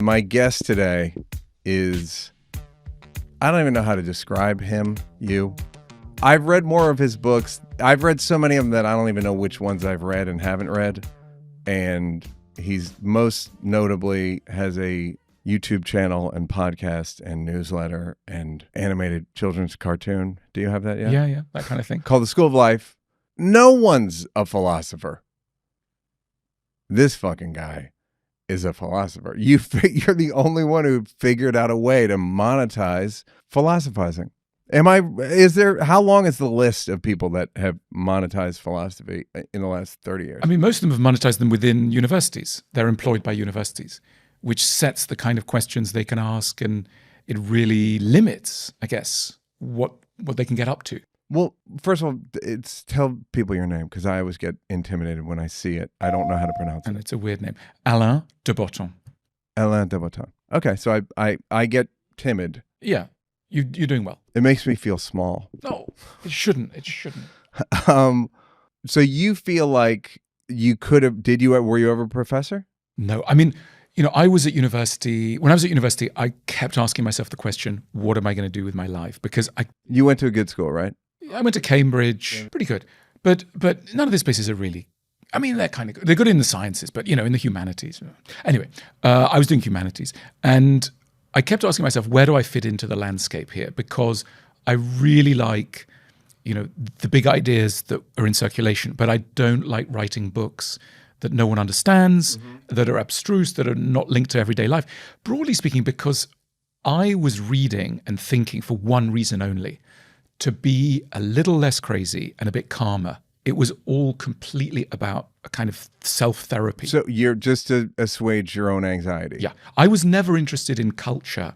My guest today is, I don't even know how to describe him, you. I've read more of his books. I've read so many of them that I don't even know which ones I've read and haven't read. And he's most notably has a YouTube channel and podcast and newsletter and animated children's cartoon. Do you have that yet? Yeah, that kind of thing. Called The School of Life. No one's a philosopher. This fucking guy is a philosopher. You're the only one who figured out a way to monetize philosophizing. How long is the list of people that have monetized philosophy in the last 30 years? I mean, most of them have monetized them within universities. They're employed by universities, which sets the kind of questions they can ask, and it really limits, I guess, what they can get up to. Well, first of all, tell people your name, because I always get intimidated when I see it. I don't know how to pronounce it. And it's a weird name. Alain de Botton. Alain de Botton. Okay, so I get timid. Yeah, you're doing well. It makes me feel small. No, it shouldn't. It shouldn't. So you feel like you could have, were you ever a professor? No, I mean, I was at university. When I was at university, I kept asking myself the question, what am I going to do with my life? Because You went to a good school, right? I went to Cambridge, pretty good. But none of these places are really, I mean, they're kind of good. They're good in the sciences, but, in the humanities. Anyway, I was doing humanities. And I kept asking myself, where do I fit into the landscape here? Because I really like, the big ideas that are in circulation, but I don't like writing books that no one understands, that are abstruse, that are not linked to everyday life. Broadly speaking, because I was reading and thinking for one reason only, to be a little less crazy and a bit calmer. It was all completely about a kind of self-therapy. So you're just to assuage your own anxiety. Yeah. I was never interested in culture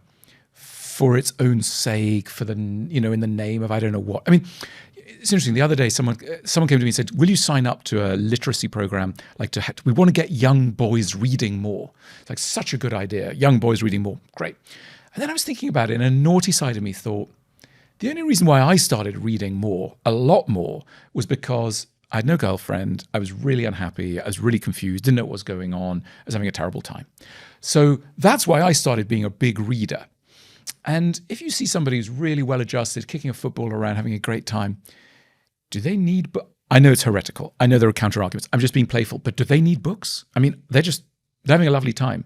for its own sake, for the, in the name of I don't know what. I mean, it's interesting. The other day, someone came to me and said, will you sign up to a literacy program? We want to get young boys reading more. It's like such a good idea. Young boys reading more. Great. And then I was thinking about it, and a naughty side of me thought, the only reason why I started reading more, a lot more, was because I had no girlfriend. I was really unhappy. I was really confused, didn't know what was going on. I was having a terrible time. So that's why I started being a big reader. And if you see somebody who's really well adjusted, kicking a football around, having a great time, do they need books? I know it's heretical. I know there are counter arguments. I'm just being playful. But do they need books? I mean, they're having a lovely time.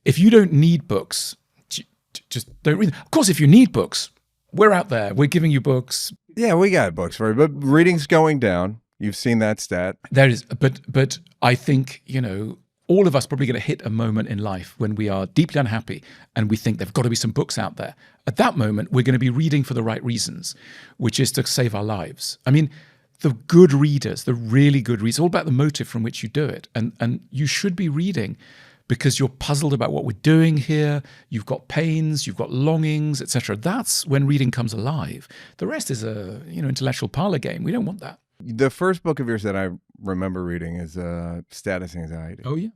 If you don't need books, just don't read them. Of course, if you need books, we're out there. We're giving you books. Yeah, we got books for you, but reading's going down. You've seen that stat. There is, but I think, all of us probably going to hit a moment in life when we are deeply unhappy and we think there've got to be some books out there. At that moment, we're going to be reading for the right reasons, which is to save our lives. I mean, the good readers, the really good readers, all about the motive from which you do it. And you should be reading because you're puzzled about what we're doing here, you've got pains, you've got longings, etc. That's when reading comes alive. The rest is a intellectual parlor game. We don't want that. The first book of yours that I remember reading is Status Anxiety. Oh, yeah.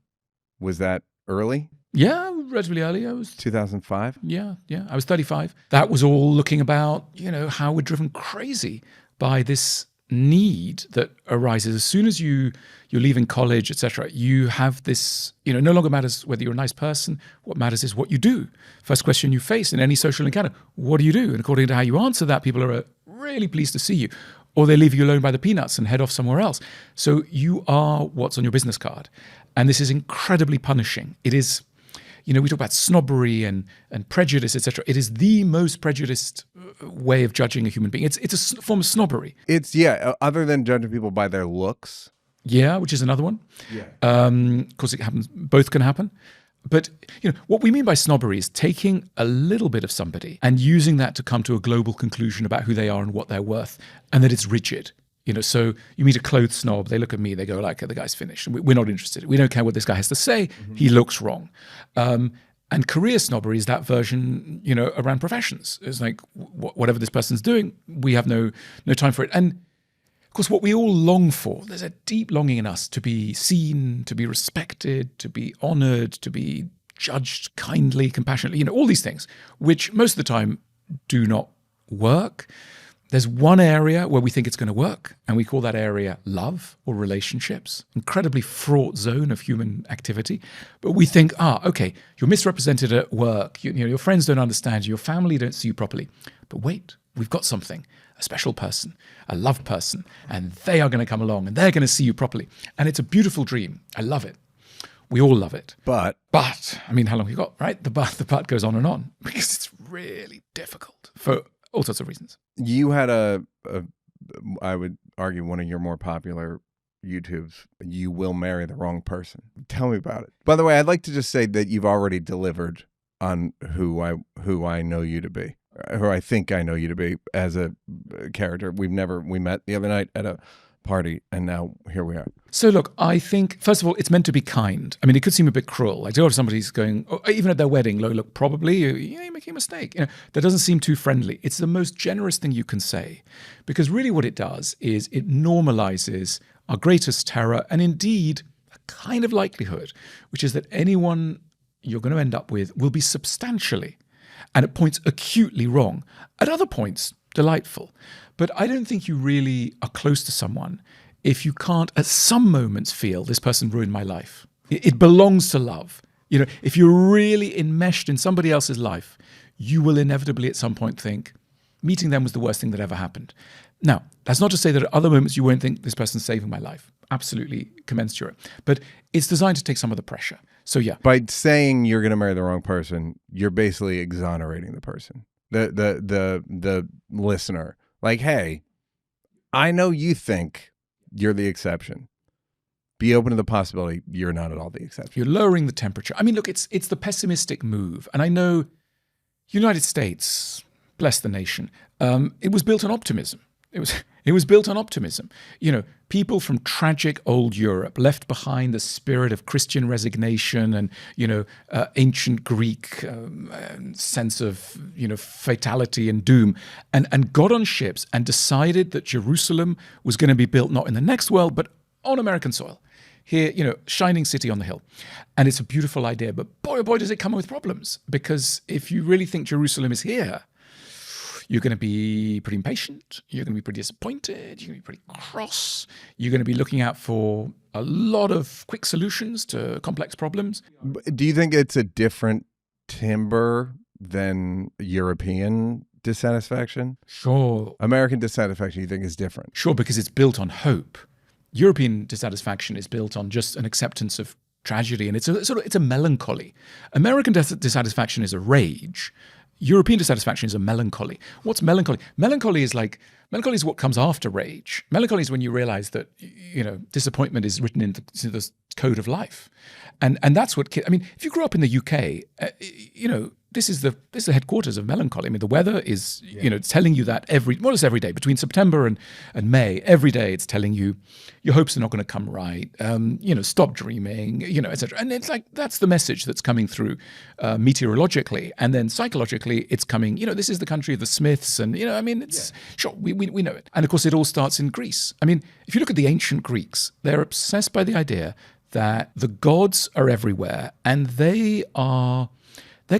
Was that early? Yeah, relatively early. I was 2005? Yeah. I was 35. That was all looking about, how we're driven crazy by this need that arises as soon as you're leaving college, etc. You have this, no longer matters whether you're a nice person. What matters is what you do. First question you face in any social encounter, what do you do? And according to how you answer that, people are really pleased to see you, or they leave you alone by the peanuts and head off somewhere else. So you are what's on your business card. And this is incredibly punishing. It is, we talk about snobbery and prejudice, etc. It is the most prejudiced way of judging a human being. It's a form of snobbery. Other than judging people by their looks. Yeah, which is another one. Yeah. Of course, it happens. Both can happen. But what we mean by snobbery is taking a little bit of somebody and using that to come to a global conclusion about who they are and what they're worth, and that it's rigid. So you meet a clothes snob, they look at me, they go like, the guy's finished. We're not interested. We don't care what this guy has to say. Mm-hmm. He looks wrong. And career snobbery is that version, around professions. It's like, whatever this person's doing, we have no time for it. And of course, what we all long for, there's a deep longing in us to be seen, to be respected, to be honored, to be judged kindly, compassionately, all these things, which most of the time do not work. There's one area where we think it's going to work, and we call that area love or relationships. Incredibly fraught zone of human activity. But we think, okay, you're misrepresented at work. Your friends don't understand you. Your family don't see you properly. But wait, we've got something, a special person, a love person, and they are going to come along and they're going to see you properly. And it's a beautiful dream. I love it. We all love it. But, I mean, how long have you got, right? The but goes on and on because it's really difficult for all sorts of reasons. You had I would argue, one of your more popular YouTubes, You Will Marry the Wrong Person. Tell me about it. By the way, I'd like to just say that you've already delivered on who I know you to be, who I think I know you to be as a character. We met the other night at a party, and now here we are. So look, I think, first of all, it's meant to be kind. I mean, it could seem a bit cruel. Like, if somebody's going, even at their wedding, look, probably you're making a mistake. That doesn't seem too friendly. It's the most generous thing you can say, because really what it does is it normalizes our greatest terror, and indeed a kind of likelihood, which is that anyone you're going to end up with will be substantially, and at points acutely wrong. At other points, delightful. But I don't think you really are close to someone if you can't at some moments feel this person ruined my life. It belongs to love. If you're really enmeshed in somebody else's life, you will inevitably at some point think meeting them was the worst thing that ever happened. Now, that's not to say that at other moments you won't think this person's saving my life. Absolutely commensurate. But it's designed to take some of the pressure. So yeah. By saying you're going to marry the wrong person, you're basically exonerating the person, the listener. Like, hey, I know you think you're the exception. Be open to the possibility you're not at all the exception. You're lowering the temperature. I mean, look, it's the pessimistic move. And I know United States, bless the nation, it was built on optimism. It was built on optimism. People from tragic old Europe left behind the spirit of Christian resignation and, ancient Greek sense of, fatality and doom, and got on ships and decided that Jerusalem was going to be built not in the next world, but on American soil. Here, shining city on the hill. And it's a beautiful idea, but boy, oh boy, does it come with problems. Because if you really think Jerusalem is here, you're going to be pretty impatient. You're going to be pretty disappointed. You're going to be pretty cross. You're going to be looking out for a lot of quick solutions to complex problems. Do you think it's a different timbre than European dissatisfaction? Sure. American dissatisfaction, you think, is different? Sure, because it's built on hope. European dissatisfaction is built on just an acceptance of tragedy, and it's a melancholy. American dissatisfaction is a rage. European dissatisfaction is a melancholy. What's melancholy? Melancholy is what comes after rage. Melancholy is when you realize that, disappointment is written into the code of life. And that's what, if you grew up in the UK, this is the headquarters of melancholy. I mean, the weather is, it's telling you that more or less every day, between September and May, every day it's telling you your hopes are not going to come right. Stop dreaming, etc. And it's like, that's the message that's coming through meteorologically. And then psychologically, it's coming, this is the country of the Smiths. And, sure, we know it. And of course, it all starts in Greece. I mean, if you look at the ancient Greeks, they're obsessed by the idea that the gods are everywhere, and they're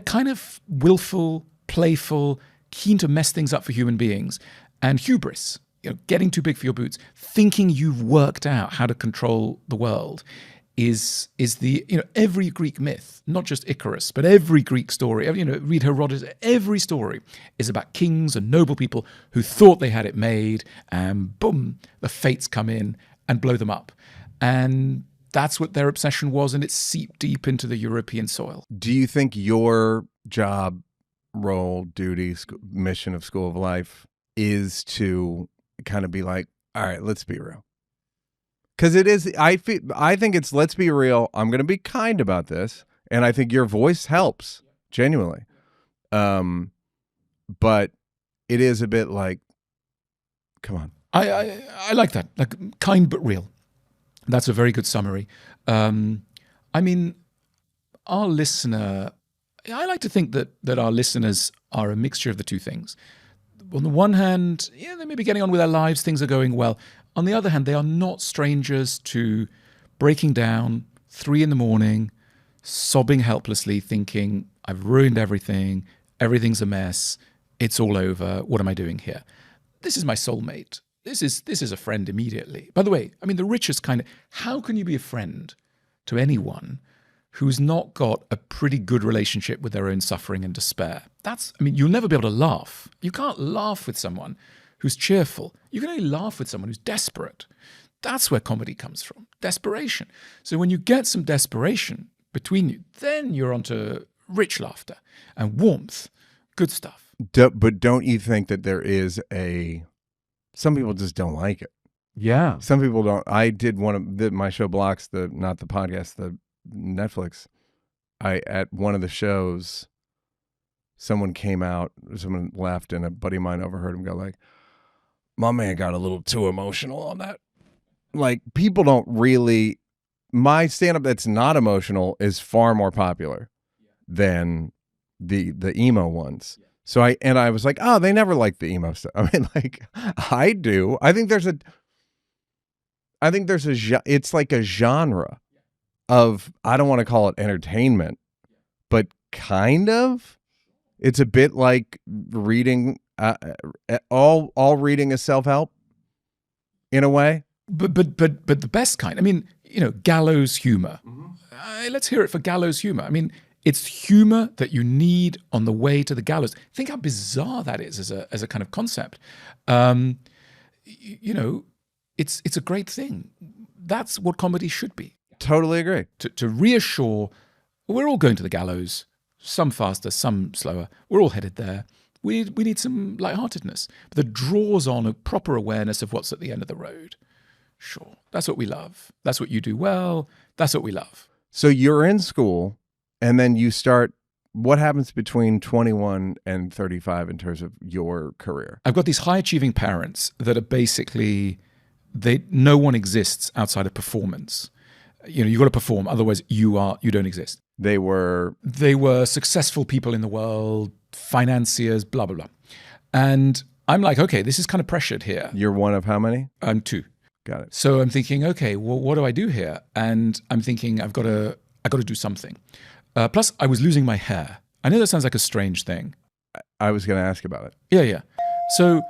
kind of willful, playful, keen to mess things up for human beings. And hubris, getting too big for your boots, thinking you've worked out how to control the world is the, every Greek myth, not just Icarus, but every Greek story, read Herodotus, every story is about kings and noble people who thought they had it made, and boom, the fates come in and blow them up. And that's what their obsession was, and it's seeped deep into the European soil. Do you think your job, role, duty, mission of School of Life is to kind of be like, all right, let's be real? Because it is, I think it's, let's be real. I'm going to be kind about this. And I think your voice helps, genuinely. But it is a bit like, come on. I like that, like kind but real. That's a very good summary. Our listener, I like to think that our listeners are a mixture of the two things. On the one hand, they may be getting on with their lives, things are going well. On the other hand, they are not strangers to breaking down 3 a.m, sobbing helplessly, thinking, I've ruined everything, everything's a mess, it's all over, what am I doing here? this is my soulmate. This is a friend immediately. By the way, I mean, the richest kind of, how can you be a friend to anyone who's not got a pretty good relationship with their own suffering and despair? You'll never be able to laugh. You can't laugh with someone who's cheerful. You can only laugh with someone who's desperate. That's where comedy comes from, desperation. So when you get some desperation between you, then you're onto rich laughter and warmth, good stuff. But don't you think that there is some people just don't like it? Yeah. Some people don't. I did one of my show Blocks, not the podcast, the Netflix. At one of the shows, someone left, and a buddy of mine overheard him go like, "My man got a little too emotional on that." Like, people don't really. My stand-up that's not emotional is far more popular than the emo ones. So I was like, oh, they never liked the emo stuff. I mean, like, I do. I think there's it's like a genre of, I don't want to call it entertainment, but kind of. It's a bit like reading, all reading is self-help in a way. But the best kind. I mean, gallows humor. Let's hear it for gallows humor. I mean, it's humor that you need on the way to the gallows. Think how bizarre that is as a kind of concept. It's a great thing. That's what comedy should be. Totally agree. To reassure, we're all going to the gallows, some faster, some slower. We're all headed there. We need some lightheartedness that draws on a proper awareness of what's at the end of the road. Sure, that's what we love. That's what you do well. That's what we love. So you're in school, and then you start. What happens between 21 and 35 in terms of your career? I've got these high-achieving parents that are basically, no one exists outside of performance. You got to perform, otherwise you don't exist. They were successful people in the world, financiers, blah blah blah, and I'm like, okay, this is kind of pressured here. You're one of how many? I'm two. Got it. So I'm thinking, okay, well, what do I do here? And I'm thinking, I got to do something. Plus, I was losing my hair. I know that sounds like a strange thing. I was going to ask about it. Yeah. So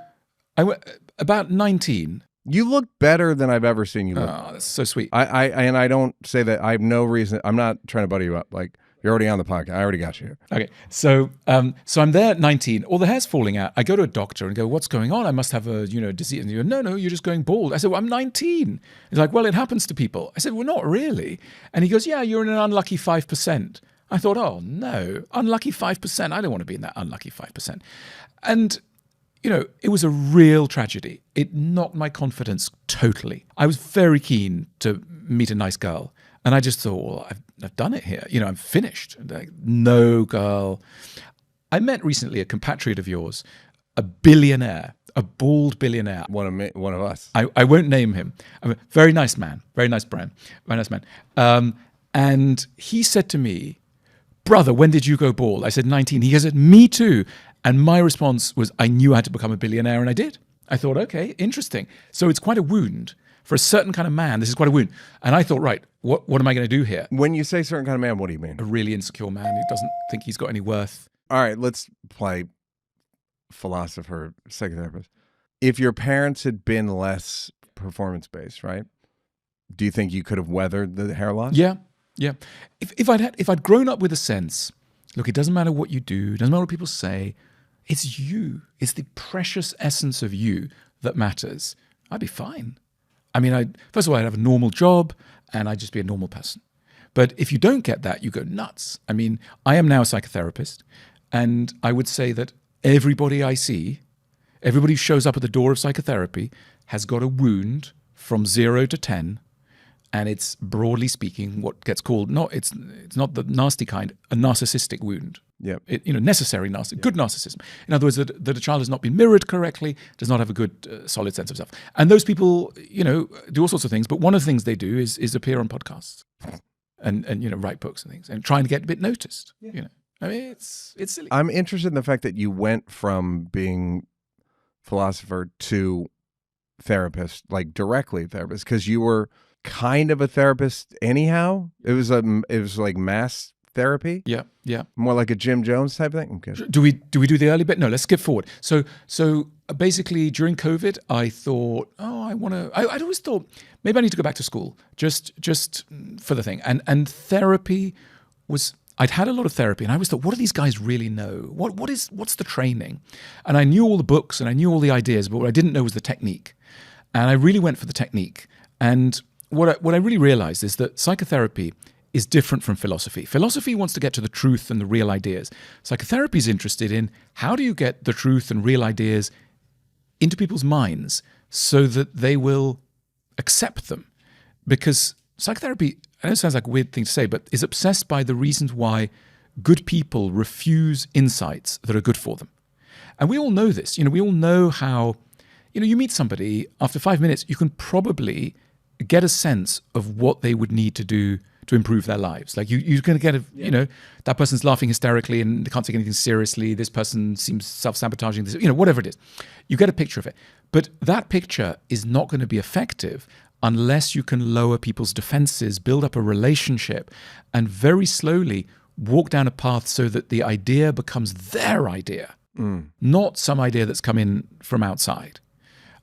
about 19. You look better than I've ever seen you look. Oh, that's so sweet. I don't say that. I have no reason. I'm not trying to butter you up. Like, you're already on the podcast. I already got you here. Okay. So I'm there at 19. All the hair's falling out. I go to a doctor and go, what's going on? I must have a disease. And he goes, no, you're just going bald. I said, well, I'm 19. He's like, well, it happens to people. I said, well, not really. And he goes, yeah, you're in an unlucky 5%. I thought, oh no, unlucky 5%. I don't want to be in that unlucky 5%. And it was a real tragedy. It knocked my confidence totally. I was very keen to meet a nice girl. And I just thought, well, I've done it here. I'm finished. Like, no girl. I met recently a compatriot of yours, a billionaire, a bald billionaire. One of us. I won't name him. Very nice man. Very nice brand. Very nice man. And he said to me, brother, when did you go bald? I said, 19. He goes, me too. And my response was, I knew I had to become a billionaire, and I did. I thought, okay, interesting. So it's quite a wound. For a certain kind of man, this is quite a wound. And I thought, right, what am I going to do here? When you say certain kind of man, what do you mean? A really insecure man who doesn't think he's got any worth. All right, let's play philosopher, psychotherapist. If your parents had been less performance-based, right? Do you think you could have weathered the hair loss? Yeah. If I'd grown up with a sense, look, it doesn't matter what you do, it doesn't matter what people say, it's you. It's the precious essence of you that matters. I'd be fine. I mean, first of all, I'd have a normal job and I'd just be a normal person. But if you don't get that, you go nuts. I mean, I am now a psychotherapist, and I would say that everybody I see, everybody who shows up at the door of psychotherapy has got a wound from 0 to 10. And it's, broadly speaking, what gets called, it's not the nasty kind, a narcissistic wound. Yeah. Necessary narcissism, good narcissism. In other words, that a child has not been mirrored correctly, does not have a good, solid sense of self. And those people, do all sorts of things. But one of the things they do is appear on podcasts and write books and things and trying to get a bit noticed. Yeah. I mean, it's silly. I'm interested in the fact that you went from being philosopher to therapist, like directly therapist, because you were kind of a therapist anyhow. It was like mass therapy? Yeah, yeah. More like a Jim Jones type thing? Okay. Do we do the early bit? No, let's skip forward. So basically during COVID, I thought, I'd always thought maybe I need to go back to school just for the thing. And therapy I'd had a lot of therapy, and I always thought, what do these guys really know? What's the training? And I knew all the books and I knew all the ideas, but what I didn't know was the technique. And I really went for the technique. And what I really realized is that psychotherapy is different from philosophy. Philosophy wants to get to the truth and the real ideas. Psychotherapy is interested in how do you get the truth and real ideas into people's minds so that they will accept them. Because psychotherapy, I know it sounds like a weird thing to say, but is obsessed by the reasons why good people refuse insights that are good for them. And we all know this. We all know how, you meet somebody, after 5 minutes, you can probably get a sense of what they would need to do to improve their lives. Like you're going to get that person's laughing hysterically and they can't take anything seriously. This person seems self-sabotaging, whatever it is. You get a picture of it. But that picture is not going to be effective unless you can lower people's defenses, build up a relationship, and very slowly walk down a path so that the idea becomes their idea, not some idea that's come in from outside.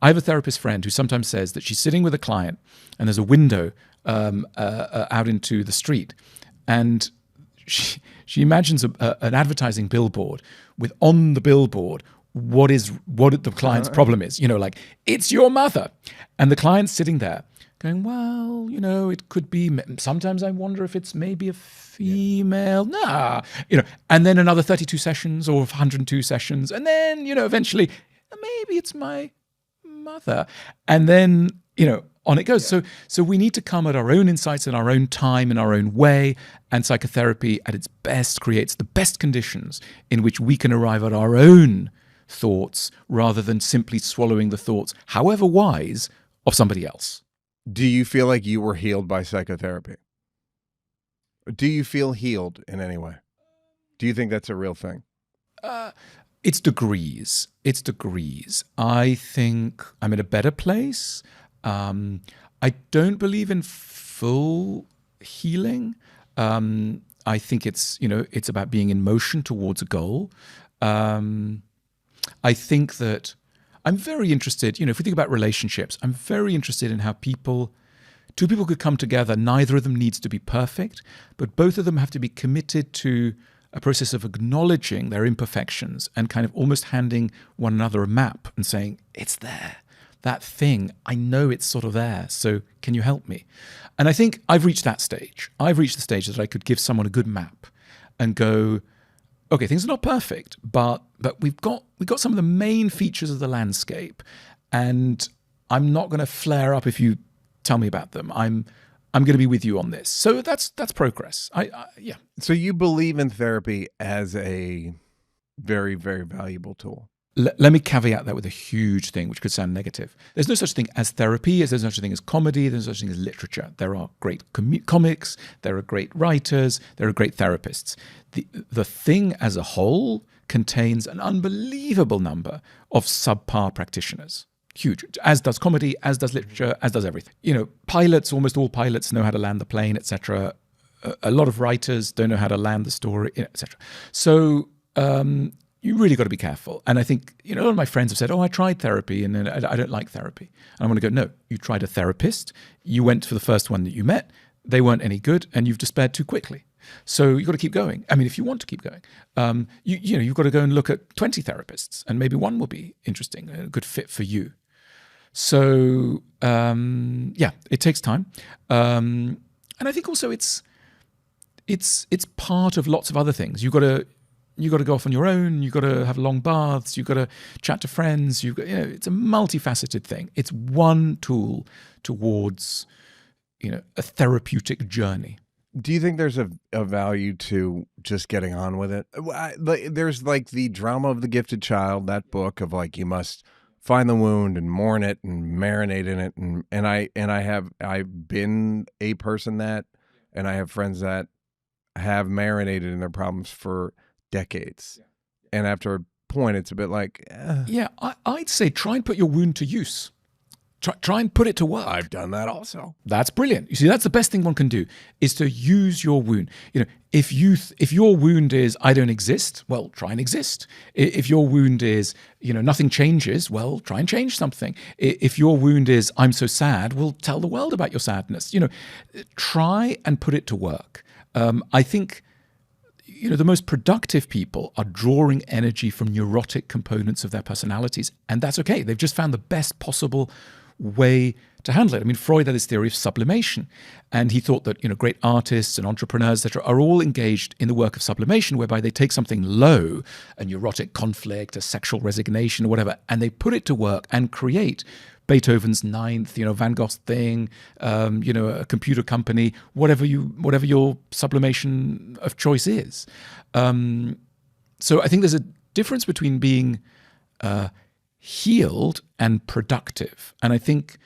I have a therapist friend who sometimes says that she's sitting with a client and there's a window out into the street, and she imagines an advertising billboard with on the billboard what the client's problem is. Like, it's your mother, and the client's sitting there going, well, it could be. Sometimes I wonder if it's maybe a female. And then another 32 sessions or 102 sessions, and then eventually maybe it's my mother, and then on it goes. So we need to come at our own insights in our own time, in our own way, and psychotherapy at its best creates the best conditions in which we can arrive at our own thoughts rather than simply swallowing the thoughts, however wise, of somebody else. Do you feel like you were healed by psychotherapy? Do you feel healed in any way? Do you think that's a real thing? It's degrees. I think I'm in a better place. I don't believe in full healing. I think it's about being in motion towards a goal. I think that I'm very interested, if we think about relationships, I'm very interested in how two people could come together. Neither of them needs to be perfect, but both of them have to be committed to a process of acknowledging their imperfections and kind of almost handing one another a map and saying, it's there. That thing, I know it's sort of there, so can you help me? And I think I've reached that stage. I've reached the stage that I could give someone a good map and go, okay, things are not perfect, but we've got some of the main features of the landscape, and I'm not going to flare up if you tell me about them. I'm going to be with you on this. So that's progress. Yeah. So you believe in therapy as a very, very valuable tool. Let me caveat that with a huge thing, which could sound negative. There's no such thing as therapy, there's no such thing as comedy, there's no such thing as literature. There are great comics, there are great writers, there are great therapists. The thing as a whole contains an unbelievable number of subpar practitioners. Huge, as does comedy, as does literature, as does everything. Pilots, almost all pilots know how to land the plane, etc. A lot of writers don't know how to land the story, etc. So, you really got to be careful. And I think, a lot of my friends have said, I tried therapy and I don't like therapy. And I want to go, no, you tried a therapist. You went for the first one that you met. They weren't any good and you've despaired too quickly. So you've got to keep going. I mean, if you want to keep going, you've got to go and look at 20 therapists and maybe one will be interesting, a good fit for you. So, it takes time. And I think also it's part of lots of other things. You've got to go off on your own. You've got to have long baths. You've got to chat to friends. It's a multifaceted thing. It's one tool towards, a therapeutic journey. Do you think there's a value to just getting on with it? There's like the Drama of the Gifted Child, that book of like, you must find the wound and mourn it and marinate in it. And I've been a person that, and I have friends that have marinated in their problems for decades. And after a point, it's a bit like, Yeah, I'd say try and put your wound to use. Try and put it to work. I've done that also. That's brilliant. You see, that's the best thing one can do, is to use your wound. If your wound is I don't exist, well, try and exist. If your wound is nothing changes, well, try and change something. If your wound is I'm so sad, well, tell the world about your sadness. Try and put it to work. I think the most productive people are drawing energy from neurotic components of their personalities, and that's okay. They've just found the best possible way to handle it. I mean, Freud had this theory of sublimation, and he thought that great artists and entrepreneurs, etc., are all engaged in the work of sublimation, whereby they take something low, a neurotic conflict, a sexual resignation, or whatever, and they put it to work and create Beethoven's Ninth, Van Gogh's thing, a computer company, whatever your sublimation of choice is. So I think there's a difference between being healed and productive, and I think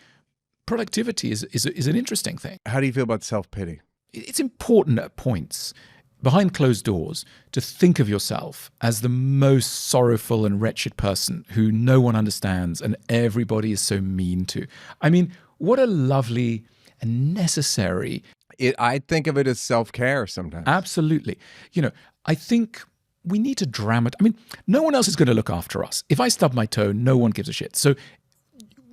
productivity is an interesting thing. How do you feel about self-pity? It's important at points, behind closed doors, to think of yourself as the most sorrowful and wretched person who no one understands and everybody is so mean to. I mean, what a lovely and necessary... I think of it as self-care sometimes. Absolutely. I think we need to dramatize. I mean, no one else is going to look after us. If I stub my toe, no one gives a shit. So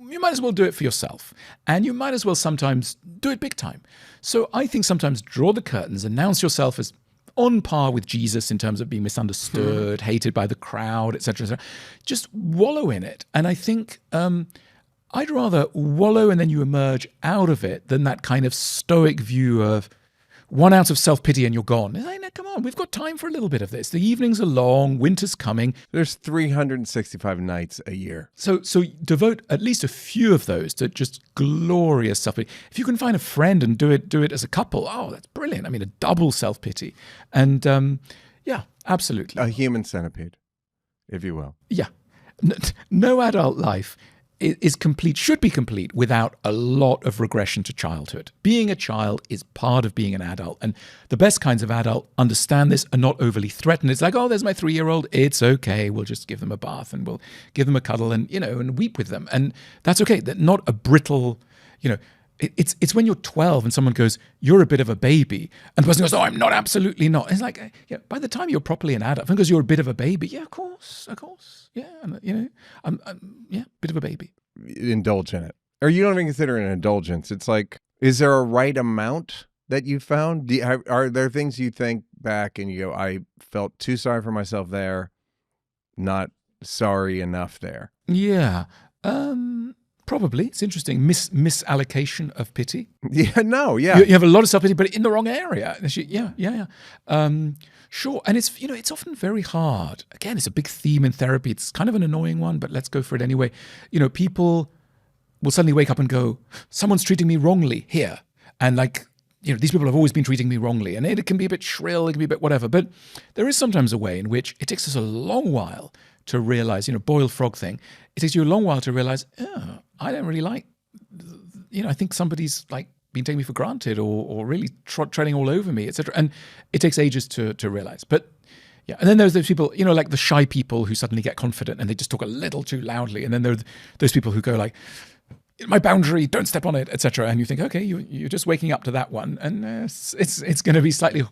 you might as well do it for yourself. And you might as well sometimes do it big time. So I think sometimes draw the curtains, announce yourself as on par with Jesus in terms of being misunderstood, hated by the crowd, etc., etc. Just wallow in it. And I think I'd rather wallow and then you emerge out of it than that kind of stoic view of 1 ounce of self-pity and you're gone. Like, no, come on, we've got time for a little bit of this. The evenings are long, winter's coming. There's 365 nights a year. So devote at least a few of those to just glorious self-pity. If you can find a friend and do it as a couple, oh, that's brilliant. I mean, a double self-pity. And yeah, absolutely. A human centipede, if you will. Yeah. No adult life is complete, should be complete, without a lot of regression to childhood. Being a child is part of being an adult, and the best kinds of adult understand this and not overly threatened. It's like, oh, there's my 3-year-old, it's okay, we'll just give them a bath and we'll give them a cuddle and and weep with them, and that's okay. That not a brittle, it's when you're 12 and someone goes, you're a bit of a baby, and the person goes, oh, I'm not, absolutely not. It's like, by the time you're properly an adult, because you're a bit of a baby, yeah, of course, yeah, and I'm bit of a baby. Indulge in it, or you don't even consider it an indulgence. It's like, is there a right amount that you found? Are there things you think back and you go, I felt too sorry for myself there, not sorry enough there? Yeah. Probably. It's interesting. Misallocation of pity. Yeah, no, yeah. You have a lot of self-pity, but in the wrong area. Yeah. Sure. And it's, it's often very hard. Again, it's a big theme in therapy. It's kind of an annoying one, but let's go for it anyway. People will suddenly wake up and go, someone's treating me wrongly here. And these people have always been treating me wrongly. And it can be a bit shrill, it can be a bit whatever. But there is sometimes a way in which it takes us a long while to realize, boiled frog thing. It takes you a long while to realize, oh, I don't really like, I think somebody's been taking me for granted or really treading all over me, etc. And it takes ages to realize. But yeah, and then there's those people, like the shy people who suddenly get confident and they just talk a little too loudly. And then there are those people who go my boundary, don't step on it, etc. And you think, okay, you're just waking up to that one, and it's going to be slightly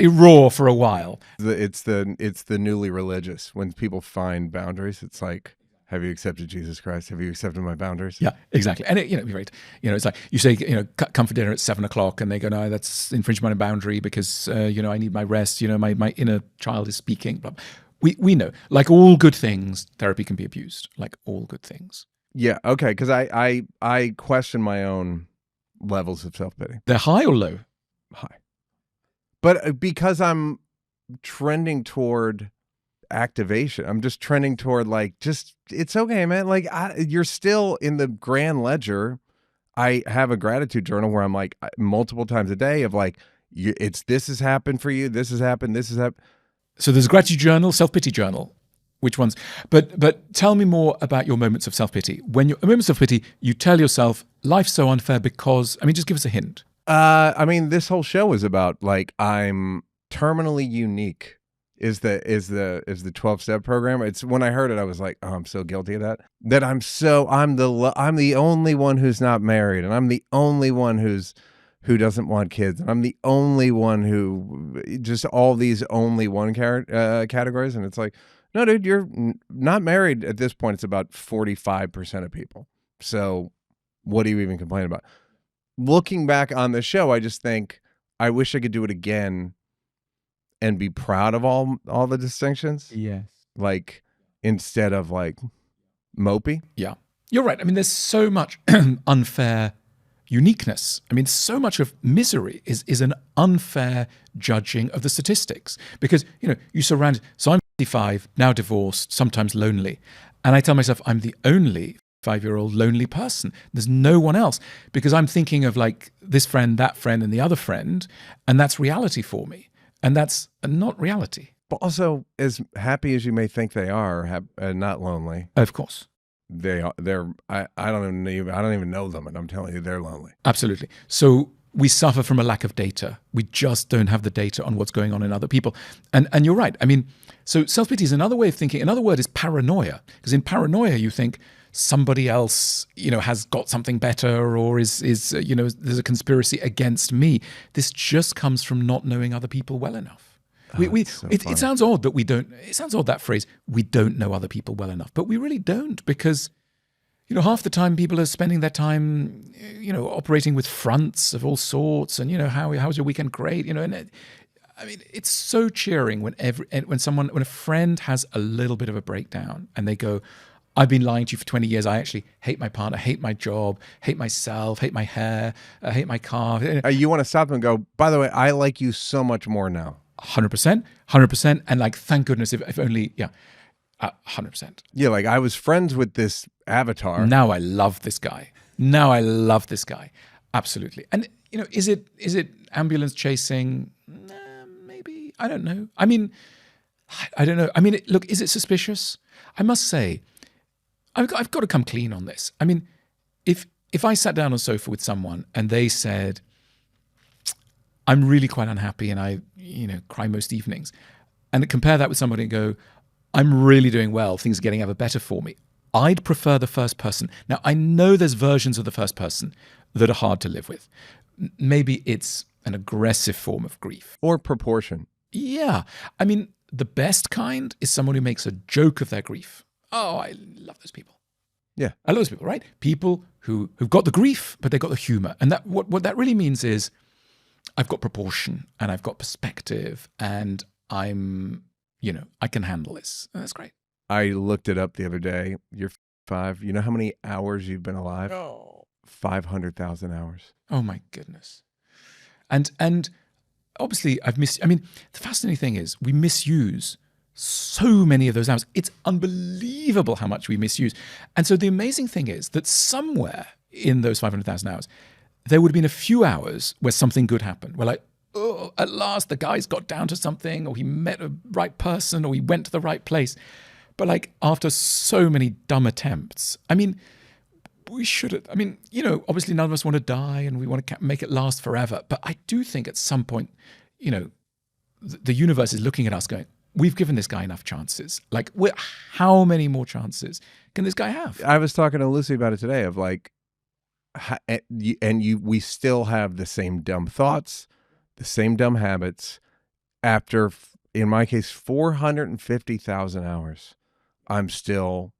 raw for a while. It's the newly religious. When people find boundaries, it's like, have you accepted Jesus Christ? Have you accepted my boundaries? Yeah, exactly. And right. It's like you say, come for dinner at 7:00, and they go, no, that's infringement on boundary because I need my rest. My inner child is speaking. Blah. We know, like all good things, therapy can be abused. Like all good things. Yeah, okay, because I question my own levels of self-pity. They're high or low? High. But because I'm trending toward activation, I'm just trending toward it's okay, man. You're still in the grand ledger. I have a gratitude journal where I'm multiple times a day of this has happened for you, this has happened, this has happened. So there's a gratitude journal, self-pity journal. Which ones? But tell me more about your moments of self-pity. When you're moments of pity, you tell yourself, life's so unfair because, just give us a hint. This whole show is about I'm terminally unique is the 12-step program. It's when I heard it, I was like, oh, I'm so guilty of that. That I'm the only one who's not married, and I'm the only one who doesn't want kids, and I'm the only one who just all these only one categories. And it's like, no, dude, you're not married at this point. It's about 45% of people. So what do you even complain about? Looking back on the show, I just think I wish I could do it again and be proud of all the distinctions. Yes. Like, instead of like mopey. Yeah. You're right. I mean, there's so much unfair uniqueness. I mean, so much of misery is an unfair judging of the statistics, because, you surround, so I'm 55, now divorced, sometimes lonely. And I tell myself I'm the only 5-year-old lonely person. There's no one else, because I'm thinking of like this friend, that friend, and the other friend. And that's reality for me. And that's not reality. But also, as happy as you may think they are, not lonely. Of course. I don't even know them, and I'm telling you, they're lonely. Absolutely. So we suffer from a lack of data. We just don't have the data on what's going on in other people. And you're right. I mean, so self-pity is another way of thinking. Another word is paranoia, because in paranoia you think somebody else, has got something better, or is there's a conspiracy against me. This just comes from not knowing other people well enough. It sounds odd, but we don't. It sounds odd, that phrase. We don't know other people well enough, but we really don't, because half the time people are spending their time, operating with fronts of all sorts, and how was your weekend? Great, and I mean, it's so cheering when a friend has a little bit of a breakdown and they go, I've been lying to you for 20 years. I actually hate my partner, hate my job, hate myself, hate my hair, hate my car. You want to stop them and go, by the way, I like you so much more now. 100%. And like, thank goodness, if only, 100%. Yeah, like I was friends with this avatar. Now I love this guy. Absolutely. And, is it ambulance chasing? Maybe. I don't know. I mean, I don't know. I mean, look, is it suspicious? I must say, I've got to come clean on this. I mean, if I sat down on a sofa with someone and they said, I'm really quite unhappy and I, cry most evenings, and compare that with somebody and go, I'm really doing well, things are getting ever better for me, I'd prefer the first person. Now, I know there's versions of the first person that are hard to live with. Maybe it's an aggressive form of grief. Or proportion. Yeah. I mean, the best kind is someone who makes a joke of their grief. Oh, I love those people. Yeah. I love those people, right? People who've got the grief, but they've got the humor. And that what that really means is, I've got proportion and I've got perspective and I'm, I can handle this. And that's great. I looked it up the other day. You're 5. You know how many hours you've been alive? Oh. 500,000 hours. Oh my goodness. And obviously the fascinating thing is we misuse so many of those hours. It's unbelievable how much we misuse. And so the amazing thing is that somewhere in those 500,000 hours, there would have been a few hours where something good happened. We're like, oh, at last the guy's got down to something, or he met a right person, or he went to the right place. But like, after so many dumb attempts, I mean, we should, obviously none of us want to die and we want to make it last forever. But I do think at some point, the universe is looking at us going, we've given this guy enough chances. Like, how many more chances can this guy have? I was talking to Lucy about it today of like, we still have the same dumb thoughts, the same dumb habits after, in my case, 450,000 hours. I'm still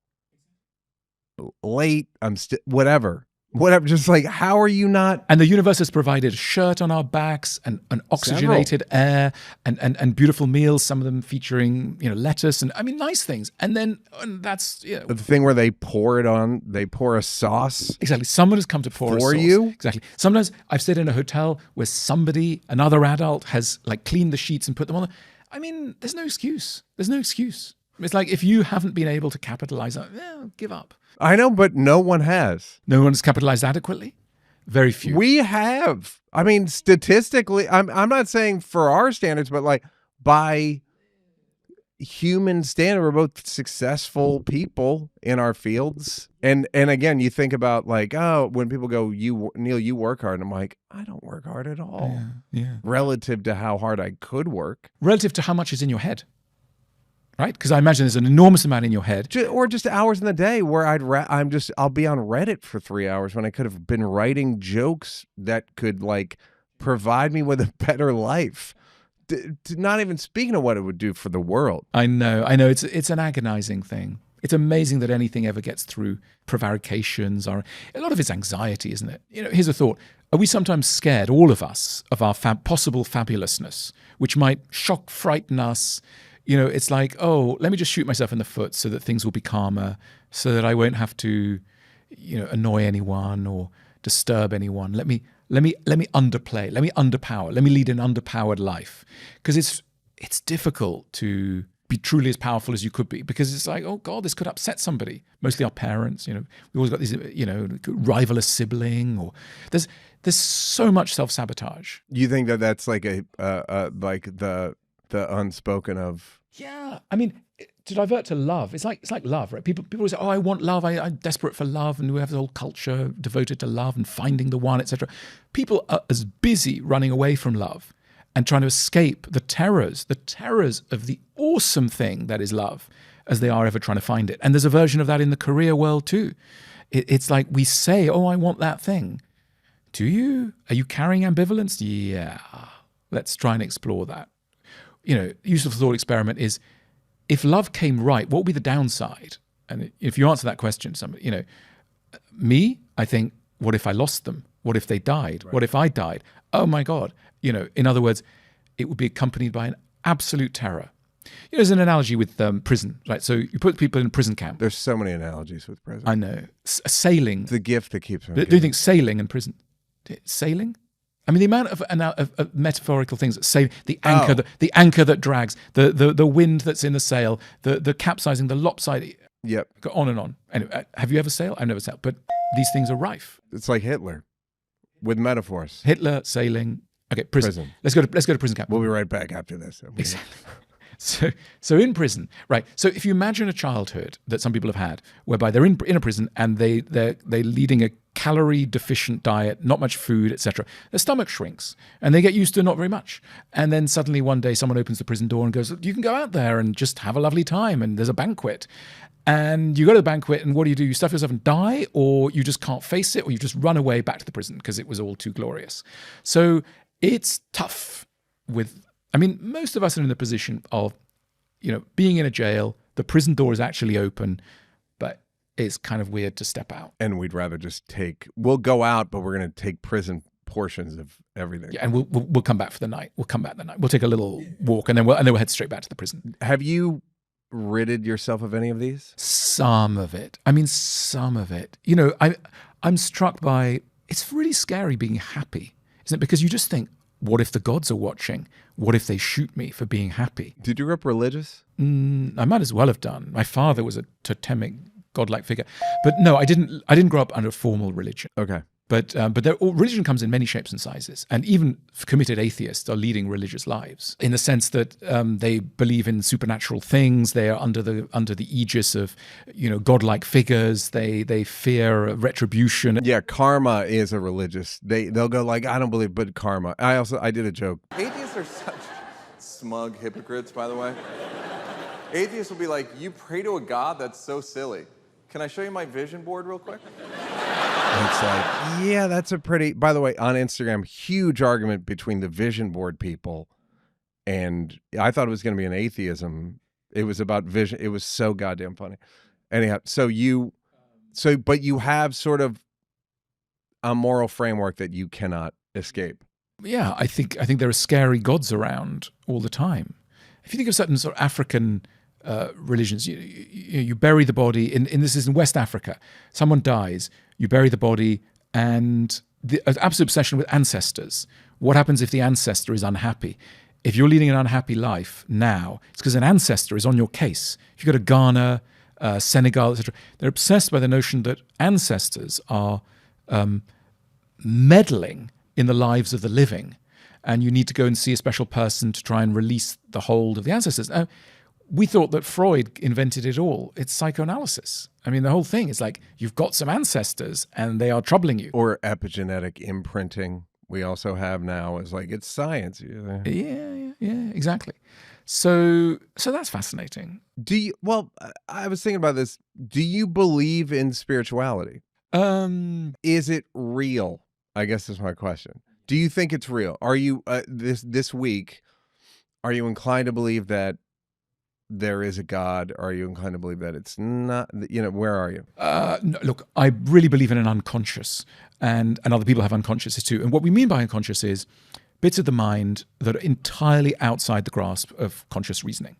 late. I'm still whatever. Just like, how are you not? And the universe has provided a shirt on our backs and oxygenated air and beautiful meals, some of them featuring, lettuce and nice things. And that's the thing where they pour a sauce. Exactly. Someone has come to pour a sauce. For you? Exactly. Sometimes I've stayed in a hotel where another adult has like cleaned the sheets and put them on. There's no excuse. It's like, if you haven't been able to capitalize on it, give up. I know, but no one has. No one's capitalized adequately? Very few. We have. Statistically, I'm not saying for our standards, but like by human standard, we're both successful people in our fields. And again, you think about like, oh, when people go, Neal, you work hard. And I'm like, I don't work hard at all. Yeah. Relative to how hard I could work. Relative to how much is in your head. right? Because I imagine there's an enormous amount in your head. Or just hours in the day where I'll be on Reddit for 3 hours when I could have been writing jokes that could like provide me with a better life. Not even speaking of what it would do for the world. I know. It's an agonizing thing. It's amazing that anything ever gets through prevarications. Or a lot of it's anxiety, isn't it? Here's a thought. Are we sometimes scared, all of us, of our possible fabulousness, which might frighten us? It's like, oh, let me just shoot myself in the foot so that things will be calmer, so that I won't have to, annoy anyone or disturb anyone. Let me underplay, let me underpower, let me lead an underpowered life. Because it's difficult to be truly as powerful as you could be, because it's like, oh God, this could upset somebody. Mostly our parents, we always got these, rival a sibling, or there's so much self-sabotage. You think that that's like like the unspoken of? Yeah, I mean, to divert to love, it's like love, right? People always say, oh, I want love, I'm desperate for love, and we have the whole culture devoted to love and finding the one, etc. People are as busy running away from love and trying to escape the terrors of the awesome thing that is love, as they are ever trying to find it. And there's a version of that in the career world too. It's like we say, oh, I want that thing. Do you? Are you carrying ambivalence? Yeah. Let's try and explore that. Useful thought experiment is, if love came right, what would be the downside? And if you answer that question, me, I think, what if I lost them? What if they died? Right. What if I died? Oh my God. In other words, it would be accompanied by an absolute terror. There's an analogy with prison, right? So you put people in a prison camp. There's so many analogies with prison. I know. Sailing. It's the gift that keeps on Do you think sailing and prison? Sailing? I mean, the amount of metaphorical things that say the anchor that drags, the wind that's in the sail, the capsizing, the lopsiding. Yep. Go on and on. Anyway, have you ever sailed? I've never sailed, but these things are rife. It's like Hitler with metaphors. Hitler, sailing. Okay, prison. Let's go to prison camp. We'll be right back after this. Exactly. So in prison, right? So if you imagine a childhood that some people have had, whereby they're in a prison and they're leading a calorie deficient diet, not much food, etc. Their stomach shrinks and they get used to not very much. And then suddenly one day someone opens the prison door and goes, you can go out there and just have a lovely time, and there's a banquet. And you go to the banquet, and what do? You stuff yourself and die, or you just can't face it, or you just run away back to the prison because it was all too glorious. So it's tough most of us are in the position of, being in a jail, the prison door is actually open, but it's kind of weird to step out. And we'd rather just we'll go out, but we're going to take prison portions of everything. Yeah, and we'll come back for the night. We'll come back the night. We'll take a little walk, and then we'll head straight back to the prison. Have you ridded yourself of any of these? Some of it. Some of it. I'm struck by, it's really scary being happy, isn't it? Because you just think, what if the gods are watching? What if they shoot me for being happy? Did you grow up religious? I might as well have done. My father was a totemic, godlike figure. But no, I didn't grow up under formal religion. Okay. But religion comes in many shapes and sizes, and even committed atheists are leading religious lives in the sense that they believe in supernatural things. They are under the aegis of godlike figures. They fear retribution. Yeah, karma is a religious. They'll go like, I don't believe, but karma. I did a joke. Atheists are such smug hypocrites, by the way. Atheists will be like, you pray to a god? That's so silly. Can I show you my vision board real quick? It's like, yeah, that's a pretty, by the way, on Instagram, huge argument between the vision board people, and I thought it was going to be an atheism. It was about vision. It was so goddamn funny. Anyhow, but you have sort of a moral framework that you cannot escape. Yeah, I think there are scary gods around all the time. If you think of certain sort of African religions, you bury the body this is in West Africa. Someone dies, you bury the body, and the absolute obsession with ancestors. What happens if the ancestor is unhappy? If you're leading an unhappy life now, it's because an ancestor is on your case. If you go to Ghana, Senegal, etc., they're obsessed by the notion that ancestors are meddling in the lives of the living, and you need to go and see a special person to try and release the hold of the ancestors. Now, we thought that Freud invented it all. It's psychoanalysis. I mean, the whole thing is like, you've got some ancestors and they are troubling you. Or epigenetic imprinting we also have now is like, it's science. Yeah, exactly. So that's fascinating. I was thinking about this. Do you believe in spirituality? Is it real? I guess is my question. Do you think it's real? Are you this week? Are you inclined to believe that there is a God? Are you inclined to believe that it's not? Where are you? No, look, I really believe in an unconscious, and other people have unconsciouses too. And what we mean by unconscious is bits of the mind that are entirely outside the grasp of conscious reasoning.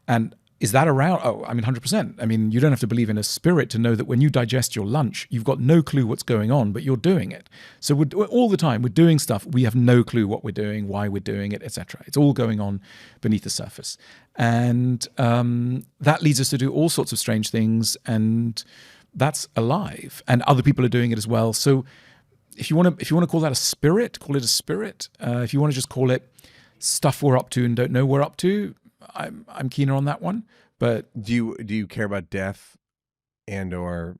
And is that around? Oh, I mean, 100%. I mean, you don't have to believe in a spirit to know that when you digest your lunch, you've got no clue what's going on, but you're doing it. So all the time, we're doing stuff. We have no clue what we're doing, why we're doing it, etc. It's all going on beneath the surface. And that leads us to do all sorts of strange things. And that's alive. And other people are doing it as well. So if you want to call that a spirit, call it a spirit. If you want to just call it stuff we're up to and don't know we're up to, I'm keener on that one. But do you care about death and or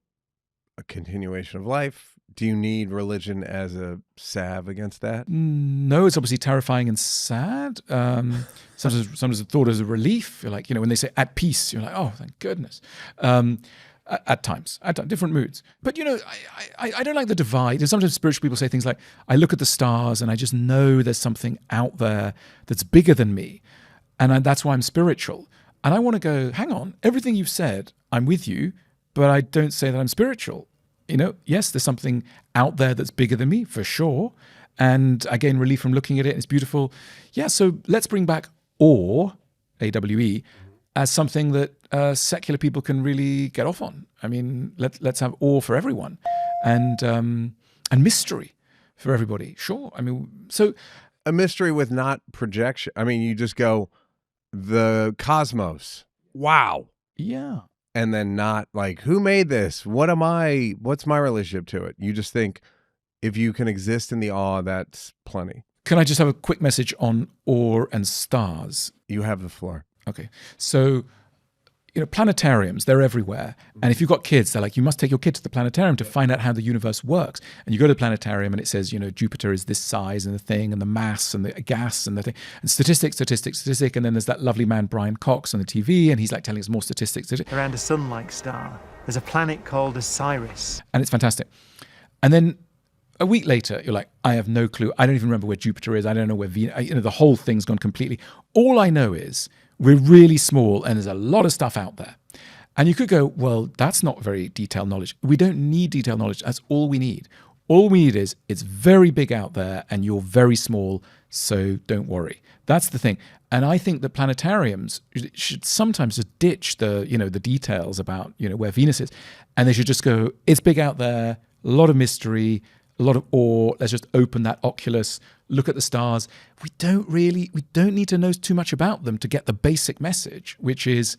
a continuation of life? Do you need religion as a salve against that? No, it's obviously terrifying and sad. Sometimes it's thought as a relief. You're like, when they say at peace, you're like, oh, thank goodness. At times, different moods. But, I don't like the divide. And sometimes spiritual people say things like, I look at the stars and I just know there's something out there that's bigger than me. And that's why I'm spiritual. And I want to go, hang on, everything you've said, I'm with you, but I don't say that I'm spiritual. Yes, there's something out there that's bigger than me, for sure. And I gain relief from looking at it. It's beautiful. Yeah, so let's bring back awe, A-W-E, as something that secular people can really get off on. I mean, let's have awe for everyone. And mystery for everybody. Sure. I mean, so... A mystery with not projection. I mean, you just go... the cosmos. Wow. Yeah. And then not like, who made this? What's my relationship to it? You just think if you can exist in the awe, that's plenty. Can I just have a quick message on awe and stars? You have the floor. Okay. So, planetariums, they're everywhere. And if you've got kids, they're like, you must take your kid to the planetarium to find out how the universe works. And you go to the planetarium and it says, Jupiter is this size and the thing and the mass and the gas and the thing. And statistics. And then there's that lovely man, Brian Cox, on the TV. And he's like telling us more statistics. Around a sun-like star, there's a planet called Osiris. And it's fantastic. And then a week later, you're like, I have no clue. I don't even remember where Jupiter is. I don't know where Venus, the whole thing's gone completely. All I know is we're really small and there's a lot of stuff out there. And you could go, well, that's not very detailed knowledge. We don't need detailed knowledge. That's all we need. All we need is it's very big out there and you're very small, so don't worry. That's the thing. And I think that planetariums should sometimes just ditch the details about, where Venus is. And they should just go, it's big out there, a lot of mystery, a lot of awe. Let's just open that oculus, look at the stars. We don't need to know too much about them to get the basic message, which is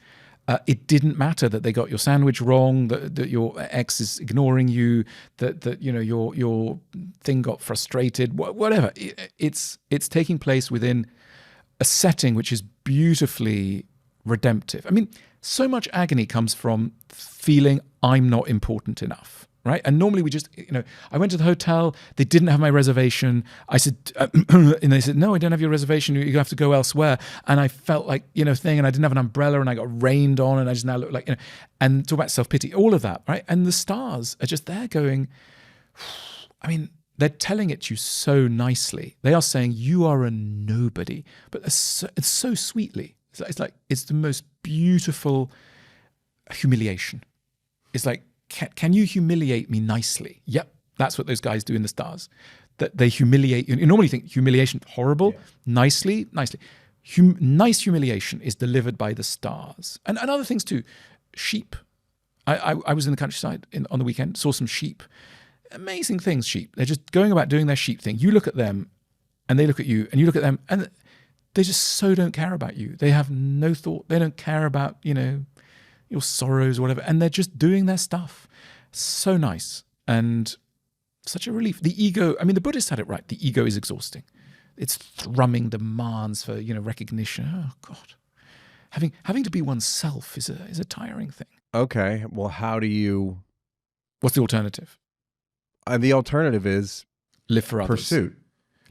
it didn't matter that they got your sandwich wrong, that your ex is ignoring you, that your thing got frustrated, whatever. It's taking place within a setting which is beautifully redemptive. I mean, so much agony comes from feeling I'm not important enough. Right. And normally we just, I went to the hotel, they didn't have my reservation. I said, and they said, no, I don't have your reservation. You have to go elsewhere. And I felt like, thing, and I didn't have an umbrella and I got rained on and I just now look like, and talk about self-pity, all of that. Right. And the stars are just there going, I mean, they're telling it to you so nicely. They are saying you are a nobody, but it's so sweetly. It's like, it's the most beautiful humiliation. It's like, can you humiliate me nicely? Yep, that's what those guys do in the stars. That they humiliate you. You normally think humiliation, horrible. Yeah. Nicely. Nice humiliation is delivered by the stars. And other things too. Sheep. I was in the countryside on the weekend, saw some sheep. Amazing things, sheep. They're just going about doing their sheep thing. You look at them and they look at you and you look at them and they just so don't care about you. They have no thought. They don't care about, your sorrows or whatever, and they're just doing their stuff. So nice and such a relief. The ego, I mean, the Buddhists had it right. The ego is exhausting. It's thrumming demands for, recognition. Oh God. Having to be oneself is a tiring thing. Okay. Well, how do you... What's the alternative? The alternative is... live for others. Pursuit.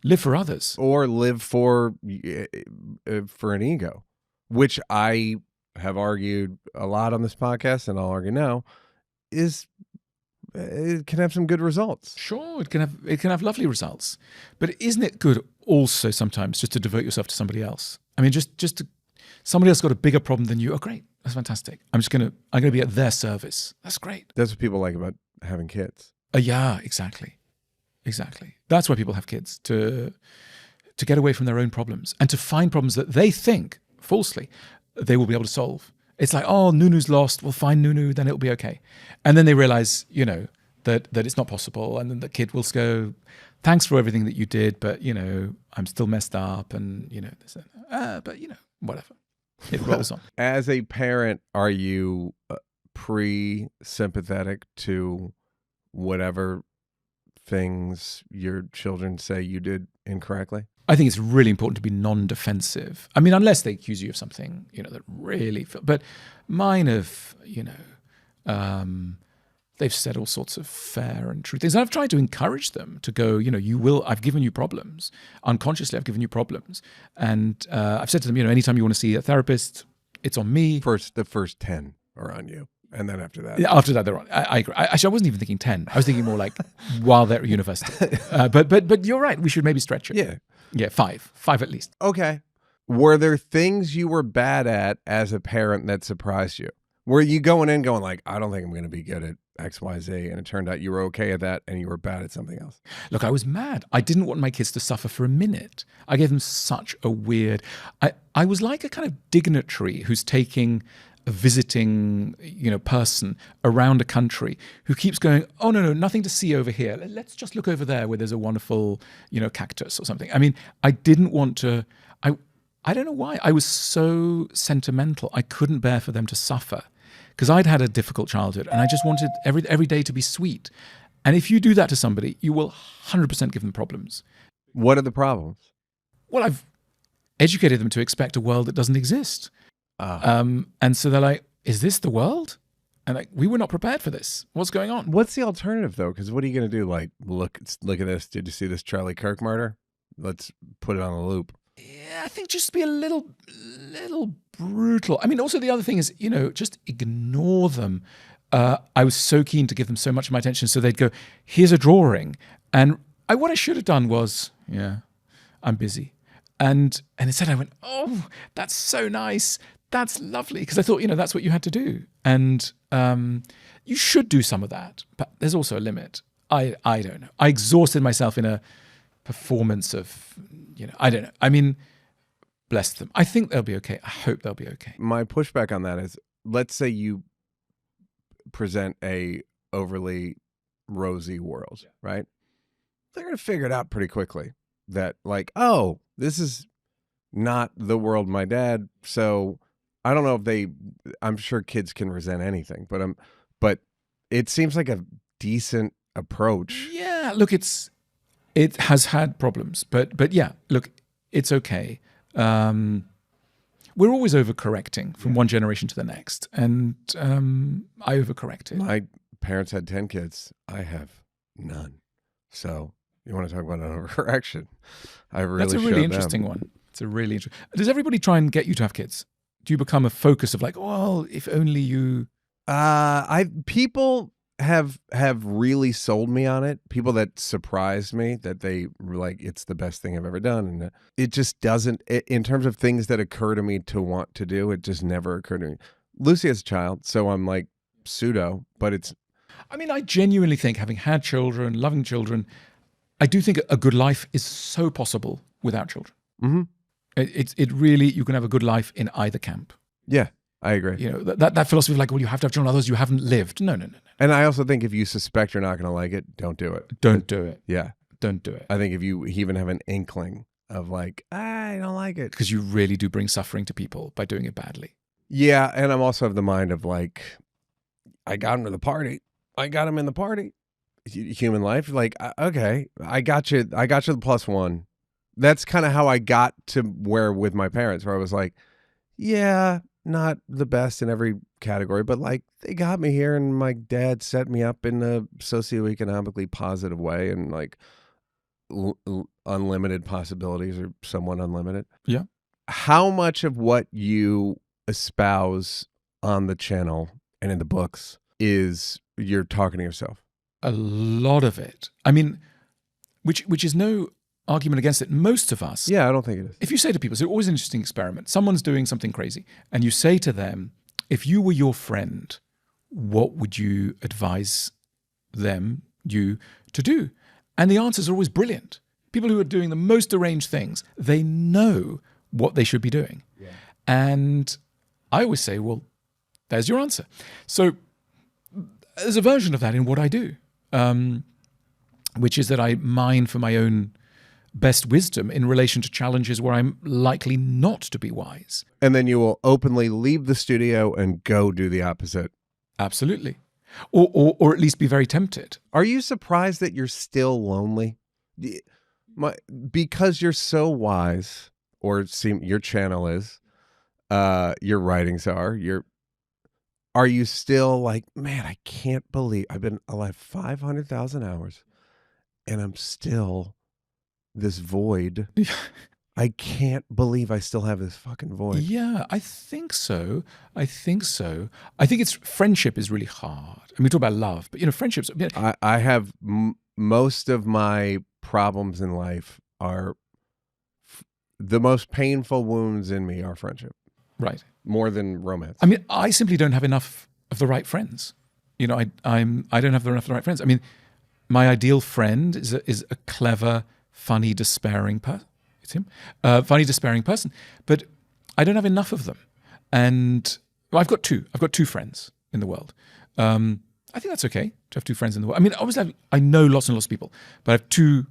Live for others. Or live for an ego. which I have argued a lot on this podcast, and I'll argue now, is it can have some good results. Sure, it can have lovely results, but isn't it good also sometimes just to devote yourself to somebody else? I mean, just to, somebody else got a bigger problem than you. Oh, great, that's fantastic. I'm gonna be at their service. That's great. That's what people like about having kids. Yeah, exactly. That's why people have kids, to get away from their own problems and to find problems that they think falsely they will be able to solve. It's like, oh, Nunu's lost. We'll find Nunu, then it'll be okay. And then they realize, that it's not possible. And then the kid will go, thanks for everything that you did, but, I'm still messed up. And, but, whatever. It rolls on. As a parent, are you pre-sympathetic to whatever things your children say you did incorrectly? I think it's really important to be non-defensive. I mean, unless they accuse you of something, that really. But mine have, they've said all sorts of fair and true things. And I've tried to encourage them to go, I've given you problems. Unconsciously, I've given you problems. And I've said to them, anytime you want to see a therapist, it's on me. The first 10 are on you. And then after that? Yeah, after that, they're on. I agree. Actually, I wasn't even thinking 10. I was thinking more like while they're at university. But you're right. We should maybe stretch it. Yeah. Yeah, 5. 5 at least. Okay. Were there things you were bad at as a parent that surprised you? Were you going like, I don't think I'm going to be good at X, Y, Z, and it turned out you were okay at that and you were bad at something else? Look, I was mad. I didn't want my kids to suffer for a minute. I gave them such a weird... I was like a kind of dignitary who's taking a visiting, person around a country who keeps going, oh, no, nothing to see over here. Let's just look over there where there's a wonderful, cactus or something. I mean, I didn't want to... I don't know why. I was so sentimental. I couldn't bear for them to suffer because I'd had a difficult childhood and I just wanted every day to be sweet. And if you do that to somebody, you will 100% give them problems. What are the problems? Well, I've educated them to expect a world that doesn't exist. And so they're like, is this the world? And like, we were not prepared for this. What's going on? What's the alternative, though? Because what are you going to do? Like, look at this. Did you see this Charlie Kirk murder? Let's put it on a loop. Yeah, I think just be a little brutal. I mean, also the other thing is, just ignore them. I was so keen to give them so much of my attention. So they'd go, here's a drawing. And what I should have done was, yeah, I'm busy. And instead I went, oh, that's so nice. That's lovely. Because I thought, that's what you had to do. And you should do some of that. But there's also a limit. I don't know. I exhausted myself in a performance of, I don't know. I mean, bless them. I think they'll be okay. I hope they'll be okay. My pushback on that is, let's say you present a overly rosy world, right? They're going to figure it out pretty quickly that like, oh, this is not the world my dad. So I don't know if I'm sure kids can resent anything, but it seems like a decent approach. Yeah, look, it has had problems, but yeah, look, it's okay. We're always overcorrecting from one generation to the next, and I overcorrected. My parents had 10 kids. I have none. So you want to talk about an overcorrection? That's a really interesting one. It's a really interesting. Does everybody try and get you to have kids? Do you become a focus of like, well, if only you? People have really sold me on it. People that surprised me that they were like, it's the best thing I've ever done. And it just doesn't, in terms of things that occur to me to want to do, it just never occurred to me. Lucy has a child, so I'm like pseudo, but it's. I mean, I genuinely think having had children, loving children, I do think a good life is so possible without children. Mm-hmm. It really, you can have a good life in either camp. Yeah, I agree. That philosophy of like, well, you have to have children, otherwise you haven't lived. No. And I also think if you suspect you're not going to like it, don't do it. Don't do it. Yeah. Don't do it. I think if you even have an inkling of like, I don't like it. Because you really do bring suffering to people by doing it badly. Yeah, and I'm also of the mind of like, I got him to the party. I got him in the party. Human life, like, okay, I got you the +1. That's kind of how I got to where with my parents, where I was like, yeah, not the best in every category, but like they got me here and my dad set me up in a socioeconomically positive way and like unlimited possibilities or somewhat unlimited. Yeah. how much of what you espouse on the channel and in the books is you're talking to yourself? A lot of it. I mean, which is no argument against it. Most of us. Yeah, I don't think it is. If you say to people, it's always an interesting experiment. Someone's doing something crazy, and you say to them, if you were your friend, what would you advise you to do? And the answers are always brilliant. People who are doing the most deranged things, they know what they should be doing. Yeah. And I always say, well, there's your answer. So there's a version of that in what I do, which is that I mine for my own best wisdom in relation to challenges where I'm likely not to be wise. And then you will openly leave the studio and go do the opposite. Absolutely. Or at least be very tempted. Are you surprised that you're still lonely? Because you're so wise, or your channel is, your writings are you still like, man, I can't believe I've been alive 500,000 hours and I'm still this void. I can't believe I still have this fucking void. Yeah, I think so. I think friendship is really hard. I mean, we talk about love, but friendships. I have most of my problems in life are the most painful wounds in me are friendship. Right. More than romance. I mean, I simply don't have enough of the right friends. I don't have enough of the right friends. I mean, my ideal friend is a clever, funny, despairing person. It's him. Funny, despairing person. But I don't have enough of them. And I've got two. I've got two friends in the world. I think that's okay to have two friends in the world. I mean, obviously, I know lots and lots of people, but I have two,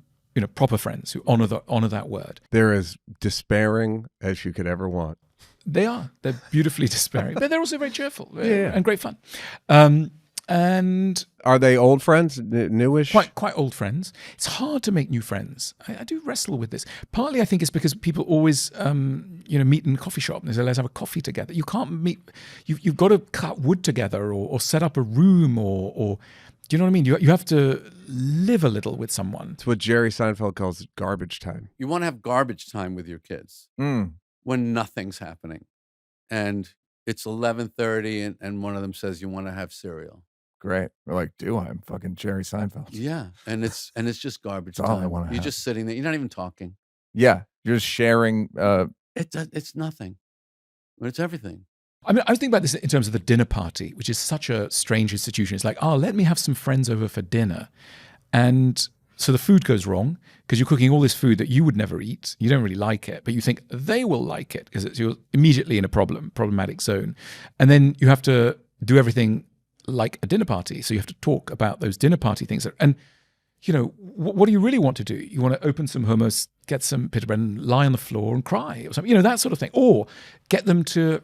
proper friends who honor that word. They're as despairing as you could ever want. They are. They're beautifully despairing, but they're also very cheerful and great fun. And are they old friends, newish? Quite old friends. It's hard to make new friends. I do wrestle with this. Partly, I think it's because people always, meet in a coffee shop and they say, let's have a coffee together. You can't meet. You've got to cut wood together or set up a room or do you know what I mean? You have to live a little with someone. It's what Jerry Seinfeld calls garbage time. You want to have garbage time with your kids. When nothing's happening and it's 11:30 and one of them says you want to have cereal. Great. We're like, do I? I'm fucking Jerry Seinfeld. Yeah. And it's just garbage That's all I time. wanna You're have. just sitting there. You're not even talking. Yeah. You're just sharing. It's nothing. But it's everything. I mean, I was thinking about this in terms of the dinner party, which is such a strange institution. It's like, let me have some friends over for dinner. And so the food goes wrong because you're cooking all this food that you would never eat. You don't really like it, but you think they will like it because you're immediately in a problematic zone. And then you have to do everything like a dinner party. So you have to talk about those dinner party things. And, what do you really want to do? You want to open some hummus, get some pita bread and lie on the floor and cry or something, that sort of thing. Or get them to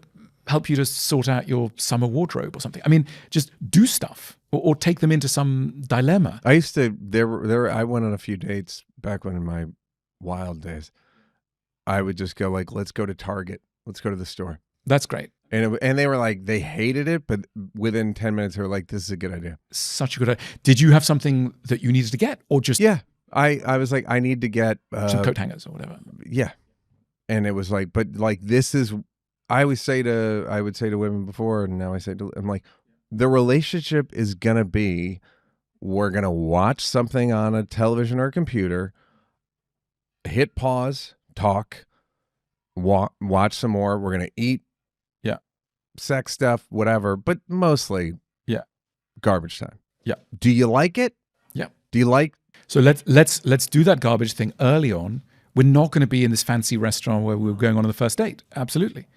help you to sort out your summer wardrobe or something. I mean, just do stuff. Or take them into some dilemma. I used to. I went on a few dates back when in my wild days. I would just go like, "Let's go to Target. Let's go to the store." That's great. And they were like, they hated it, but within 10 minutes, they were like, "This is a good idea." Such a good idea. Did you have something that you needed to get, or just I was like, I need to get some coat hangers or whatever. Yeah, and it was like, but like this is. I would say to women before, and now I'm like. The relationship is going to be, we're going to watch something on a television or a computer, hit pause, talk, watch some more. We're going to eat, sex stuff, whatever, but mostly, garbage time. Yeah. Do you like it? Yeah. Do you like? So let's do that garbage thing early on. We're not going to be in this fancy restaurant where we were going on the first date. Absolutely.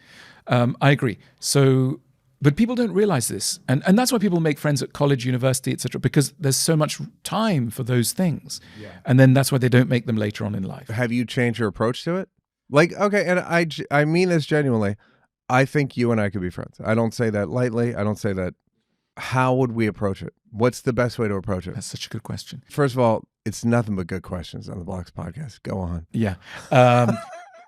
I agree. So... But people don't realize this. And that's why people make friends at college, university, etc., because there's so much time for those things. Yeah. And then that's why they don't make them later on in life. Have you changed your approach to it? Like, okay, and I mean this genuinely. I think you and I could be friends. I don't say that lightly. I don't say that. How would we approach it? What's the best way to approach it? That's such a good question. First of all, it's nothing but good questions on the Blocks podcast. Go on. Yeah.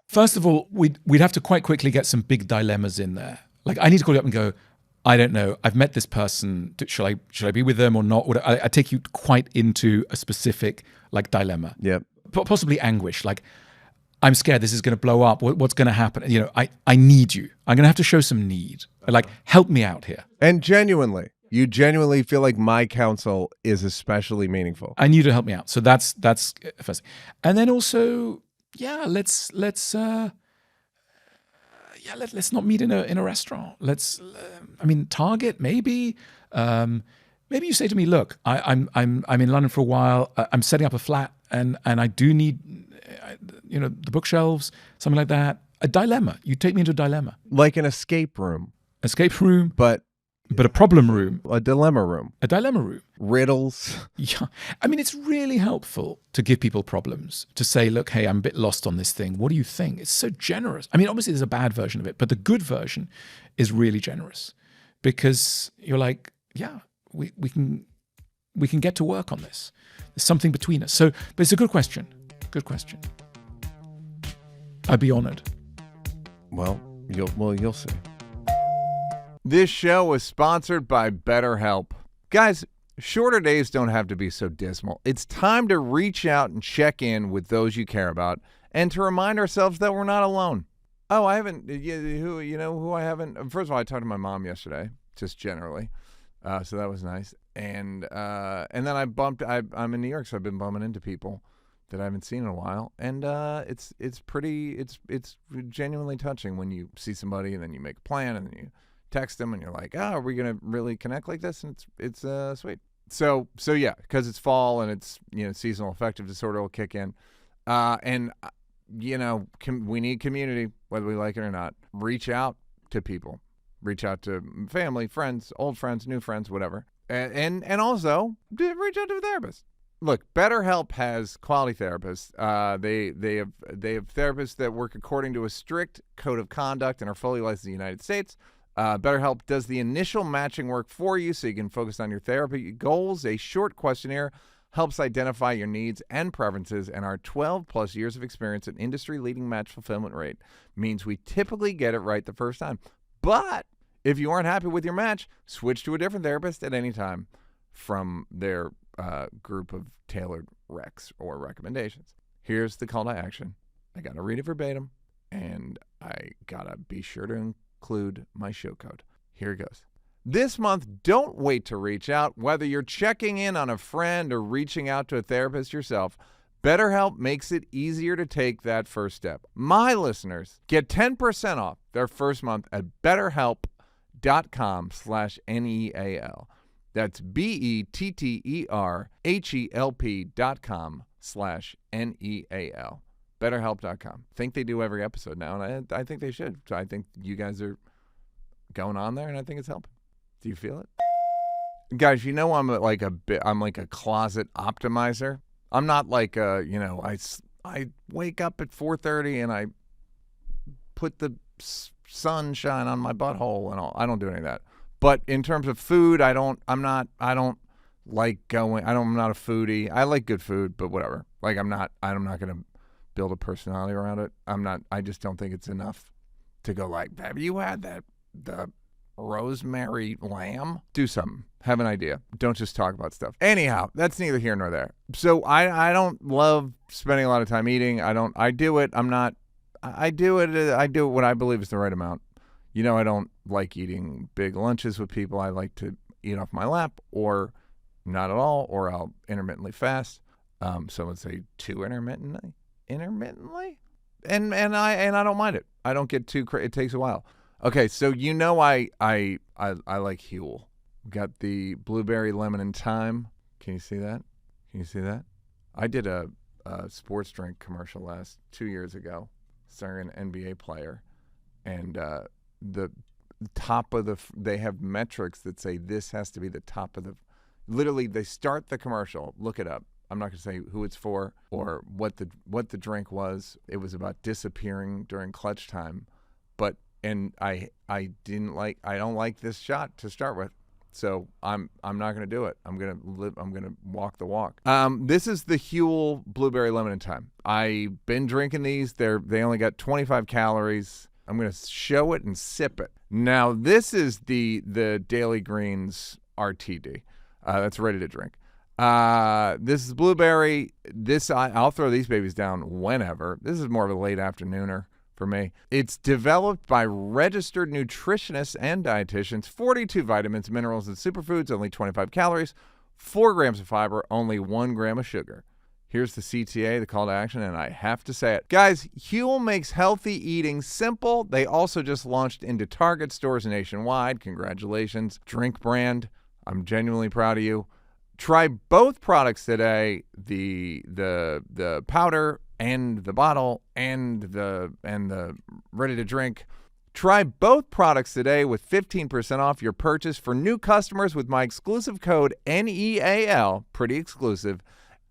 First of all, we'd have to quite quickly get some big dilemmas in there. Like, I need to call you up and go, I don't know, I've met this person. Should I be with them or not? I take you quite into a specific, like, dilemma. Yep. Possibly anguish. Like, I'm scared this is going to blow up. What's going to happen? You know, I need you. I'm going to have to show some need. Like, help me out here. And genuinely, you genuinely feel like my counsel is especially meaningful. I need you to help me out. So that's first. And then also, let's not meet in a restaurant. Target maybe. Maybe you say to me, look, I'm in London for a while. I'm setting up a flat, and I do need, the bookshelves, something like that. A dilemma. You take me into a dilemma, Like an escape room, but a problem room, a dilemma room, riddles. Yeah, I mean, it's really helpful to give people problems, to say, look, hey, I'm a bit lost on this thing. What do you think? It's so generous. I mean, obviously there's a bad version of it, but the good version is really generous, because you're like, yeah, we can get to work on this. There's something between us. So, but it's a good question. Good question. I'd be honored. Well, you'll see. This show was sponsored by BetterHelp. Guys, shorter days don't have to be so dismal. It's time to reach out and check in with those you care about, and to remind ourselves that we're not alone. Oh, I haven't. Who I haven't. First of all, I talked to my mom yesterday, just generally, so that was nice. And then I'm in New York, so I've been bumping into people that I haven't seen in a while, and it's genuinely touching when you see somebody and then you make a plan and then you text them and you're like, are we gonna really connect like this? And it's sweet. So yeah, because it's fall and it's seasonal affective disorder will kick in, and we need community whether we like it or not. Reach out to people, reach out to family, friends, old friends, new friends, whatever, and also reach out to a therapist. Look, BetterHelp has quality therapists. They have therapists that work according to a strict code of conduct and are fully licensed in the United States. BetterHelp does the initial matching work for you so you can focus on your therapy goals. A short questionnaire helps identify your needs and preferences, and our 12-plus years of experience and industry-leading match fulfillment rate means we typically get it right the first time. But if you aren't happy with your match, switch to a different therapist at any time from their group of tailored recs or recommendations. Here's the call to action. I got to read it verbatim, and I got to be sure to include my show code. Here it goes. This month, don't wait to reach out. Whether you're checking in on a friend or reaching out to a therapist yourself, BetterHelp makes it easier to take that first step. My listeners get 10% off their first month at BetterHelp.com/NEAL. That's BetterHelp.com/NEAL. BetterHelp.com. Think they do every episode now, and I think they should. So I think you guys are going on there, and I think it's helping. Do you feel it? Guys, I'm like a closet optimizer. I'm not like I wake up at 4:30 and I put the sunshine on my butthole and all. I don't do any of that. But in terms of food, I'm not a foodie. I like good food, but whatever. Like I'm not going to build a personality around it. I just don't think it's enough to go like, have you had the rosemary lamb? Do something. Have an idea. Don't just talk about stuff. Anyhow, that's neither here nor there. So I don't love spending a lot of time eating. I do it. I do it what I believe is the right amount. I don't like eating big lunches with people. I like to eat off my lap, or not at all, or I'll intermittently fast. So let's say 2 intermittently, and I don't mind it. I don't get too crazy. It takes a while. Okay, so I like Huel. Got the blueberry lemon and thyme. Can you see that? I did a sports drink commercial 2 years ago, starring an NBA player, and the top of they have metrics that say this has to be the top of the. Literally, they start the commercial. Look it up. I'm not going to say who it's for or what the drink was. It was about disappearing during clutch time, and I don't like this shot to start with, so I'm not going to do it. I'm going to walk the walk. This is the Huel blueberry lemon and thyme. I've been drinking these. They only got 25 calories. I'm going to show it and sip it. Now this is the Daily Greens RTD. That's ready to drink. This is blueberry. I'll throw these babies down whenever. This is more of a late afternooner for me. It's developed by registered nutritionists and dietitians. 42 vitamins, minerals, and superfoods. Only 25 calories. 4 grams of fiber. Only 1 gram of sugar. Here's the CTA, the call to action, and I have to say it. Guys, Huel makes healthy eating simple. They also just launched into Target stores nationwide. Congratulations. Drink brand. I'm genuinely proud of you. Try both products today, the powder and the bottle and the ready to drink. Try both products today with 15% off your purchase for new customers with my exclusive code NEAL, pretty exclusive,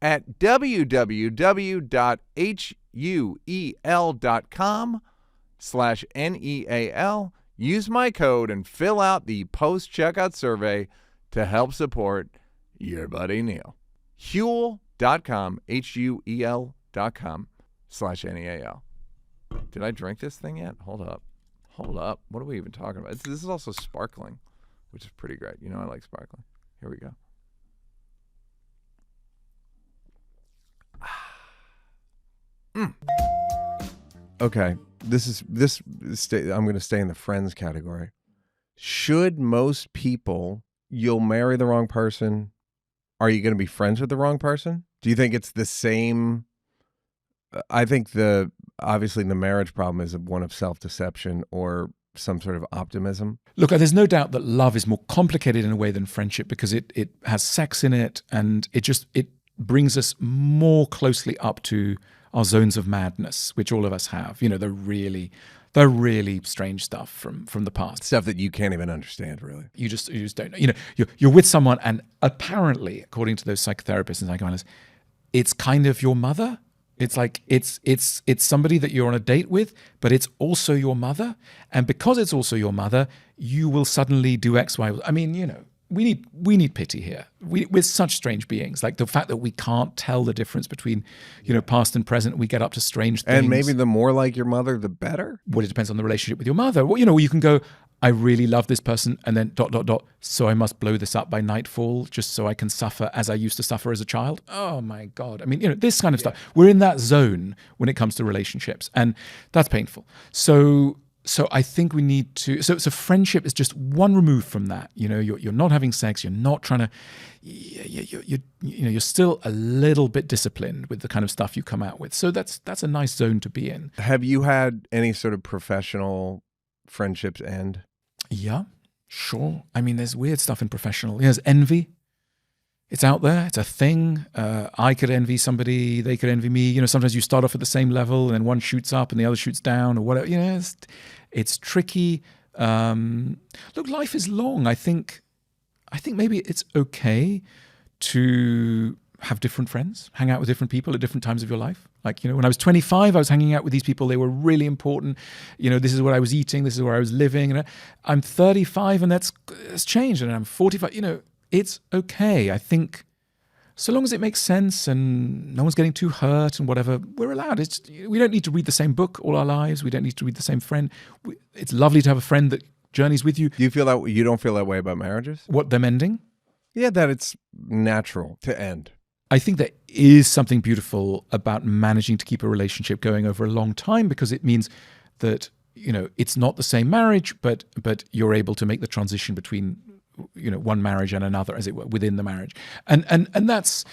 at www.huel.com/NEAL. Use my code and fill out the post-checkout survey to help support your buddy Neal. Huel.com, HUEL.com/NEAL. Did I drink this thing yet? Hold up. What are we even talking about? This is also sparkling, which is pretty great. You know I like sparkling. Here we go. Okay, I'm going to stay in the friends category. Should most people, you'll marry the wrong person? Are you going to be friends with the wrong person? Do you think it's the same? I think obviously the marriage problem is one of self-deception or some sort of optimism. Look, there's no doubt that love is more complicated in a way than friendship because it has sex in it, and it brings us more closely up to our zones of madness, which all of us have. You know, the really strange stuff from the past. Stuff that you can't even understand, really. You just don't know. You know, you're with someone, and apparently, according to those psychotherapists and psychoanalysts, it's kind of your mother. It's like it's somebody that you're on a date with, but it's also your mother. And because it's also your mother, you will suddenly do X, Y. I mean, you know, we need pity here. We're such strange beings. Like the fact that we can't tell the difference between, you know, past and present. We get up to strange things. And maybe the more like your mother, the better. Well, it depends on the relationship with your mother. Well, you know, you can go, I really love this person, and then ... So I must blow this up by nightfall just so I can suffer as I used to suffer as a child. Oh my God. I mean, you know, this kind of stuff. We're in that zone when it comes to relationships, and that's painful. So I think we need to. So friendship is just one remove from that. You know, you're not having sex. You're not trying to. You're still a little bit disciplined with the kind of stuff you come out with. So that's a nice zone to be in. Have you had any sort of professional friendships end? Yeah, sure. I mean, there's weird stuff in professional. There's envy. It's out there. It's a thing. I could envy somebody. They could envy me. You know, sometimes you start off at the same level and then one shoots up and the other shoots down or whatever. You know, it's tricky. Look, life is long. I think maybe it's okay to have different friends, hang out with different people at different times of your life. Like, you know, when I was 25, I was hanging out with these people. They were really important. You know, this is what I was eating. This is where I was living. And I'm 35 and that's changed. And I'm 45. You know, it's okay. I think so long as it makes sense and no one's getting too hurt and whatever, we're allowed. We don't need to read the same book all our lives. We don't need to read the same friend. It's lovely to have a friend that journeys with you. Do you feel that you don't feel that way about marriages? What, them ending? Yeah, that it's natural to end. I think there is something beautiful about managing to keep a relationship going over a long time, because it means that, you know, it's not the same marriage, but you're able to make the transition between, you know, one marriage and another, as it were, within the marriage. And that's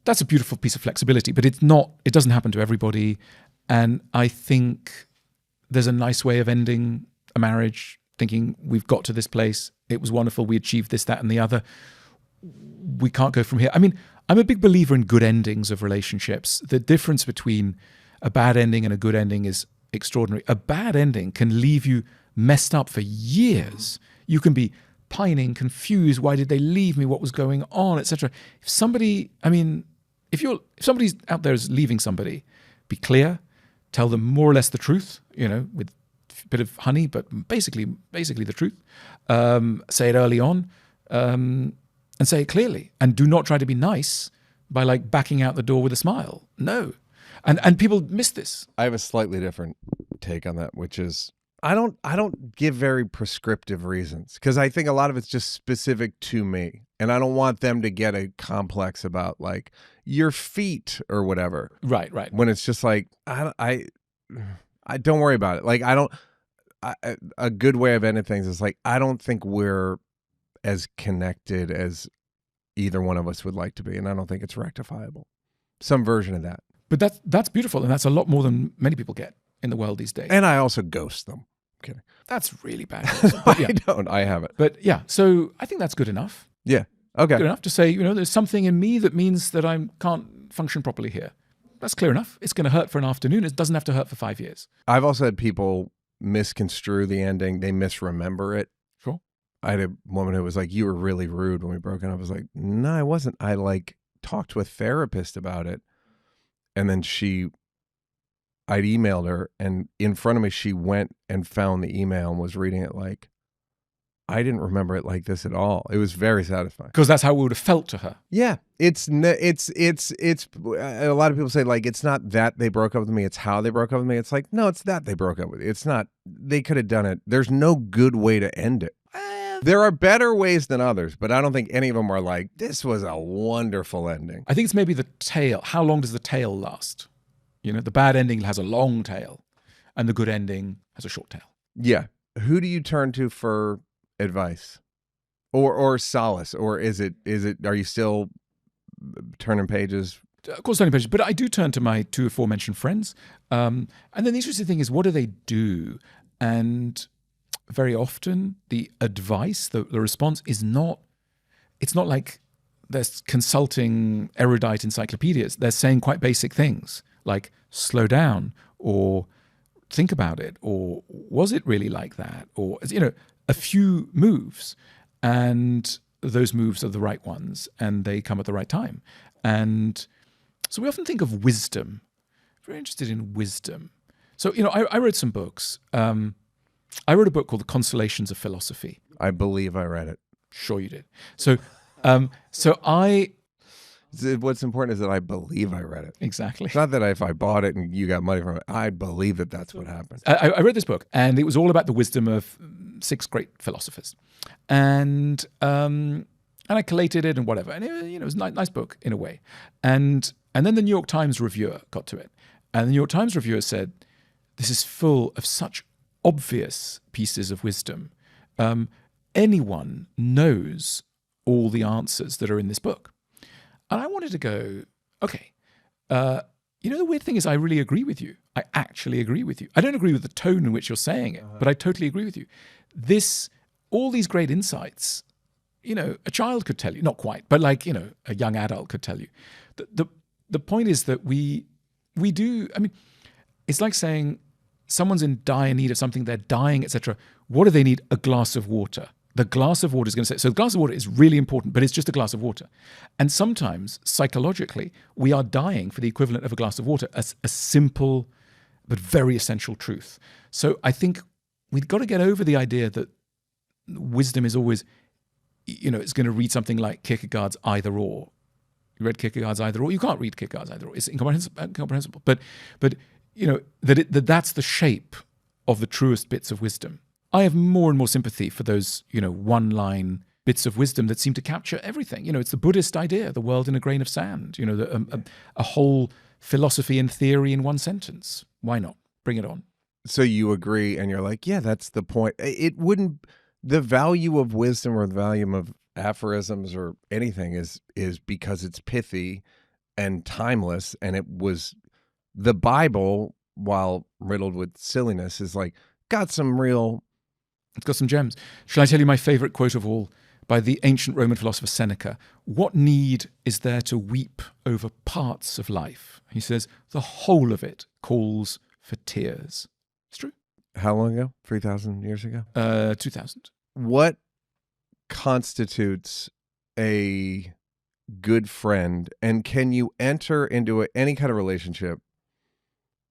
a beautiful piece of flexibility, but it doesn't happen to everybody. And I think there's a nice way of ending a marriage, thinking we've got to this place. It was wonderful. We achieved this, that, and the other. We can't go from here. I mean, I'm a big believer in good endings of relationships. The difference between a bad ending and a good ending is extraordinary. A bad ending can leave you messed up for years. You can be pining, confused. Why did they leave me? What was going on, etc. If somebody's out there is leaving somebody, be clear, tell them more or less the truth, you know, with a bit of honey, but basically the truth. Say it early on. And say it clearly, and do not try to be nice by like backing out the door with a smile. No. And people miss this. I have a slightly different take on that, which is I don't give very prescriptive reasons, because I think a lot of it's just specific to me. And I don't want them to get a complex about like your feet or whatever. Right. When it's just like, I don't worry about it. Like, a good way of ending things is like, I don't think we're as connected as either one of us would like to be. And I don't think it's rectifiable. Some version of that. But that's beautiful. And that's a lot more than many people get in the world these days. And I also ghost them. I'm kidding. That's really bad. But yeah. I haven't. But yeah, so I think that's good enough. Yeah. Okay. Good enough to say, there's something in me that means that I can't function properly here. That's clear enough. It's going to hurt for an afternoon. It doesn't have to hurt for 5 years. I've also had people misconstrue the ending. They misremember it. Sure. I had a woman who was like, you were really rude when we broke up. I was like, no, I wasn't. I talked to a therapist about it. And then I'd emailed her, and in front of me, she went and found the email and was reading it like, I didn't remember it like this at all. It was very satisfying. Because that's how it would have felt to her. Yeah. It's a lot of people say like, it's not that they broke up with me, it's how they broke up with me. It's like, no, it's that they broke up with you. It's not, they could have done it. There's no good way to end it. There are better ways than others, but I don't think any of them are like, this was a wonderful ending. I think it's maybe the tail. How long does the tail last? The bad ending has a long tail, and the good ending has a short tail. Yeah. Who do you turn to for advice or solace, or is it are you still turning pages? Of course, turning pages, but I do turn to my two aforementioned friends. And then the interesting thing is, what do they do? And very often the advice, the response is not, it's not like they're consulting erudite encyclopedias. They're saying quite basic things like slow down, or think about it, or was it really like that? Or, a few moves, and those moves are the right ones, and they come at the right time. And so we often think of wisdom. Very interested in wisdom. So, I wrote some books. I wrote a book called The Consolations of Philosophy. I believe I read it. Sure you did. So what's important is that I believe I read it. Exactly. It's not that if I bought it and you got money from it, I believe that that's what happened. I read this book, and it was all about the wisdom of 6 great philosophers. And I collated it and whatever. And it was a nice book in a way. And then the New York Times reviewer got to it. And the New York Times reviewer said, this is full of such obvious pieces of wisdom. Anyone knows all the answers that are in this book. And I wanted to go, okay, the weird thing is I really agree with you. I actually agree with you. I don't agree with the tone in which you're saying it, but I totally agree with you. All these great insights, a child could tell you, not quite, but like, a young adult could tell you. The point is that we do, it's like saying someone's in dire need of something, they're dying, etc. What do they need? A glass of water. The glass of water is going to say, so the glass of water is really important, but it's just a glass of water. And sometimes, psychologically, we are dying for the equivalent of a glass of water, a simple but very essential truth. So I think we've got to get over the idea that wisdom is always, it's going to read something like Kierkegaard's Either Or. You read Kierkegaard's Either Or? You can't read Kierkegaard's Either Or. It's incomprehensible. But that's the shape of the truest bits of wisdom. I have more and more sympathy for those, one-line bits of wisdom that seem to capture everything. It's the Buddhist idea, the world in a grain of sand, a whole philosophy and theory in one sentence. Why not? Bring it on. So you agree, and you're like, yeah, that's the point. It wouldn't, the value of wisdom or the value of aphorisms or anything is because it's pithy and timeless, and it was the Bible, while riddled with silliness, is like, got some real... It's got some gems. Shall I tell you my favorite quote of all by the ancient Roman philosopher Seneca? What need is there to weep over parts of life? He says, the whole of it calls for tears. It's true. How long ago? 3,000 years ago? 2,000. What constitutes a good friend? And can you enter into any kind of relationship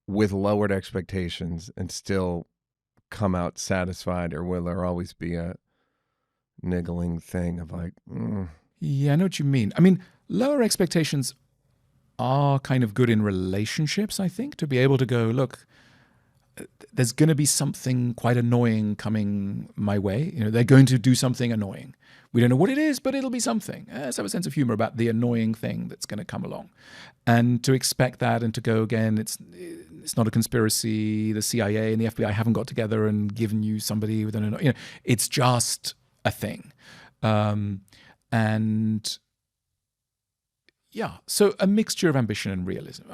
with lowered expectations and still come out satisfied, or will there always be a niggling thing of like, Yeah, I know what you mean. Lower expectations are kind of good in relationships, I think, to be able to go, look, there's going to be something quite annoying coming my way. They're going to do something annoying. We don't know what it is, but it'll be something. Let's have a sense of humor about the annoying thing that's going to come along. And to expect that and to go again, it's not a conspiracy. The CIA and the FBI haven't got together and given you somebody with an it's just a thing. And yeah, so a mixture of ambition and realism.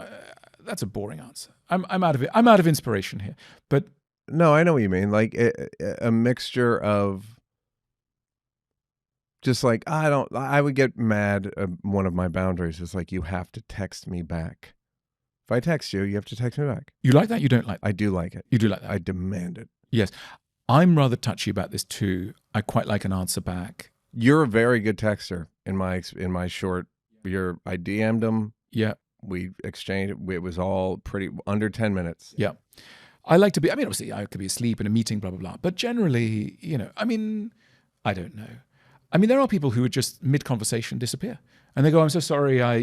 That's a boring answer. I'm out of it. I'm out of inspiration here. But no, I know what you mean. Like a mixture of just like, I would get mad. One of my boundaries is like, you have to text me back. If I text you, you have to text me back. You like that? You don't like that? I do like it. You do like that? I demand it. Yes. I'm rather touchy about this too. I quite like an answer back. You're a very good texter in my short. I DM'd him. Yeah. We exchanged. It was all pretty under 10 minutes. Yeah. I like to be, obviously I could be asleep in a meeting, blah, blah, blah. But generally, I don't know. There are people who would just mid-conversation disappear. And they go, I'm so sorry, I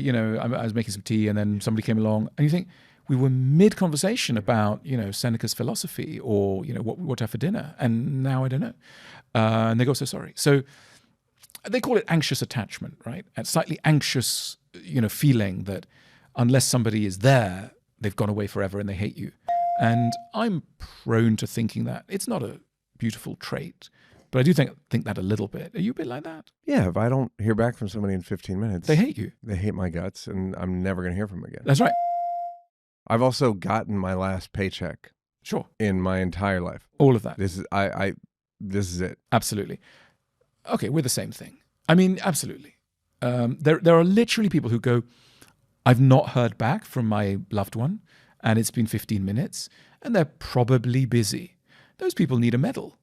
was making some tea and then somebody came along. And you think, we were mid-conversation about, Seneca's philosophy or, what to have for dinner. And now I don't know. And they go, so sorry. So they call it anxious attachment, right? A slightly anxious, feeling that unless somebody is there, they've gone away forever and they hate you. And I'm prone to thinking that. It's not a beautiful trait. But I do think that a little bit. Are you a bit like that? Yeah, if I don't hear back from somebody in 15 minutes. They hate you. They hate my guts, and I'm never going to hear from them again. That's right. I've also gotten my last paycheck. Sure. In my entire life. All of that. This is it. Absolutely. Okay, we're the same thing. Absolutely. There are literally people who go, I've not heard back from my loved one, and it's been 15 minutes, and they're probably busy. Those people need a medal.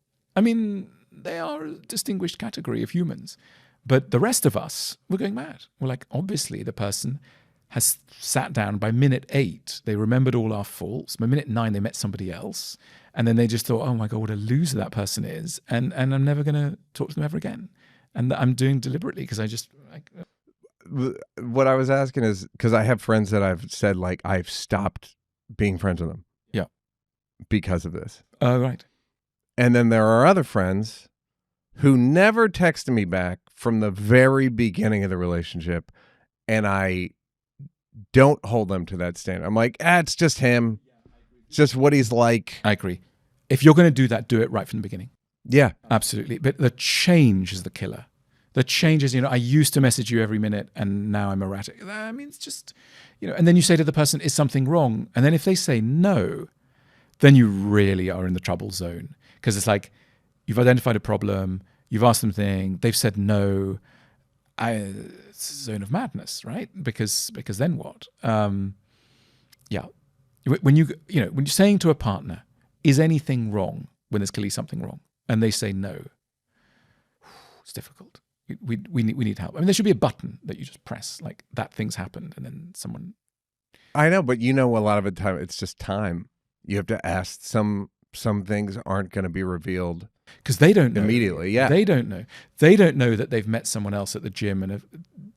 They are a distinguished category of humans. But the rest of us, we're going mad. We're like, obviously the person has sat down by minute 8. They remembered all our faults. By minute 9, they met somebody else. And then they just thought, oh my God, what a loser that person is. And I'm never going to talk to them ever again. And I'm doing deliberately because I just... What I was asking is, because I have friends that I've said, like, I've stopped being friends with them. Yeah. Because of this. Oh, right. And then there are other friends who never texted me back from the very beginning of the relationship, and I don't hold them to that standard. I'm like, it's just him. It's just what he's like. I agree. If you're going to do that, do it right from the beginning. Yeah. Absolutely. But the change is the killer. The change is, I used to message you every minute, and now I'm erratic. It's just, and then you say to the person, is something wrong? And then if they say no, then you really are in the trouble zone. Because it's like, you've identified a problem, you've asked them thing, they've said no. It's a zone of madness, right? Because then what? Yeah. When you're saying to a partner, is anything wrong, when there's clearly something wrong, and they say no, it's difficult. We need help. There should be a button that you just press, like that thing's happened, and then someone. I know, but a lot of the time it's just time. You have to ask some things aren't going to be revealed because they don't know immediately. Yeah, they don't know. They don't know that they've met someone else at the gym and have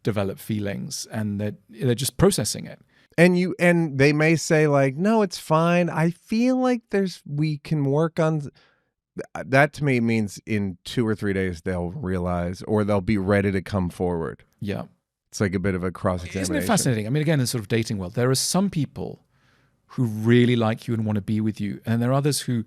developed feelings, and they're just processing it. And they may say like, no, it's fine. I feel like we can work on that. To me means in 2 or 3 days they'll realize, or they'll be ready to come forward. Yeah, it's like a bit of a cross-examination. Isn't it fascinating? Again, in sort of dating world, there are some people who really like you and want to be with you, and there are others who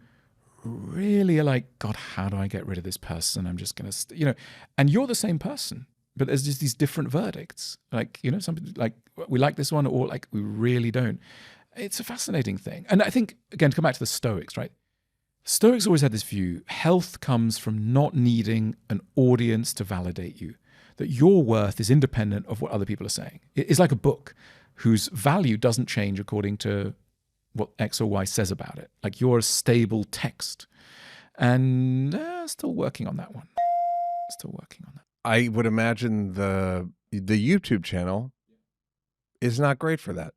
really are like, God, how do I get rid of this person? I'm just going to, and you're the same person, but there's just these different verdicts. Like, somebody like, we like this one, or like, we really don't. It's a fascinating thing. And I think, again, to come back to the Stoics, right? Stoics always had this view, health comes from not needing an audience to validate you, that your worth is independent of what other people are saying. It's like a book whose value doesn't change according to what X or Y says about it. Like, you're a stable text. And still working on that one. Still working on that. I would imagine the YouTube channel is not great for that.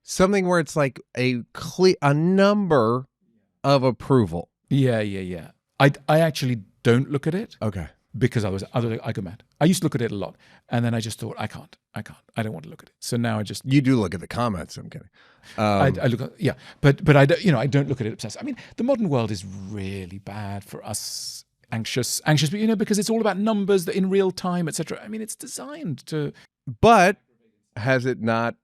Something where it's like a number of approval. Yeah. I actually don't look at it. Okay. because otherwise I go mad. I used to look at it a lot, and then I just thought, I can't. I don't want to look at it. So now I just You do look at the comments. I'm kidding. I look at, yeah, but I don't, I don't look at it obsessed. I mean, the modern world is really bad for us anxious, but because it's all about numbers that in real time, etc. I mean, it's designed to. But has it not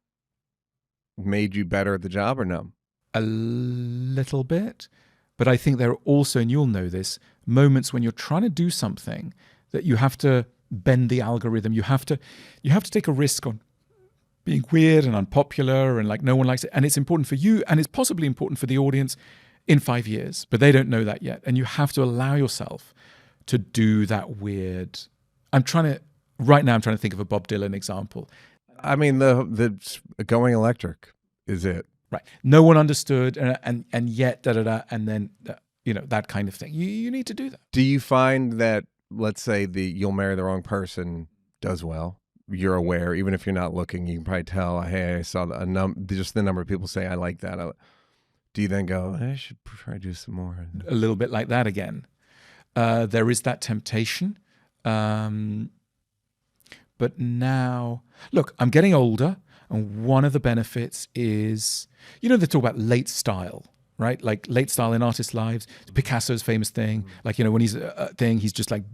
made you better at the job or no? A little bit, but I think there are also, and you'll know this, moments when you're trying to do something that you have to bend the algorithm. You have to take a risk on being weird and unpopular and like no one likes it. And it's important for you, and it's possibly important for the audience in 5 years, but they don't know that yet. And you have to allow yourself to do that weird. Right now I'm trying to think of a Bob Dylan example. I mean, the going electric is it. Right. No one understood, and yet da-da-da, and then, that kind of thing. You need to do that. Do you find that, let's say, You'll Marry the Wrong Person does well? You're aware, even if you're not looking, you can probably tell, hey, I saw just the number of people say, I like that. Do you then go, I should try to do some more? A little bit like that again. There is that temptation. But now, look, I'm getting older, and one of the benefits is, they talk about late style, right? Like late style in artists' lives. Picasso's famous thing, like, when he's he's just like,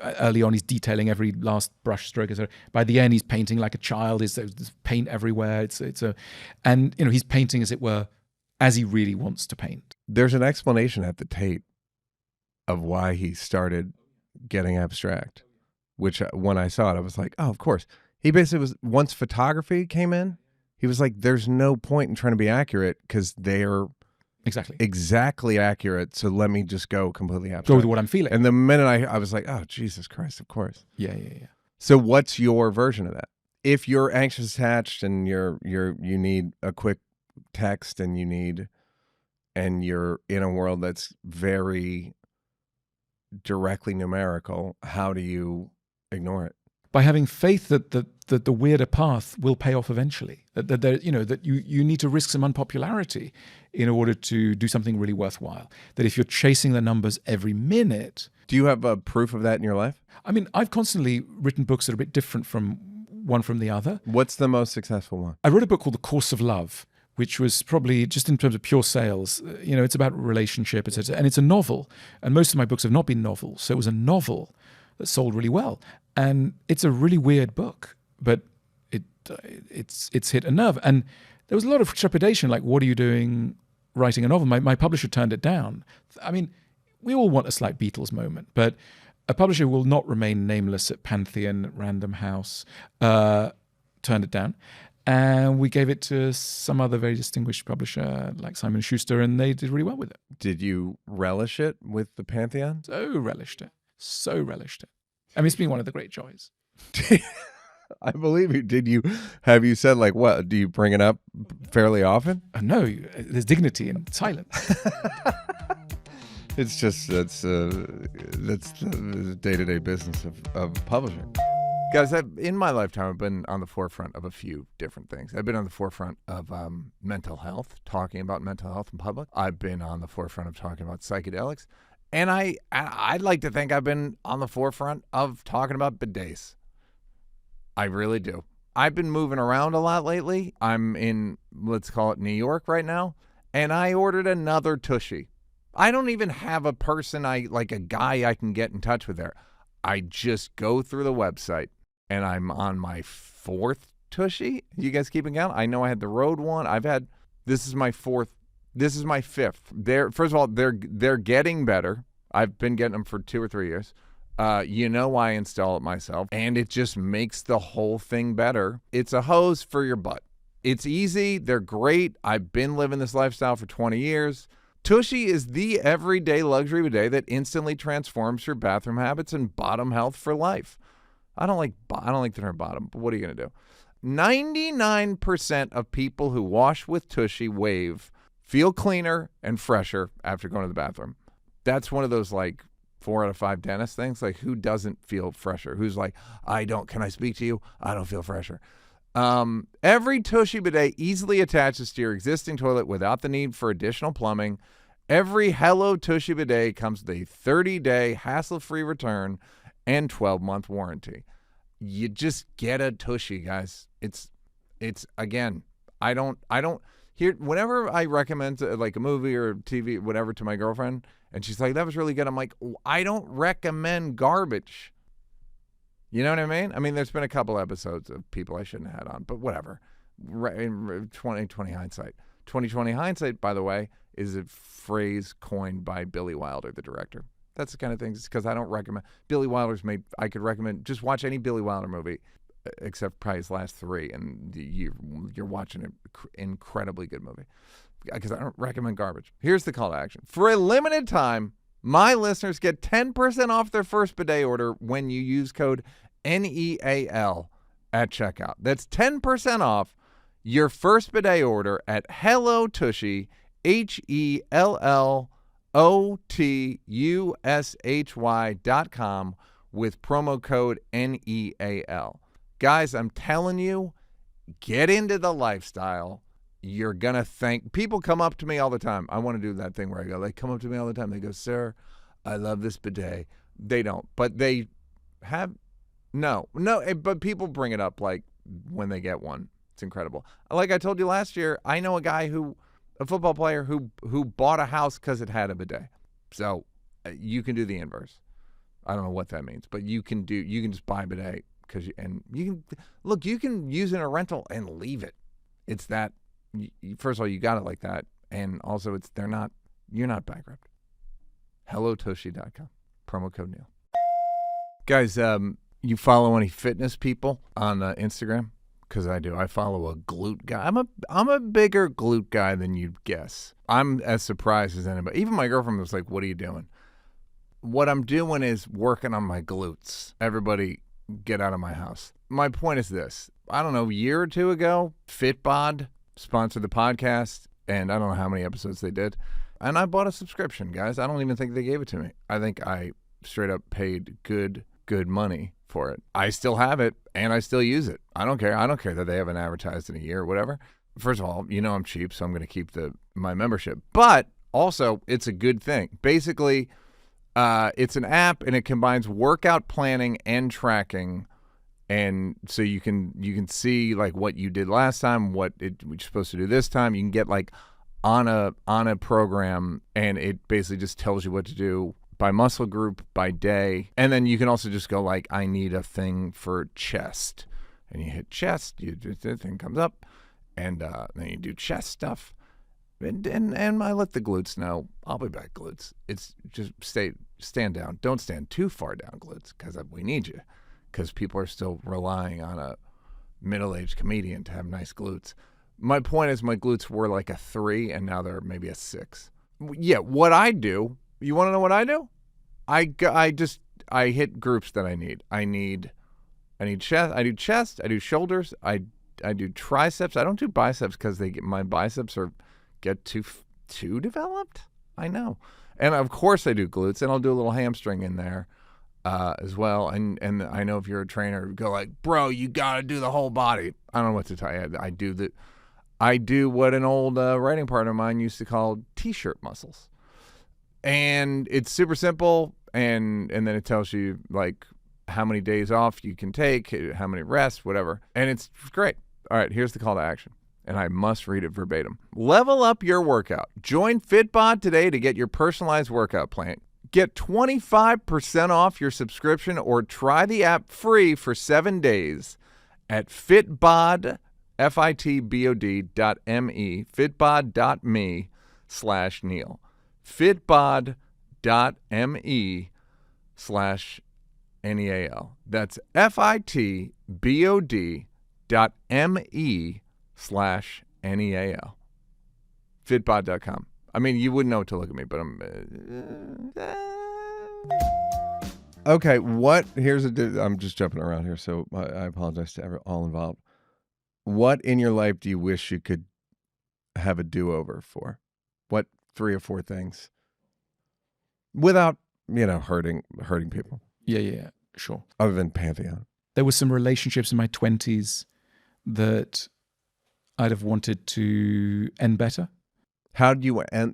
early on, he's detailing every last brush stroke. By the end, he's painting like a child. There's paint everywhere. And he's painting, as it were, as he really wants to paint. There's an explanation at the Tate of why he started getting abstract, which when I saw it, I was like, oh, of course. He basically was, once photography came in, he was like, there's no point in trying to be accurate because they're exactly accurate. So let me just go completely abstract. Go with what I'm feeling. And the minute I was like, oh, Jesus Christ, of course. Yeah. So what's your version of that? If you're anxious attached and you need a quick text and you're in a world that's very directly numerical, how do you ignore it? By having faith that the weirder path will pay off eventually. That you need to risk some unpopularity in order to do something really worthwhile. That if you're chasing the numbers every minute. Do you have a proof of that in your life? I mean, I've constantly written books that are a bit different from one from the other. What's the most successful one? I wrote a book called The Course of Love, which was probably, just in terms of pure sales, it's about relationship, etc. And it's a novel. And most of my books have not been novels. So it was a novel that sold really well. And it's a really weird book, but it's hit a nerve. And there was a lot of trepidation, like, what are you doing writing a novel? My publisher turned it down. I mean, we all want a slight Beatles moment, but a publisher will not remain nameless at Pantheon, Random House, turned it down. And we gave it to some other very distinguished publisher like Simon & Schuster, and they did really well with it. Did you relish it with the Pantheon? So relished it. I mean, it's been one of the great joys. I believe you. Have you said, like, what? Do you bring it up fairly often? No, there's dignity in silence. It's just, that's the day-to-day business of publishing. Guys, in my lifetime, I've been on the forefront of a few different things. I've been on the forefront of mental health, talking about mental health in public. I've been on the forefront of talking about psychedelics. And I'd like to think I've been on the forefront of talking about bidets. I really do. I've been moving around a lot lately. I'm in, let's call it New York right now, and I ordered another Tushy. I don't even have a person, like a guy I can get in touch with there. I just go through the website, and I'm on my 4th Tushy. You guys keeping count? I know I had the road one. This is my 4th. This is my 5th. First of all, they're getting better. I've been getting them for 2 or 3 years. I install it myself, and it just makes the whole thing better. It's a hose for your butt. It's easy. They're great. I've been living this lifestyle for 20 years. Tushy is the everyday luxury bidet that instantly transforms your bathroom habits and bottom health for life. I don't like the term bottom, but what are you going to do? 99% of people who wash with Tushy feel cleaner and fresher after going to the bathroom. That's one of those, like, 4 out of 5 dentist things. Like, who doesn't feel fresher? Who's like, can I speak to you? I don't feel fresher. Every Tushy bidet easily attaches to your existing toilet without the need for additional plumbing. Every Hello Tushy bidet comes with a 30-day hassle-free return and 12-month warranty. You just get a Tushy, guys. It's again, I don't hear, whenever I recommend like a movie or TV, whatever, to my girlfriend, and she's like, that was really good, I'm like, I don't recommend garbage. You know what I mean? I mean, there's been a couple episodes of people I shouldn't have had on, but whatever. 2020 hindsight. 2020 hindsight, by the way, is a phrase coined by Billy Wilder, the director. That's the kind of things, because I don't recommend. Billy Wilder's made, I could recommend, just watch any Billy Wilder movie, except probably his last 3, and you're watching an incredibly good movie. Because I don't recommend garbage. Here's the call to action. For a limited time, my listeners get 10% off their first bidet order when you use code NEAL at checkout. That's 10% off your first bidet order at Hello Tushy, HELLOTUSHY.com with promo code NEAL. Guys, I'm telling you, get into the lifestyle. You're going to thank. People come up to me all the time. I want to do that thing where I go, they come up to me all the time. They go, sir, I love this bidet. They don't, but they have, no, but people bring it up like when they get one. It's incredible. Like I told you last year, I know a football player who bought a house because it had a bidet. So you can do the inverse. I don't know what that means, but you can just buy a bidet you can use it in a rental and leave it. It's that, first of all, you got it like that. And also you're not bankrupt. HelloTushy.com. Promo code Neal. Guys, you follow any fitness people on Instagram? Because I do. I follow a glute guy. I'm a bigger glute guy than you'd guess. I'm as surprised as anybody. Even my girlfriend was like, what are you doing? What I'm doing is working on my glutes. Everybody get out of my house. My point is this. I don't know, a year or 2 ago, Fitbod sponsored the podcast, and I don't know how many episodes they did. And I bought a subscription, guys. I don't even think they gave it to me. I think I straight up paid good money for it. I still have it, and I still use it. I don't care. I don't care that they haven't advertised in a year or whatever. First of all, I'm cheap, so I'm going to keep my membership. But also, it's a good thing. Basically, it's an app, and it combines workout planning and tracking, and so you can see like what you did last time, what you're supposed to do this time. You can get like on a program, and it basically just tells you what to do by muscle group, by day. And then you can also just go like, I need a thing for chest. And you hit chest, the thing comes up, and then you do chest stuff. And I let the glutes know, I'll be back, glutes. It's just stand down. Don't stand too far down, glutes, because we need you. Because people are still relying on a middle-aged comedian to have nice glutes. My point is my glutes were like a 3, and now they're maybe a 6. Yeah, what I do, you want to know what I do? I hit groups that I need. I need chest. I do chest. I do shoulders. I do triceps. I don't do biceps because my biceps get too developed. I know. And of course I do glutes, and I'll do a little hamstring in there as well. And I know if you're a trainer, go like, bro, you got to do the whole body. I don't know what to tell you. I do what an old writing partner of mine used to call t-shirt muscles. And it's super simple, and then it tells you like how many days off you can take, how many rests, whatever. And it's great. All right, here's the call to action. And I must read it verbatim. Level up your workout. Join Fitbod today to get your personalized workout plan. Get 25% off your subscription or try the app free for 7 days at Fitbod, Fitbod.me, fitbod.me/Neal. Fitbod.me/NEAL. That's FITBOD.me/NEAL. Fitbod.com. I mean, you wouldn't know what to look at me, but I'm... Okay, I'm just jumping around here, so I apologize to all involved. What in your life do you wish you could have a do-over for? What 3 or 4 things? Without, hurting people. Yeah, sure. Other than Pantheon. There were some relationships in my 20s that I'd have wanted to end better. How do you end?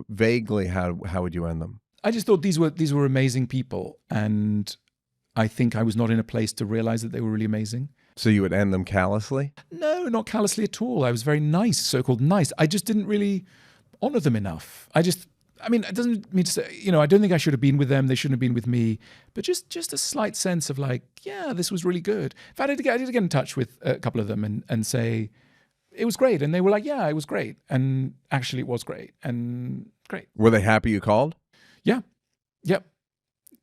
Vaguely, how would you end them? I just thought these were amazing people, and I think I was not in a place to realize that they were really amazing. So you would end them callously? No, not callously at all. I was very nice, so-called nice. I just didn't really honor them enough. It doesn't mean to say, I don't think I should have been with them. They shouldn't have been with me. But just a slight sense of like, yeah, this was really good. In fact, I did get in touch with a couple of them and say, it was great. And they were like, yeah, it was great. And actually it was great. And great. Were they happy you called? Yeah. Yep.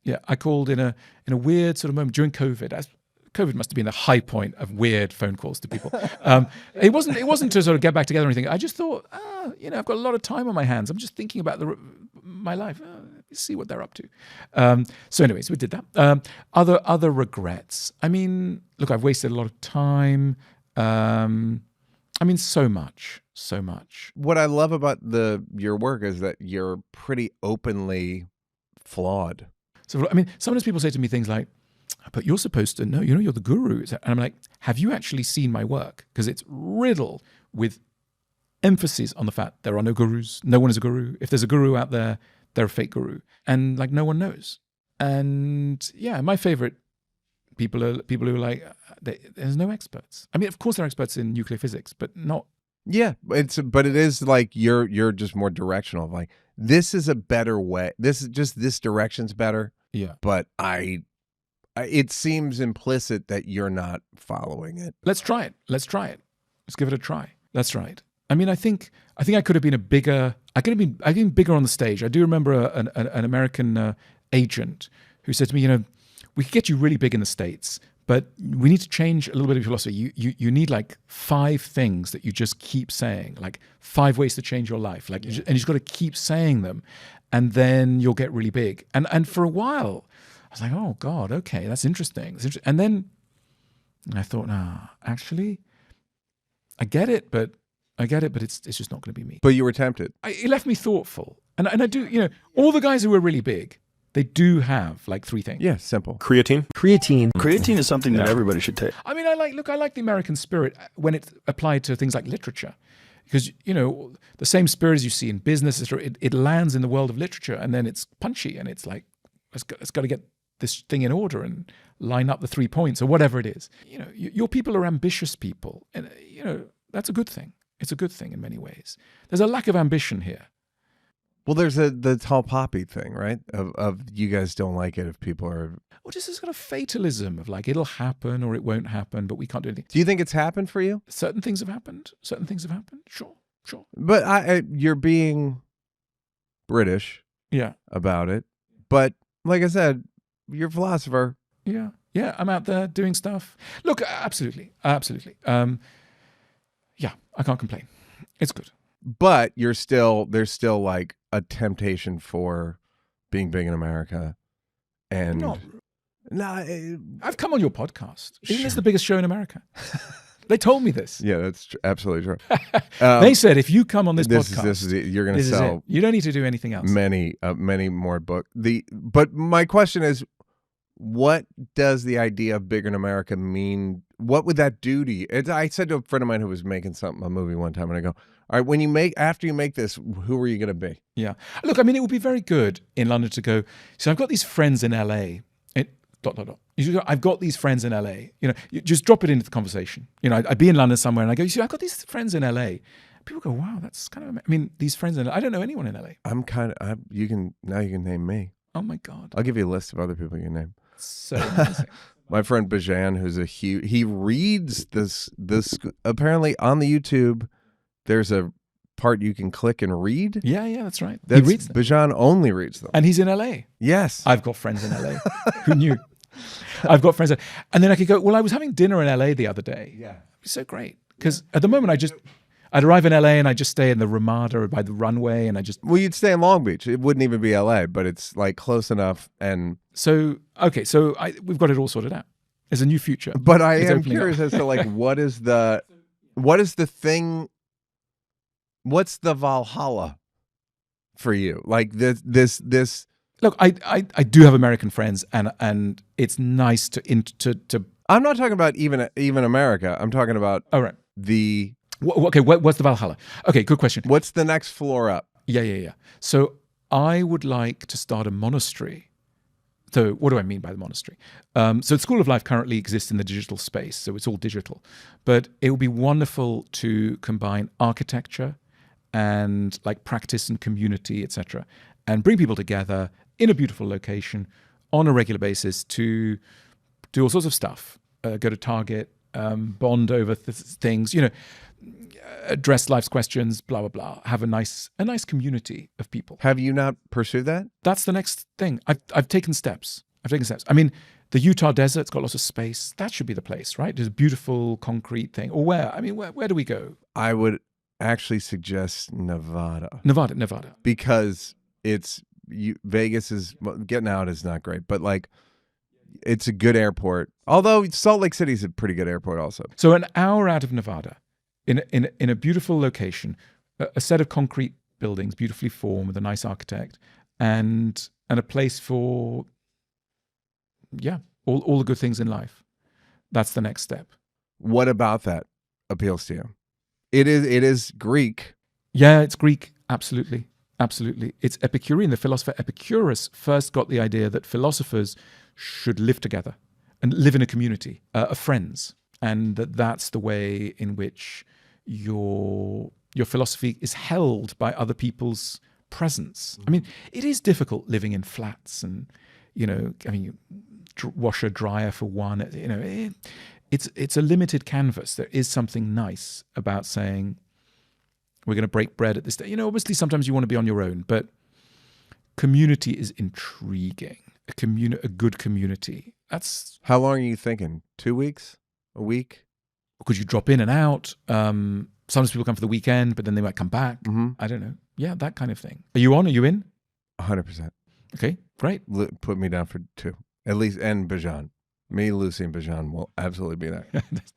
Yeah. I called in a weird sort of moment during COVID. COVID must have been the high point of weird phone calls to people. It wasn't to sort of get back together or anything. I just thought, I've got a lot of time on my hands. I'm just thinking about my life. See what they're up to. So anyways, we did that. Other regrets. I mean, look, I've wasted a lot of time. So much. What I love about your work is that you're pretty openly flawed. So, sometimes people say to me things like, but you're supposed to know, you're the guru. And I'm like, have you actually seen my work? Because it's riddled with emphasis on the fact there are no gurus. No one is a guru. If there's a guru out there, they're a fake guru. And like, no one knows. And yeah, my favorite people are people who are like, there's no experts. Of course there are experts in nuclear physics, but not. Yeah, but it is like you're just more directional. Like, this is a better way. This direction's better. Yeah. But it seems implicit that you're not following it. Let's try it. Let's give it a try. That's right. I think I could have been I could have been bigger on the stage. I do remember an American agent who said to me, we could get you really big in the States, but we need to change a little bit of philosophy. You need like 5 things that you just keep saying, like 5 ways to change your life. And you just got to keep saying them, and then you'll get really big. And for a while, I was like, oh God, okay, that's interesting. And then I thought, actually, I get it, but it's just not going to be me. But you were tempted. It left me thoughtful. And I do, all the guys who are really big, they do have like 3 things. Yeah, simple. Creatine. Creatine is something that everybody should take. I like the American spirit when it's applied to things like literature. Because, the same spirit as you see in business, it lands in the world of literature, and then it's punchy, and it's like, it's got to get this thing in order and line up the 3 points or whatever it is. Your people are ambitious people, and that's a good thing. It's a good thing in many ways. There's a lack of ambition here. Well, there's the tall poppy thing, right? Of you guys don't like it if people are. Well, just this kind of fatalism of like, it'll happen or it won't happen, but we can't do anything. Do you think it's happened for you? Certain things have happened. Sure. But you're being British, about it. But like I said, you're a philosopher. Yeah, I'm out there doing stuff. Look, absolutely. Yeah, I can't complain. It's good. But there's still like a temptation for being big in America, and I've come on your podcast. Isn't this the biggest show in America? They told me this. Yeah, that's absolutely true. They said if you come on this podcast, this is it. You're going to sell. You don't need to do anything else. Many more books. But my question is, what does the idea of bigger in America mean? What would that do to you? I said to a friend of mine who was making a movie one time, and I go, all right, after you make this, who are you going to be? Yeah. Look, it would be very good in London to go, so I've got these friends in LA. I've got these friends in LA. You just drop it into the conversation. I'd be in London somewhere and I go, I've got these friends in LA. People go, wow, that's kind of, these friends in LA. I don't know anyone in LA. You can name me. Oh my God. I'll give you a list of other people you can name. So amazing. My friend Bajan, who's he reads this apparently on the YouTube. There's a part you can click and read. Yeah, that's right. He reads them. Bajan only reads them. And he's in LA. Yes. I've got friends in LA. Who knew? I've got friends. And then I could go, well, I was having dinner in LA the other day. Yeah. It's so great. Because at the moment I'd arrive in LA and I just stay in the Ramada or by the runway and Well, you'd stay in Long Beach. It wouldn't even be LA, but it's like close enough. And so, okay, so we've got it all sorted out. There's a new future. But I am curious as to like, what is the thing, what's the Valhalla for you? Like this. Look, I do have American friends and it's nice to. I'm not talking about even America. I'm talking about the. Okay, what's the Valhalla? Okay, good question. What's the next floor up? Yeah. So I would like to start a monastery So what do I mean by the monastery? So the School of Life currently exists in the digital space, so it's all digital. But it would be wonderful to combine architecture and like practice and community, etc., and bring people together in a beautiful location on a regular basis to do all sorts of stuff. Go to Target, bond over things, address life's questions, blah, blah, blah. Have a nice community of people. Have you not pursued that? That's the next thing. I've taken steps. I mean, the Utah desert's got lots of space. That should be the place, right? There's a beautiful concrete thing. Or where? I mean, where do we go? I would actually suggest Nevada. Nevada. Because Vegas is, getting out is not great, but like, it's a good airport. Although Salt Lake City is a pretty good airport also. So an hour out of Nevada, in a beautiful location, a set of concrete buildings, beautifully formed with a nice architect, and a place for, all the good things in life. That's the next step. What about that appeals to you? It is Greek. Yeah, it's Greek. Absolutely. It's Epicurean. The philosopher Epicurus first got the idea that philosophers should live together and live in a community of friends, and that's the way in which your philosophy is held by other people's presence. I mean, it is difficult living in flats and, washer, dryer for one, it's a limited canvas. There is something nice about saying, we're going to break bread at this day. Obviously sometimes you want to be on your own, but community is intriguing. A good community. That's... How long are you thinking? 2 weeks? A week? Could you drop in and out? Sometimes people come for the weekend, but then they might come back. Mm-hmm. I don't know. Yeah, that kind of thing. Are you on? Are you in? 100%. Okay, great. Put me down for 2. At least, and Bajan. Me, Lucy, and Bajan will absolutely be there.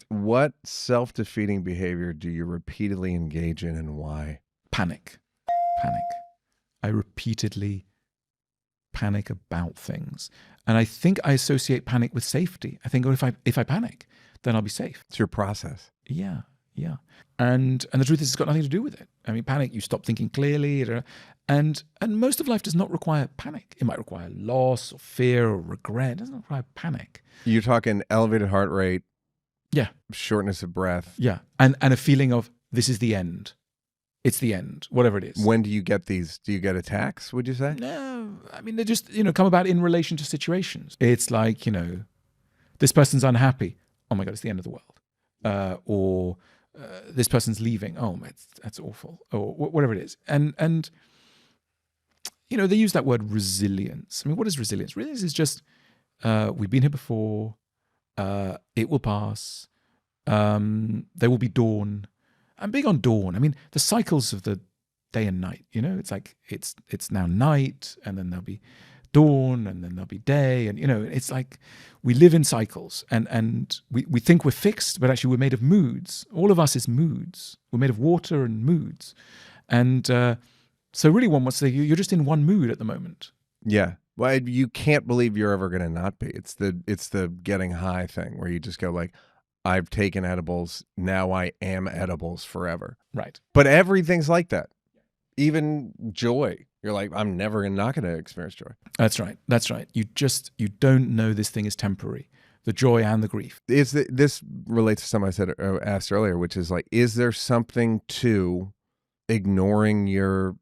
What self-defeating behavior do you repeatedly engage in, and why? Panic. I repeatedly panic about things. And I think I associate panic with safety. I think, if I panic, then I'll be safe. It's your process. Yeah. And the truth is, it's got nothing to do with it. I mean, panic, you stop thinking clearly. And most of life does not require panic. It might require loss or fear or regret. It doesn't require panic. You're talking elevated heart rate. Yeah. Shortness of breath. Yeah. And a feeling of, this is the end. It's the end, whatever it is. When do you get these? Do you get attacks, would you say? No. I mean, they just, come about in relation to situations. It's like, this person's unhappy. Oh my God, it's the end of the world. Or this person's leaving. Oh, that's awful. Or whatever it is. And they use that word resilience. I mean, what is resilience? Resilience is just, we've been here before. It will pass. There will be dawn. I'm big on dawn. I mean, the cycles of the day and night, it's like, it's now night, and then there'll be dawn, and then there'll be day. And, it's like we live in cycles, and we think we're fixed, but actually we're made of moods. All of us is moods. We're made of water and moods. And so really one wants to say, you're just in one mood at the moment. Yeah. Well, you can't believe you're ever going to not be. It's the getting high thing where you just go like, I've taken edibles. Now I am edibles forever. Right. But everything's like that. Even joy. You're like, I'm never not going to experience joy. That's right. You don't know this thing is temporary. The joy and the grief. This relates to something I asked earlier, which is like, is there something to ignoring your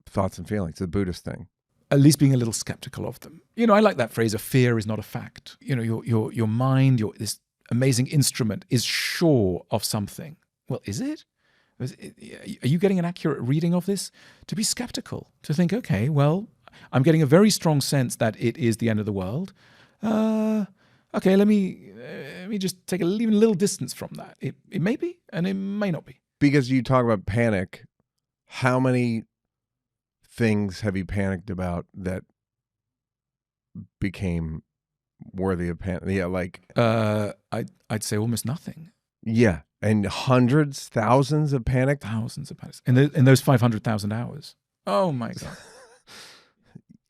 thoughts and feelings, the Buddhist thing? At least being a little skeptical of them. I like that phrase, a fear is not a fact. Your mind, this amazing instrument is sure of something. Well, is it? Are you getting an accurate reading of this? To be skeptical, to think, okay, well, I'm getting a very strong sense that it is the end of the world. Okay, let me just take even a little distance from that. It may be, and it may not be. Because you talk about panic, how many things have you panicked about that became worthy of panic? Yeah, like I'd say almost nothing. Yeah, and hundreds, thousands of panic. Thousands of panics in those 500,000 hours. Oh my God!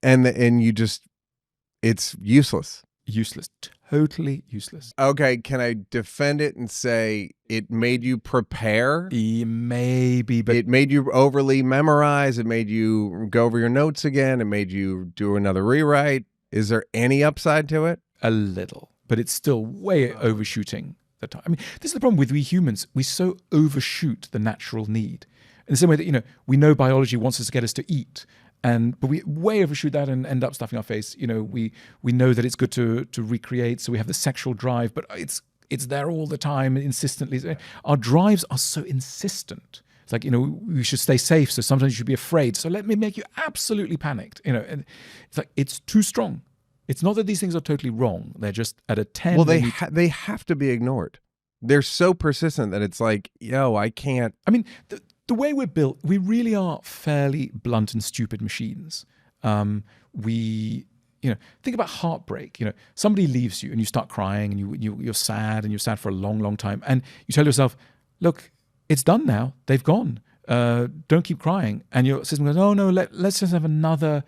and you just, it's useless. Useless, totally useless. Okay, can I defend it and say it made you prepare? Maybe, but it made you overly memorize. It made you go over your notes again. It made you do another rewrite. Is there any upside to it? A little, but it's still way overshooting the time. I mean, this is the problem with we humans. We so overshoot the natural need. In the same way that, we know biology wants us to get us to eat, but we way overshoot that and end up stuffing our face. We know that it's good to recreate, so we have the sexual drive, but it's there all the time, insistently. Our drives are so insistent. It's like, we should stay safe, so sometimes you should be afraid. So let me make you absolutely panicked. And it's like, it's too strong. It's not that these things are totally wrong. They're just at a 10. Well, they have to be ignored. They're so persistent that it's like, I can't. I mean, the way we're built, we really are fairly blunt and stupid machines. Think about heartbreak. Somebody leaves you and you start crying and you're sad and you're sad for a long, long time. And you tell yourself, look, it's done now. They've gone. Don't keep crying. And your system goes, oh no, let's just have another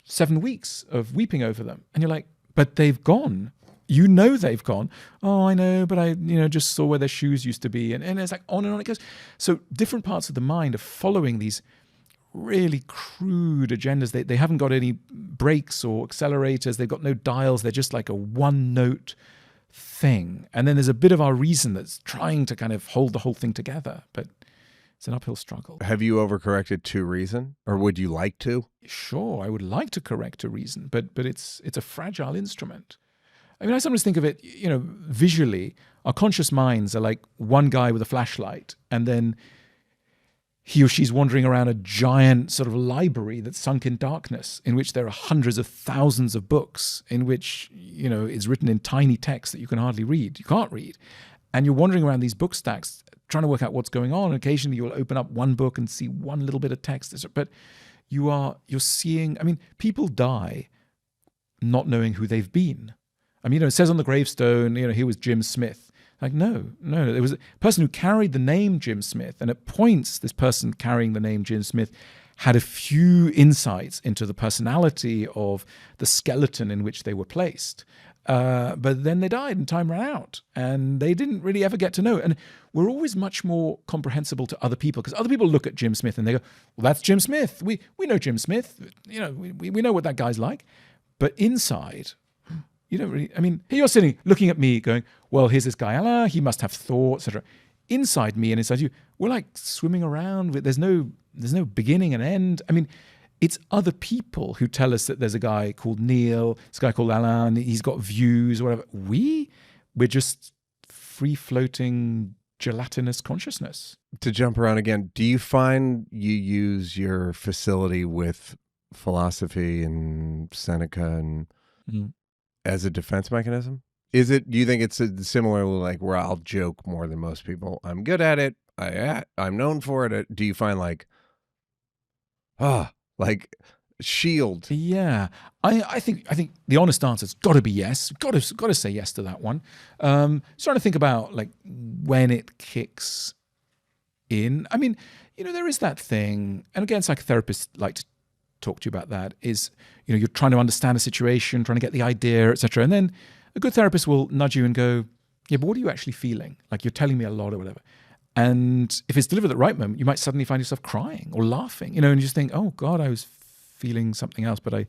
7 weeks of weeping over them. And you're like, but they've gone. They've gone. Oh, I know, but I just saw where their shoes used to be. And it's like on and on it goes. So different parts of the mind are following these really crude agendas. They haven't got any brakes or accelerators. They've got no dials. They're just like a one-note thing. And then there's a bit of our reason that's trying to kind of hold the whole thing together. But it's an uphill struggle. Have you overcorrected to reason, or would you like to? Sure, I would like to correct to reason, but it's a fragile instrument. I mean, I sometimes think of it, visually, our conscious minds are like one guy with a flashlight, and then he or she's wandering around a giant sort of library that's sunk in darkness, in which there are hundreds of thousands of books, in which, it's written in tiny text that you can hardly read. You can't read. And you're wandering around these book stacks, trying to work out what's going on. And occasionally you'll open up one book and see one little bit of text. But you're seeing, I mean, people die not knowing who they've been. I mean, it says on the gravestone, here was Jim Smith. Like, no. There was a person who carried the name Jim Smith. And at points, this person carrying the name Jim Smith had a few insights into the personality of the skeleton in which they were placed. But then they died and time ran out. And they didn't really ever get to know. And we're always much more comprehensible to other people, because other people look at Jim Smith and they go, well, that's Jim Smith. We know Jim Smith. We know what that guy's like. But inside, you don't really, I mean, here you're sitting looking at me going, well, here's this guy, Alain, he must have thoughts, etc. Inside me and inside you, we're like swimming around. There's no beginning and end. I mean, it's other people who tell us that there's a guy called Neal, this guy called Alain, he's got views or whatever. We're just free-floating gelatinous consciousness. To jump around again, do you find you use your facility with philosophy and Seneca and as a defense mechanism? Do you think it's similar, like where I'll joke more than most people? I'm good at it. I'm known for it. Do you find like shield? Yeah, I think the honest answer's got to be yes. Got to say yes to that one. Trying to think about like when it kicks in. I mean, there is that thing, and again, psychotherapists like to talk to you about that. Is you're trying to understand a situation, trying to get the idea, etc., and then a good therapist will nudge you and go, yeah, but what are you actually feeling? Like, you're telling me a lot or whatever. And if it's delivered at the right moment, you might suddenly find yourself crying or laughing, and you just think, oh God, I was feeling something else. But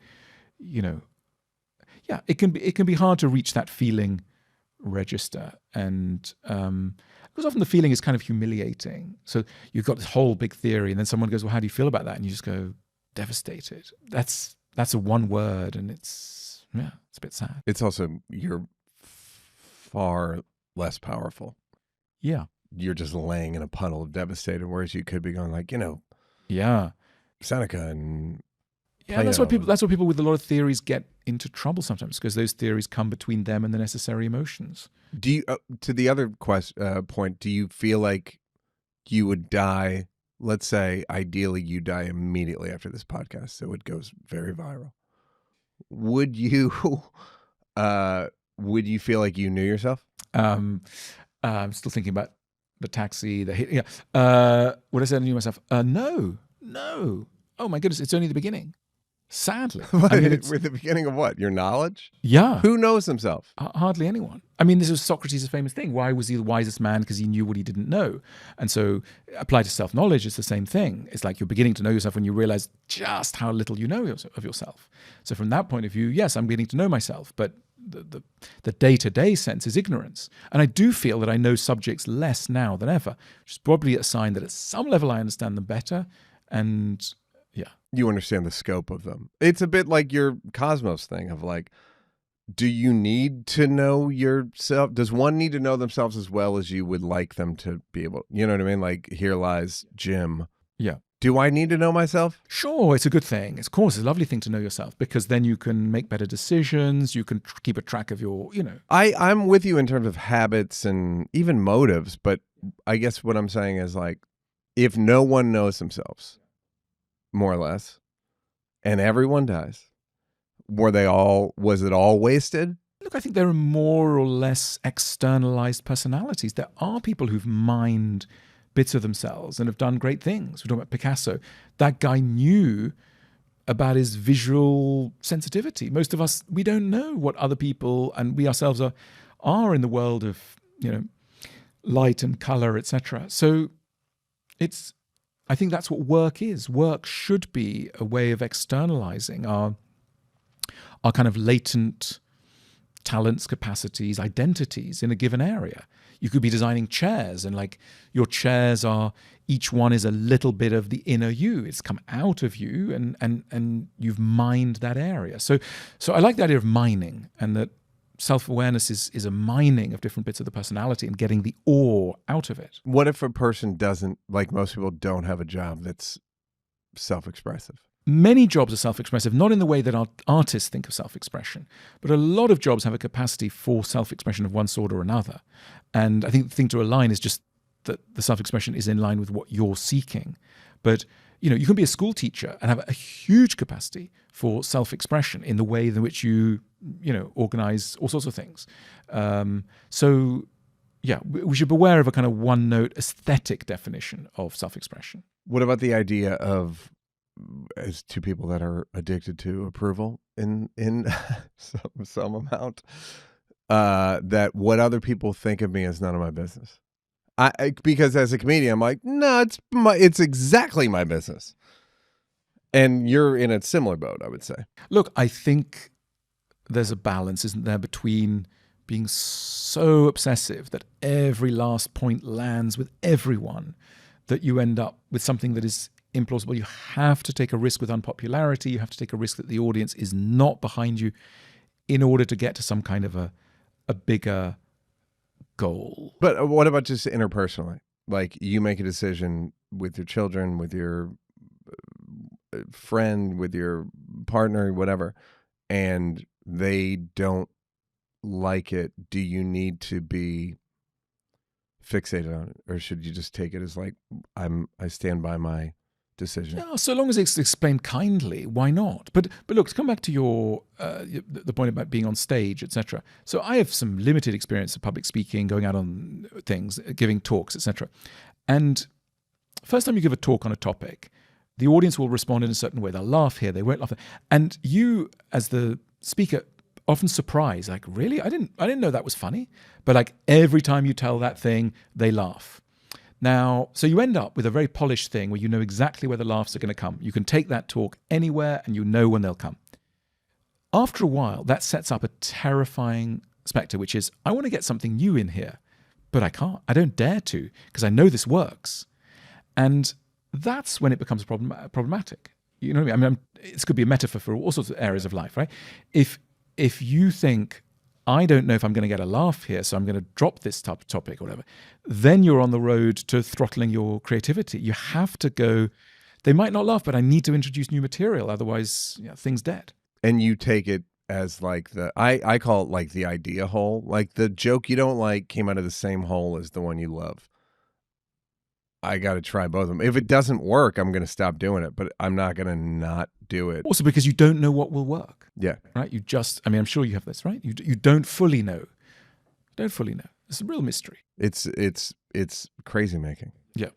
it can be hard to reach that feeling register. And because often the feeling is kind of humiliating. So you've got this whole big theory, and then someone goes, well, how do you feel about that? And you just go, devastated. That's a one word, and it's a bit sad. It's also, you're far less powerful. Yeah. You're just laying in a puddle of devastated, whereas you could be going like, yeah, Seneca and yeah. That's why people with a lot of theories get into trouble sometimes, because those theories come between them and the necessary emotions. Do you, to the other point, do you feel like you would die? Let's say, ideally, you die immediately after this podcast, so it goes very viral. Would you feel like you knew yourself? I'm still thinking about the taxi, the hit. Yeah. Would I say I knew myself? No. Oh my goodness, it's only the beginning. Sadly. I mean, With the beginning of what? Your knowledge? yeah. Who knows himself? Hardly anyone. I mean, this was Socrates' famous thing. Why was he the wisest man? Because he knew what he didn't know. And so applied to self-knowledge, it's the same thing. It's like you're beginning to know yourself when you realize just how little you know of yourself. So from that point of view, yes, I'm beginning to know myself, but the day-to-day sense is ignorance. And I do feel that I know subjects less now than ever, which is probably a sign that at some level I understand them better. And yeah. You understand the scope of them. It's a bit like your cosmos thing of like, do you need to know yourself? Does one need to know themselves as well as you would like them to be able? You know what I mean? Like, here lies Jim. Yeah. Do I need to know myself? Sure, it's a good thing. Of course, it's a lovely thing to know yourself because then you can make better decisions. You can keep a track of your, I'm with you in terms of habits and even motives, but I guess what I'm saying is like, if no one knows themselves, more or less, and everyone dies, was it all wasted? Look, I think there are more or less externalized personalities. There are people who've mined bits of themselves and have done great things. We're talking about Picasso. That guy knew about his visual sensitivity. Most of us, we don't know what other people and we ourselves are in the world of, light and color, etc. So I think that's what work is. Work should be a way of externalizing our kind of latent talents, capacities, identities in a given area. You could be designing chairs and like your chairs each one is a little bit of the inner you. It's come out of you and you've mined that area. So I like the idea of mining, and that self-awareness is a mining of different bits of the personality and getting the ore out of it. What if a person doesn't, like most people, don't have a job that's self-expressive? Many jobs are self-expressive, not in the way that artists think of self-expression, but a lot of jobs have a capacity for self-expression of one sort or another. And I think the thing to align is just that the self-expression is in line with what you're seeking. But, you can be a school teacher and have a huge capacity for self-expression in the way in which you organize all sorts of things. So, yeah, we should be aware of a kind of one-note aesthetic definition of self-expression. What about the idea of, as two people that are addicted to approval in some amount, that what other people think of me is none of my business? Because as a comedian, I'm like, no, it's exactly my business. And you're in a similar boat, I would say. Look, I think there's a balance, isn't there, between being so obsessive that every last point lands with everyone that you end up with something that is implausible. You have to take a risk with unpopularity. You have to take a risk that the audience is not behind you in order to get to some kind of a bigger goal. But what about just interpersonally? Like, you make a decision with your children, with your friend, with your partner, whatever, and they don't like it. Do you need to be fixated on it, or should you just take it as like, I stand by my decision? Yeah, so long as it's explained kindly, why not? But look, to come back to your the point about being on stage, etc. So I have some limited experience of public speaking, going out on things, giving talks, etc. And first time you give a talk on a topic, the audience will respond in a certain way. They'll laugh here, they won't laugh there. And you, as the speaker, often surprised, like, really? I didn't know that was funny. But like every time you tell that thing, they laugh. Now, so you end up with a very polished thing where you know exactly where the laughs are going to come. You can take that talk anywhere and you know when they'll come. After a while, that sets up a terrifying specter, which is, I want to get something new in here, but I can't. I don't dare to, because I know this works. And that's when it becomes problematic. You know what I mean? It could be a metaphor for all sorts of areas of life, right? If you think, I don't know if I'm going to get a laugh here, so I'm going to drop this topic or whatever, then you're on the road to throttling your creativity. You have to go, they might not laugh, but I need to introduce new material, otherwise things dead. And you take it as like I call it like the idea hole. Like the joke you don't like came out of the same hole as the one you love. I got to try both of them. If it doesn't work, I'm going to stop doing it, but I'm not going to not do it. Also because you don't know what will work. Yeah. Right? You just, I'm sure you have this, right? You don't fully know. Don't fully know. It's a real mystery. It's crazy making. Yeah.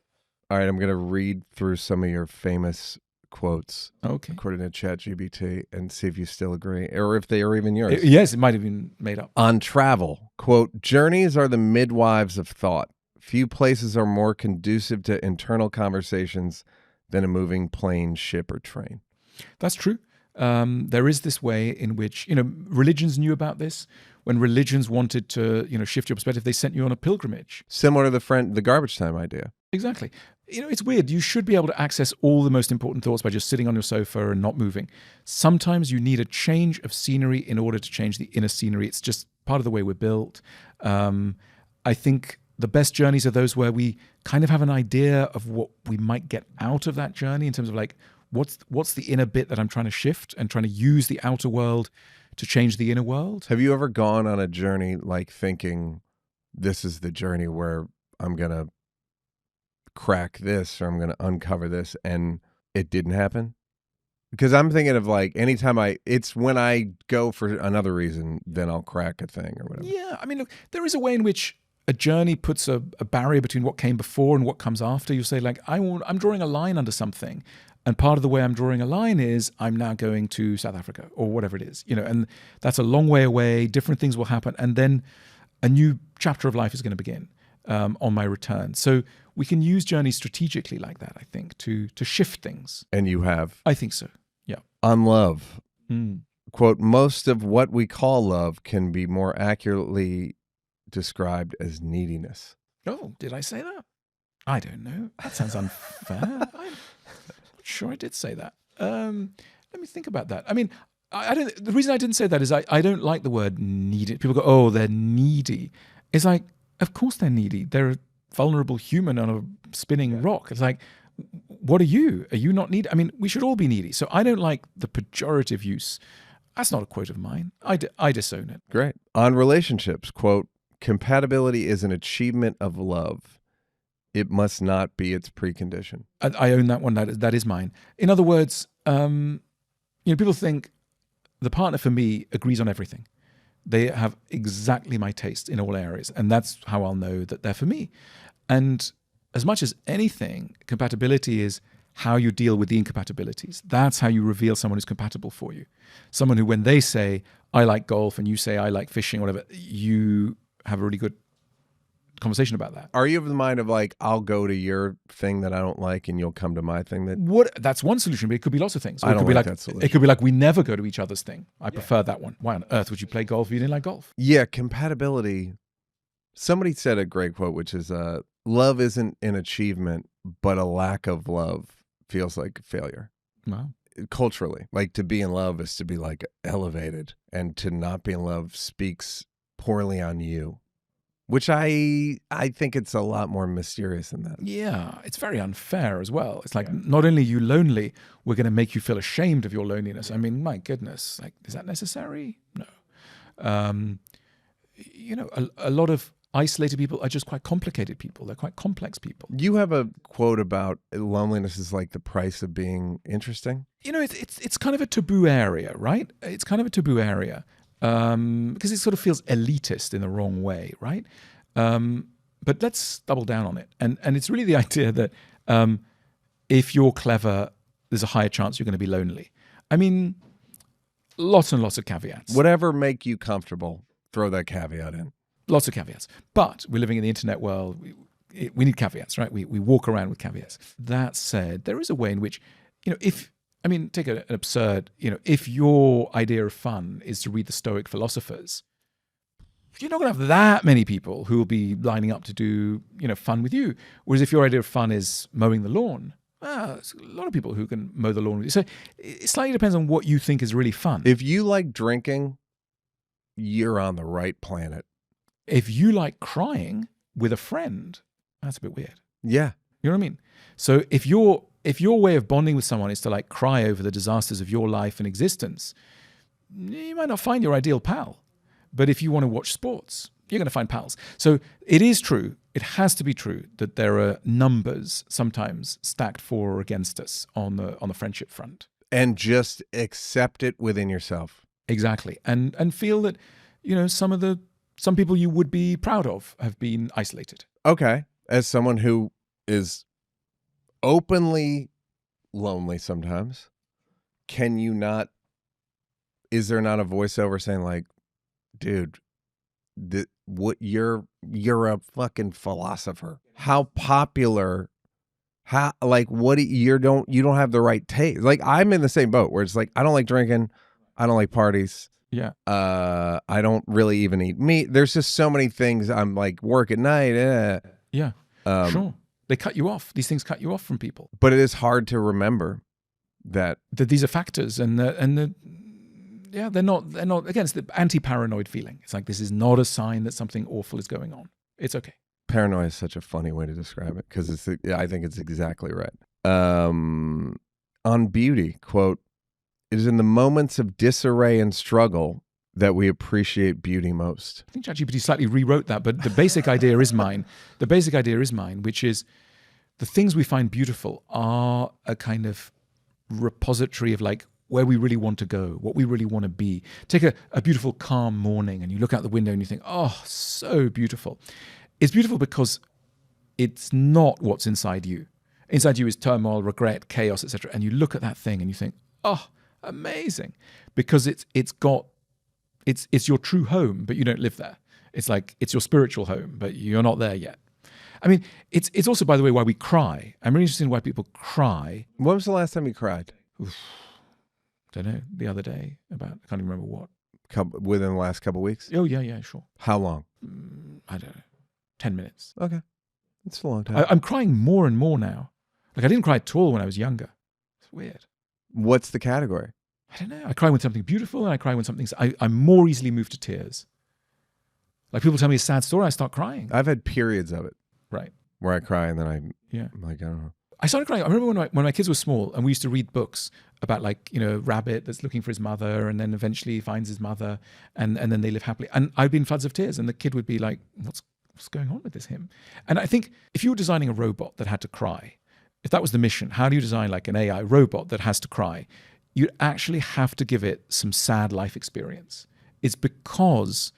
All right, I'm going to read through some of your famous quotes, Okay. according to ChatGPT, and see if you still agree or if they are even yours. Yes, it might have been made up. On travel, quote, journeys are the midwives of thought. Few places are more conducive to internal conversations than a moving plane, ship, or train. That's true. There is this way in which, religions knew about this. When religions wanted to, shift your perspective, they sent you on a pilgrimage. Similar to the garbage time idea. Exactly. It's weird. You should be able to access all the most important thoughts by just sitting on your sofa and not moving. Sometimes you need a change of scenery in order to change the inner scenery. It's just part of the way we're built. I think the best journeys are those where we kind of have an idea of what we might get out of that journey in terms of like, what's the inner bit that I'm trying to shift and trying to use the outer world to change the inner world. Have you ever gone on a journey like thinking this is the journey where I'm going to crack this or I'm going to uncover this, and it didn't happen? Because I'm thinking of like anytime it's when I go for another reason, then I'll crack a thing or whatever. Yeah. I mean, look, there is a way in which a journey puts a barrier between what came before and what comes after. You say like, I'm drawing a line under something. And part of the way I'm drawing a line is I'm now going to South Africa or whatever it is, and that's a long way away. Different things will happen. And then a new chapter of life is going to begin on my return. So we can use journeys strategically like that, I think, to shift things. And you have? I think so. Yeah. On love. Quote, most of what we call love can be more accurately described as neediness. Oh, did I say that? I don't know. That sounds unfair. I'm sure I did say that. Let me think about that. I mean, I don't. The reason I didn't say that is I don't like the word needy. People go, oh, they're needy. It's like, of course they're needy. They're a vulnerable human on a spinning rock. It's like, what are you? Are you not needy? I mean, we should all be needy. So I don't like the pejorative use. That's not a quote of mine. I disown it. Great. On relationships, quote, compatibility is an achievement of love. It must not be its precondition. I own that one. That is mine. In other words, people think the partner for me agrees on everything. They have exactly my taste in all areas. And that's how I'll know that they're for me. And as much as anything, compatibility is how you deal with the incompatibilities. That's how you reveal someone who's compatible for you. Someone who, when they say, I like golf, and you say, I like fishing, whatever, you have a really good conversation about that. Are you of the mind of like, I'll go to your thing that I don't like and you'll come to my thing that... That's one solution, but it could be lots of things. I don't like that solution. It could be like we never go to each other's thing. I prefer that one. Why on earth would you play golf if you didn't like golf? Yeah, compatibility. Somebody said a great quote, which is, love isn't an achievement, but a lack of love feels like failure. Wow. Culturally, like to be in love is to be like elevated, and to not be in love speaks poorly on you. Which I think it's a lot more mysterious than that. Yeah, it's very unfair as well. It's like, not only are you lonely, we're going to make you feel ashamed of your loneliness. I mean, my goodness, like, is that necessary? No. A lot of isolated people are just quite complicated people. They're quite complex people. You have a quote about loneliness is like the price of being interesting. It's kind of a taboo area, right? It's kind of a taboo area. Because it sort of feels elitist in the wrong way, right? But let's double down on it. And it's really the idea that if you're clever, there's a higher chance you're going to be lonely. I mean, lots and lots of caveats. Whatever make you comfortable, throw that caveat in. Lots of caveats. But we're living in the internet world. We need caveats, right? We walk around with caveats. That said, there is a way in which, take an absurd, if your idea of fun is to read the Stoic philosophers, you're not going to have that many people who will be lining up to do, fun with you. Whereas if your idea of fun is mowing the lawn, there's a lot of people who can mow the lawn with you. So it slightly depends on what you think is really fun. If you like drinking, you're on the right planet. If you like crying with a friend, that's a bit weird. Yeah. You know what I mean? So if your way of bonding with someone is to like cry over the disasters of your life and existence, you might not find your ideal pal. But if you want to watch sports, you're going to find pals. So it is true, it has to be true that there are numbers sometimes stacked for or against us on the friendship front. And just accept it within yourself. Exactly. And feel that, some people you would be proud of have been isolated. Okay. As someone who is openly lonely sometimes, can you not, is there not a voiceover saying like, dude, you're a fucking philosopher. How popular, you don't have the right taste. Like, I'm in the same boat where it's like, I don't like drinking. I don't like parties. Yeah. I don't really even eat meat. There's just so many things. I'm like, work at night. Yeah. Sure. They cut you off. These things cut you off from people. But it is hard to remember that these are factors, and they're not. Again, it's the anti-paranoid feeling. It's like, this is not a sign that something awful is going on. It's okay. Paranoia is such a funny way to describe it because I think it's exactly right. On beauty, quote, "It is in the moments of disarray and struggle that we appreciate beauty most." I think ChatGPT slightly rewrote that, but the basic idea is mine. The basic idea is mine, which is the things we find beautiful are a kind of repository of like where we really want to go, what we really want to be. Take a beautiful, calm morning and you look out the window and you think, oh, so beautiful. It's beautiful because it's not what's inside you. Inside you is turmoil, regret, chaos, etc. And you look at that thing and you think, oh, amazing. Because it's your true home, but you don't live there. It's like, it's your spiritual home, but you're not there yet. I mean, it's also, by the way, why we cry. I'm really interested in why people cry. When was the last time you cried? Don't know, the other day about, I can't even remember what. Within the last couple of weeks? Oh, yeah, sure. How long? I don't know, 10 minutes. Okay. It's a long time. I'm crying more and more now. Like, I didn't cry at all when I was younger. It's weird. What's the category? I don't know. I cry when something beautiful, and I cry when something's... I'm more easily moved to tears. Like, people tell me a sad story, I start crying. I've had periods of it. Right. Where I cry and then I'm like, I don't know. I started crying. I remember when my kids were small and we used to read books about, like, you know, rabbit that's looking for his mother and then eventually he finds his mother and then they live happily. And I'd be in floods of tears and the kid would be like, what's going on with this him? And I think if you were designing a robot that had to cry, if that was the mission, how do you design like an AI robot that has to cry? You'd actually have to give it some sad life experience. It's because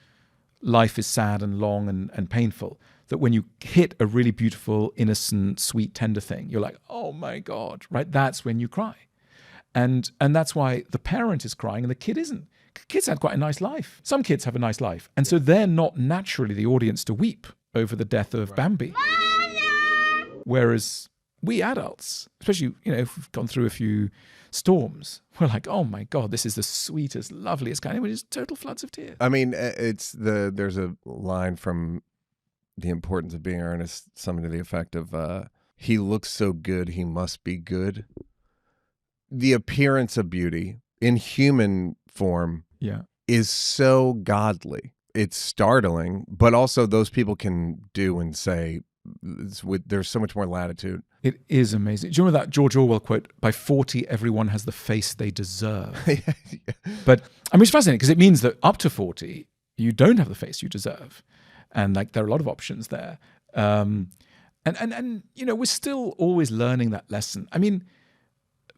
life is sad and long and painful that when you hit a really beautiful, innocent, sweet, tender thing, you're like, oh my God, right? That's when you cry. And that's why the parent is crying and the kid isn't. Kids had quite a nice life. Some kids have a nice life. And so they're not naturally the audience to weep over the death of Bambi. Whereas we adults, especially, you know, if we've gone through a few storms, we're like, oh my God, this is the sweetest, loveliest kind of, which is total floods of tears. I mean, there's a line from The Importance of Being Earnest, something to the effect of, he looks so good, he must be good. The appearance of beauty in human form is so godly. It's startling, but also those people can do and say, there's so much more latitude. It is amazing. Do you remember that George Orwell quote, by 40, everyone has the face they deserve? But I mean, it's fascinating because it means that up to 40, you don't have the face you deserve. And like, there are a lot of options there. And you know, we're still always learning that lesson. I mean,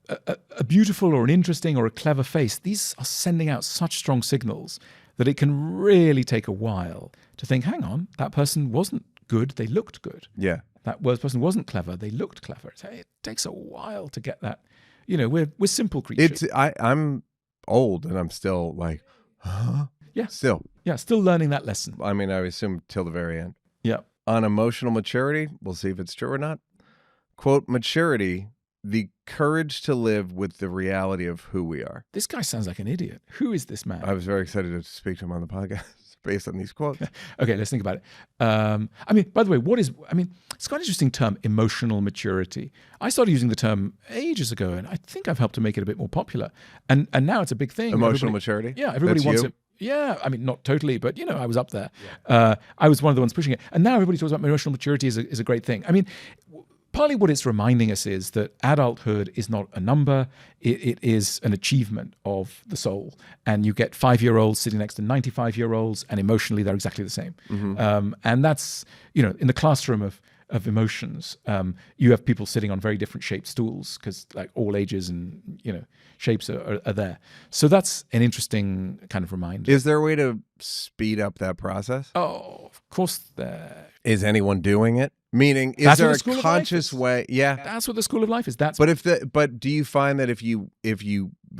a beautiful or an interesting or a clever face, these are sending out such strong signals that it can really take a while to think, hang on, that person wasn't good, they looked good. Yeah. That person wasn't clever, they looked clever. It takes a while to get that. You know, we're simple creatures. I'm old and I'm still like, huh? Yeah. Still Learning that lesson. I mean, I assume till the very end. Yeah. On emotional maturity, we'll see if it's true or not. Quote, maturity, the courage to live with the reality of who we are. This guy sounds like an idiot. Who is this man? I was very excited to speak to him on the podcast based on these quotes. Okay, let's think about it. I mean, by the way, it's quite an interesting term, emotional maturity. I started using the term ages ago, and I think I've helped to make it a bit more popular. And now it's a big thing. Emotional maturity? Yeah, everybody That's wants you? it. Yeah, I mean, not totally, but, you know, I was up there. Yeah. I was one of the ones pushing it. And now everybody talks about emotional maturity is a great thing. I mean, partly what it's reminding us is that adulthood is not a number. It is an achievement of the soul. And you get 5-year-olds sitting next to 95-year-olds, and emotionally they're exactly the same. Mm-hmm. And that's, you know, in the classroom of emotions, you have people sitting on very different shaped stools because like all ages and, you know, shapes are there. So that's an interesting kind of reminder. Is there a way to speed up that process? Oh, of course there. Is anyone doing it? Meaning, is That's what there the a school of life conscious is. way? Yeah. That's what the school of life is. That's But do you find that if you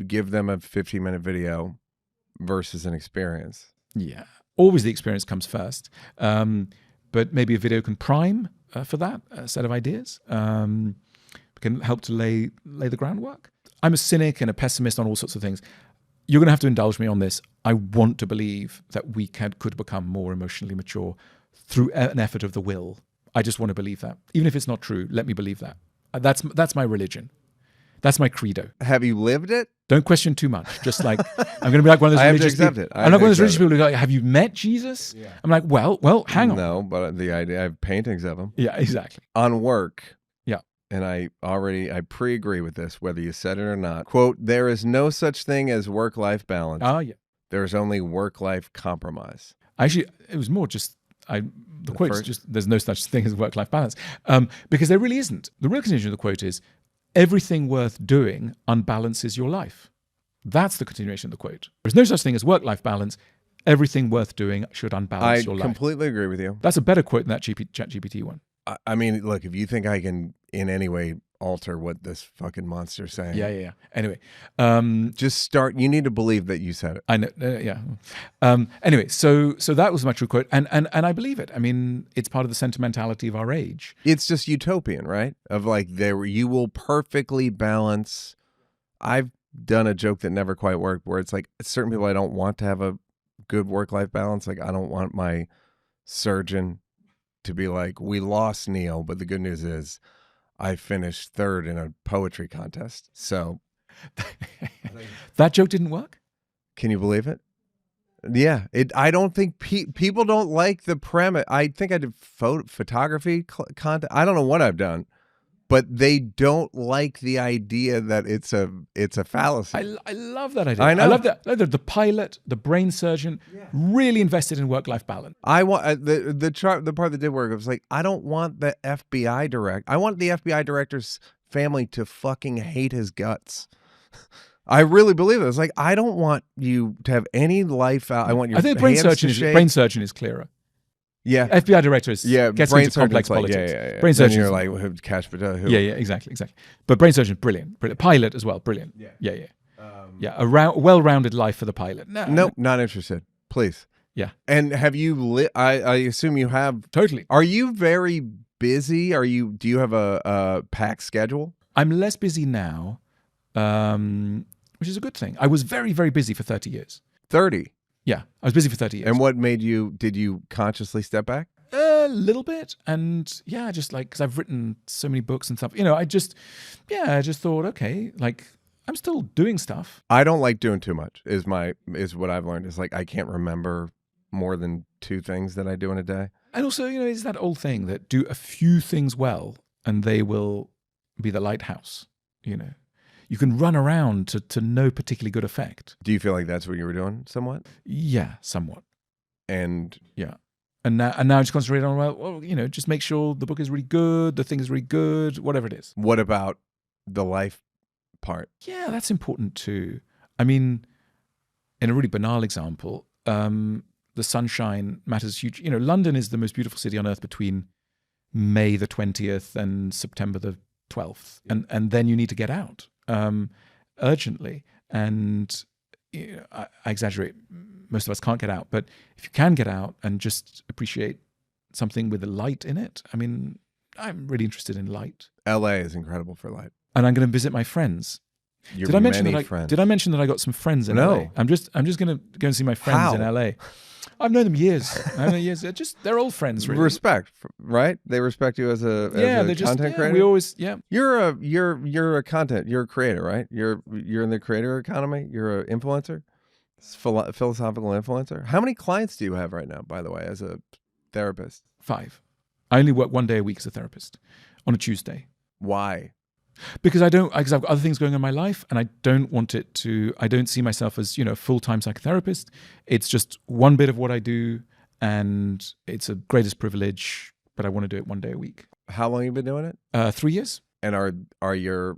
give them a 15-minute video versus an experience? Yeah, always the experience comes first. But maybe a video can prime for that set of ideas. Can help to lay the groundwork. I'm a cynic and a pessimist on all sorts of things. You're going to have to indulge me on this. I want to believe that we could become more emotionally mature through an effort of the will. I just want to believe that. Even if it's not true, let me believe that. That's my religion. That's my credo. Have you lived it? Don't question too much. Just like, I'm going to be like one of those I have to religious accept people. it. I I'm have not to one of those religious accept people who go, have you met Jesus? Yeah. I'm like, well, hang on. No, but the idea, I have paintings of him. Yeah, exactly. On work. Yeah. And I pre-agree with this, whether you said it or not. Quote, there is no such thing as work-life balance. Oh, yeah. There's only work-life compromise. Actually, it was more just, the quote's just, there's no such thing as work-life balance. Because there really isn't. The real continuation of the quote is, everything worth doing unbalances your life. That's the continuation of the quote. There's no such thing as work-life balance. Everything worth doing should unbalance your life. I completely agree with you. That's a better quote than that ChatGPT one. I mean, look, if you think I can in any way alter what this fucking monster's saying. Yeah. Anyway. Just start. You need to believe that you said it. I know. Yeah. Anyway, so that was my true quote. And I believe it. I mean, it's part of the sentimentality of our age. It's just utopian, right? Of like, you will perfectly balance. I've done a joke that never quite worked where it's like certain people, I don't want to have a good work-life balance. Like, I don't want my surgeon to be like, we lost Neal, but the good news is I finished third in a poetry contest. So that joke didn't work? Can you believe it? Yeah. I don't think people don't like the premise. I think I did photography content. I don't know what I've done, but they don't like the idea that it's a fallacy. I love that idea. I know. I love that. The pilot, the brain surgeon, really invested in work-life balance. I want the part that did work. It was like, I don't want the FBI director. I want the FBI director's family to fucking hate his guts. I really believe it. It's like, I don't want you to have any life out. I want your. I think brain surgeon is clearer. Yeah, FBI directors gets into complex politics. Yeah. Brain surgeon, you're like, who cash for who? Yeah, exactly. But brain surgeon, brilliant. Pilot as well, brilliant. Yeah. A well-rounded life for the pilot. Nope, not interested. Please. Yeah. And have you? I assume you have. Totally. Are you very busy? Do you have a packed schedule? I'm less busy now, which is a good thing. I was very, very busy for 30 years. 30. Yeah, I was busy for 30 years. And what made you, did you consciously step back? A little bit. And yeah, just like, because I've written so many books and stuff, I just thought, okay, like, I'm still doing stuff. I don't like doing too much, is what I've learned. It's like, I can't remember more than 2 things that I do in a day. And also, it's that old thing that do a few things well and they will be the lighthouse, You can run around to no particularly good effect. Do you feel like that's what you were doing somewhat? Yeah, somewhat. And yeah. And now just concentrate on, well, just make sure the book is really good, the thing is really good, whatever it is. What about the life part? Yeah, that's important too. I mean, in a really banal example, the sunshine matters huge. London is the most beautiful city on earth between May the 20th and September the 12th. And then you need to get out. Urgently, and I exaggerate. Most of us can't get out, but if you can get out and just appreciate something with a light in it, I mean, I'm really interested in light. LA is incredible for light, and I'm going to visit my friends. Did I mention that I got some friends in LA? I'm just going to go and see my friends in LA. I've known them years. They're old friends, really. Respect, right? They respect you as a content creator. We always, You're a creator, right? You're in the creator economy. You're an influencer, philosophical influencer. How many clients do you have right now, by the way, as a therapist? 5. I only work 1 day a week as a therapist on a Tuesday. Why? Because I've got other things going on in my life, and I don't see myself as, a full-time psychotherapist. It's just one bit of what I do, and it's a greatest privilege, but I want to do it 1 day a week. How long have you been doing it? 3 years. And are your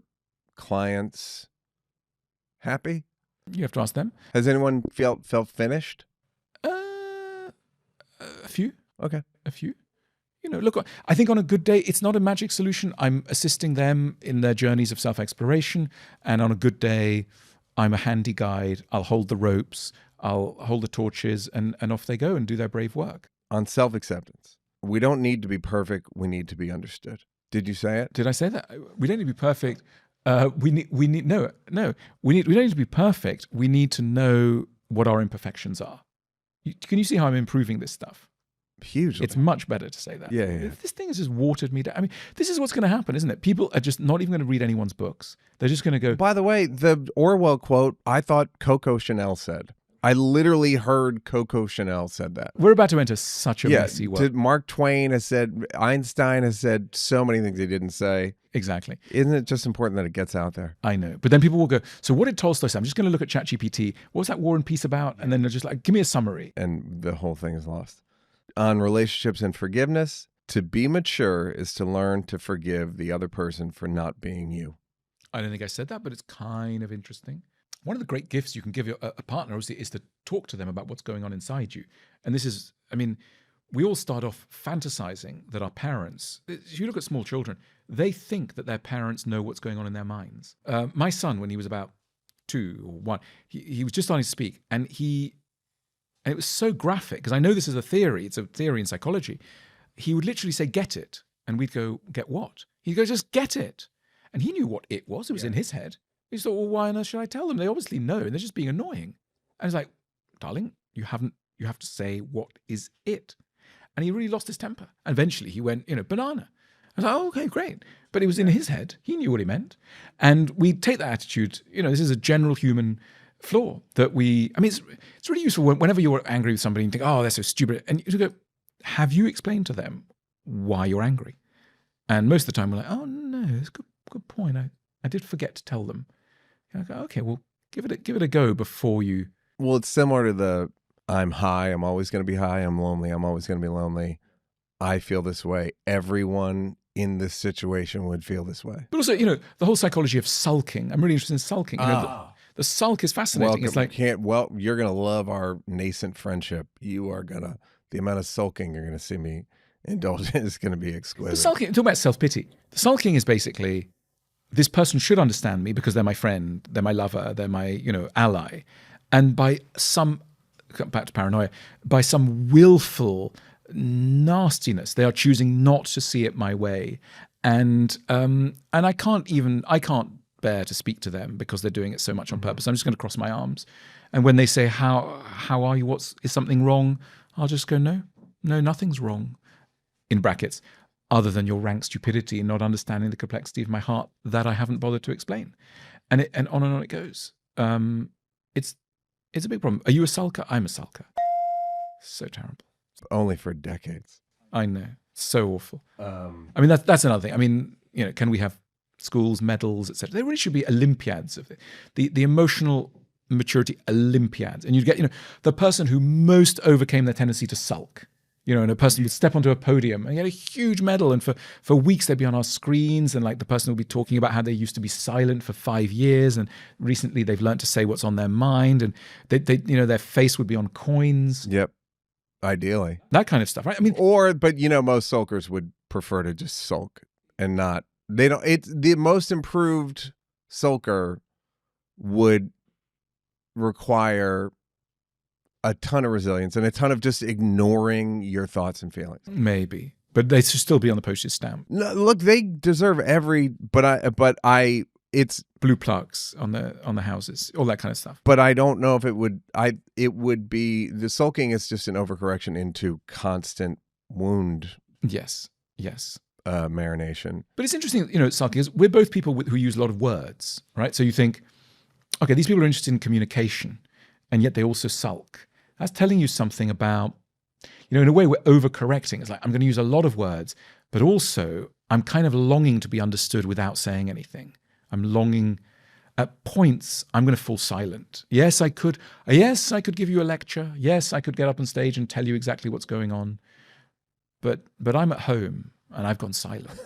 clients happy? You have to ask them. Has anyone felt finished? A few. Okay. A few. look, I think on a good day, it's not a magic solution. I'm assisting them in their journeys of self-exploration. And on a good day, I'm a handy guide. I'll hold the ropes. I'll hold the torches, and off they go and do their brave work. On self-acceptance, we don't need to be perfect. We need to be understood. Did you say it? Did I say that? We don't need to be perfect. We don't need to be perfect. We need to know what our imperfections are. Can you see how I'm improving this stuff? Hugely. It's much better to say that. Yeah. This thing has just watered me down. I mean, this is what's going to happen, isn't it? People are just not even going to read anyone's books. They're just going to go. By the way, the Orwell quote, I thought Coco Chanel said. I literally heard Coco Chanel said that. We're about to enter such a messy world. Mark Twain has said, Einstein has said so many things he didn't say. Exactly. Isn't it just important that it gets out there? I know. But then people will go, so what did Tolstoy say? I'm just going to look at ChatGPT. What was that War and Peace about? And then they're just like, give me a summary. And the whole thing is lost. On relationships and forgiveness, to be mature is to learn to forgive the other person for not being you. I don't think I said that, but it's kind of interesting. One of the great gifts you can give a partner, obviously, is to talk to them about what's going on inside you. And this is, I mean, we all start off fantasizing that our parents, if you look at small children, they think that their parents know what's going on in their minds. My son, when he was about 2 or 1, he was just starting to speak, and it was so graphic, because I know this is a theory, it's a theory in psychology. He would literally say, get it. And we'd go, get what? He'd go, just get it. And he knew what it was. It was in his head. He thought, well, why on earth should I tell them? They obviously know, and they're just being annoying. And it's like, darling, you have to say what is it. And he really lost his temper. And eventually he went, banana. I was like, oh, okay, great. But it was in his head. He knew what he meant. And we take that attitude, this is a general human flaw that it's really useful whenever you're angry with somebody and you think, oh, they're so stupid. And you go, have you explained to them why you're angry? And most of the time we're like, oh, no, it's a good point. I did forget to tell them. And I go, okay, well, give it a go before you. Well, it's similar to the I'm high, I'm always going to be high, I'm lonely, I'm always going to be lonely. I feel this way. Everyone in this situation would feel this way. But also, the whole psychology of sulking. I'm really interested in sulking. The sulk is fascinating. It's like, you're going to love our nascent friendship. The amount of sulking you're going to see me indulge in is going to be exquisite. The sulking, talking about self-pity. The sulking is basically, this person should understand me because they're my friend, they're my lover, they're my, ally. And by some, back to paranoia, by some willful nastiness, they are choosing not to see it my way. And I can't bear to speak to them because they're doing it so much on purpose. I'm just going to cross my arms. And when they say, how are you? Is something wrong? I'll just go, no, nothing's wrong. In brackets, other than your rank stupidity and not understanding the complexity of my heart that I haven't bothered to explain. And on and on it goes. It's a big problem. Are you a sulker? I'm a sulker. So terrible. Only for decades. I know. So awful. That's another thing. Can we have schools, medals, etc.? There really should be Olympiads of it. The emotional maturity Olympiads. And you'd get, the person who most overcame their tendency to sulk. And a person would step onto a podium and get a huge medal, and for weeks they'd be on our screens, and like the person would be talking about how they used to be silent for 5 years, and recently they've learned to say what's on their mind, and they their face would be on coins. Yep. Ideally. That kind of stuff, right? But most sulkers would prefer to just sulk and not, the most improved sulker would require a ton of resilience and a ton of just ignoring your thoughts and feelings. Maybe, but they should still be on the postage stamp. No, look, they deserve it's blue plaques on the houses, all that kind of stuff. But I don't know if it would be, the sulking is just an overcorrection into constant wound. Yes. Marination. But it's interesting, sulking is, we're both people who use a lot of words, right? So you think, okay, these people are interested in communication, and yet they also sulk. That's telling you something about, in a way we're overcorrecting. It's like, I'm going to use a lot of words, but also I'm kind of longing to be understood without saying anything. I'm longing, at points, I'm going to fall silent. Yes, I could give you a lecture. Yes, I could get up on stage and tell you exactly what's going on. But I'm at home and I've gone silent.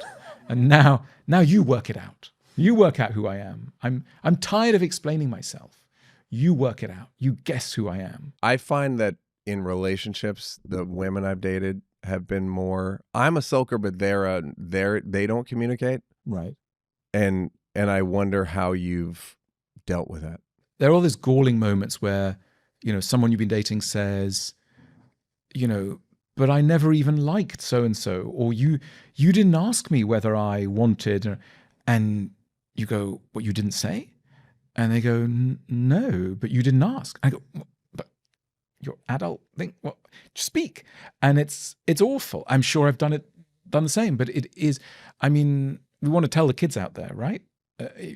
And now you work it out. You work out who I am. I'm tired of explaining myself. You work it out. You guess who I am. I find that in relationships, the women I've dated, have been more. I'm a sulker, but they don't communicate, Right. and I wonder how you've dealt with that. There are all these galling moments where, someone you've been dating says, but I never even liked so-and-so, or you didn't ask me whether I wanted, and you go, what, you didn't say? And they go, no, but you didn't ask. I go, but you're adult, think, well, just speak. And it's awful. I'm sure I've done the same, but it is, we want to tell the kids out there, right?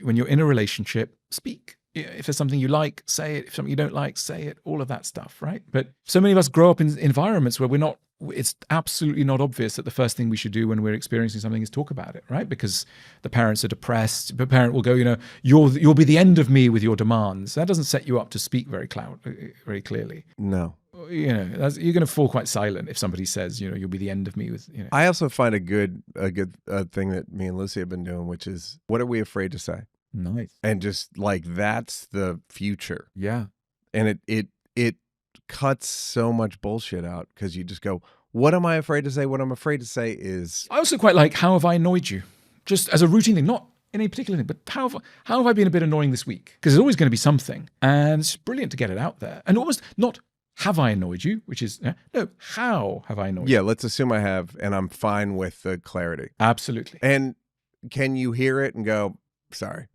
When you're in a relationship, speak. If there's something you like, say it. If something you don't like, say it. All of that stuff, right? But so many of us grow up in environments where it's absolutely not obvious that the first thing we should do when we're experiencing something is talk about it, right? Because the parents are depressed. The parent will go, you'll be the end of me with your demands. That doesn't set you up to speak very clearly. No. You're going to fall quite silent if somebody says, you'll be the end of me with. I also find a good thing that me and Lucy have been doing, which is, what are we afraid to say? Nice. And just like, that's the future. Yeah. And it cuts so much bullshit out, because you just go, what am I afraid to say? What I'm afraid to say is. I also quite like, how have I annoyed you? Just as a routine thing, not any particular thing, but how have I been a bit annoying this week? Because there's always going to be something, and it's brilliant to get it out there. And almost not, have I annoyed you? Which is, no, how have I annoyed you? Yeah, let's assume I have, and I'm fine with the clarity. Absolutely. And can you hear it and go, sorry,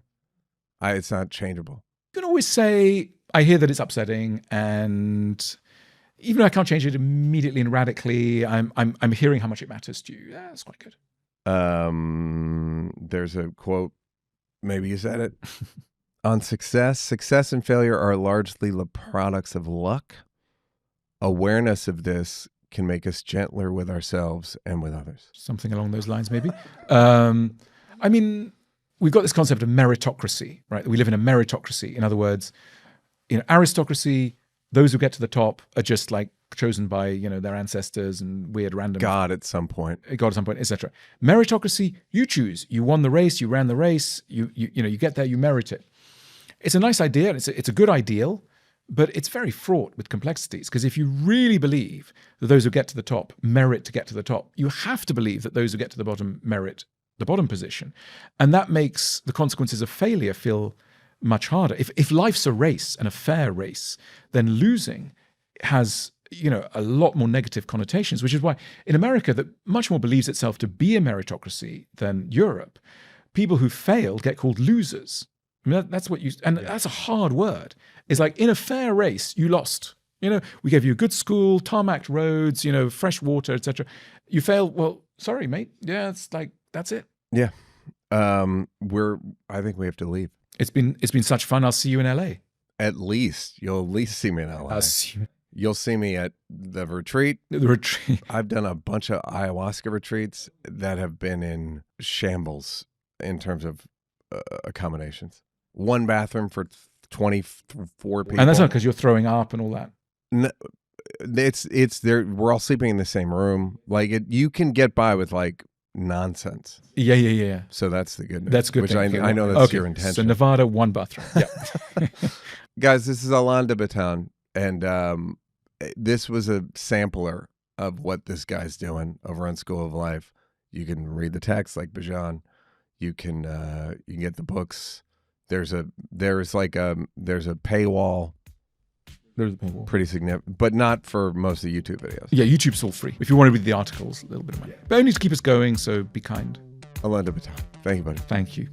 it's not changeable? You can always say, I hear that it's upsetting, and even though I can't change it immediately and radically, I'm hearing how much it matters to you. That's quite good. There's a quote, maybe you said it, on success and failure are largely the products of luck. Awareness of this can make us gentler with ourselves and with others. Something along those lines, maybe. We've got this concept of meritocracy, right? We live in a meritocracy. In other words, aristocracy, those who get to the top are just like chosen by, their ancestors and weird random. God at some point, etc. Meritocracy, you choose. You won the race, you ran the race, you get there, you merit it. It's a nice idea, and it's a good ideal, but it's very fraught with complexities, because if you really believe that those who get to the top merit to get to the top, you have to believe that those who get to the bottom merit the bottom position. And that makes the consequences of failure feel much harder. If life's a race and a fair race, then losing has, a lot more negative connotations, which is why in America, that much more believes itself to be a meritocracy than Europe, people who failed get called losers. That's what that's a hard word. It's like, in a fair race, you lost. We gave you a good school, tarmac roads, fresh water, etc. You failed. Well, sorry, mate. Yeah, it's like, that's it. Yeah. I think we have to leave. It's been such fun. I'll see you in LA. You'll at least see me in LA. You'll see me at the retreat. The retreat. I've done a bunch of ayahuasca retreats that have been in shambles in terms of accommodations. One bathroom for 24 people. And that's not because you're throwing up and all that. No, it's there. We're all sleeping in the same room. Like, you can get by with like nonsense. Yeah. So that's the good news. That's good. Which I know that's your intention. So Nevada, one bathroom. Yeah. Guys, this is Alain de Botton, and this was a sampler of what this guy's doing over on School of Life. You can read the text like Bajan. You can get the books. There's a paywall. There's a paywall. Pretty significant, but not for most of the YouTube videos. Yeah, YouTube's all free. If you want to read the articles, a little bit of money. But only to keep us going, so be kind. Alain de Botton. Thank you, buddy. Thank you.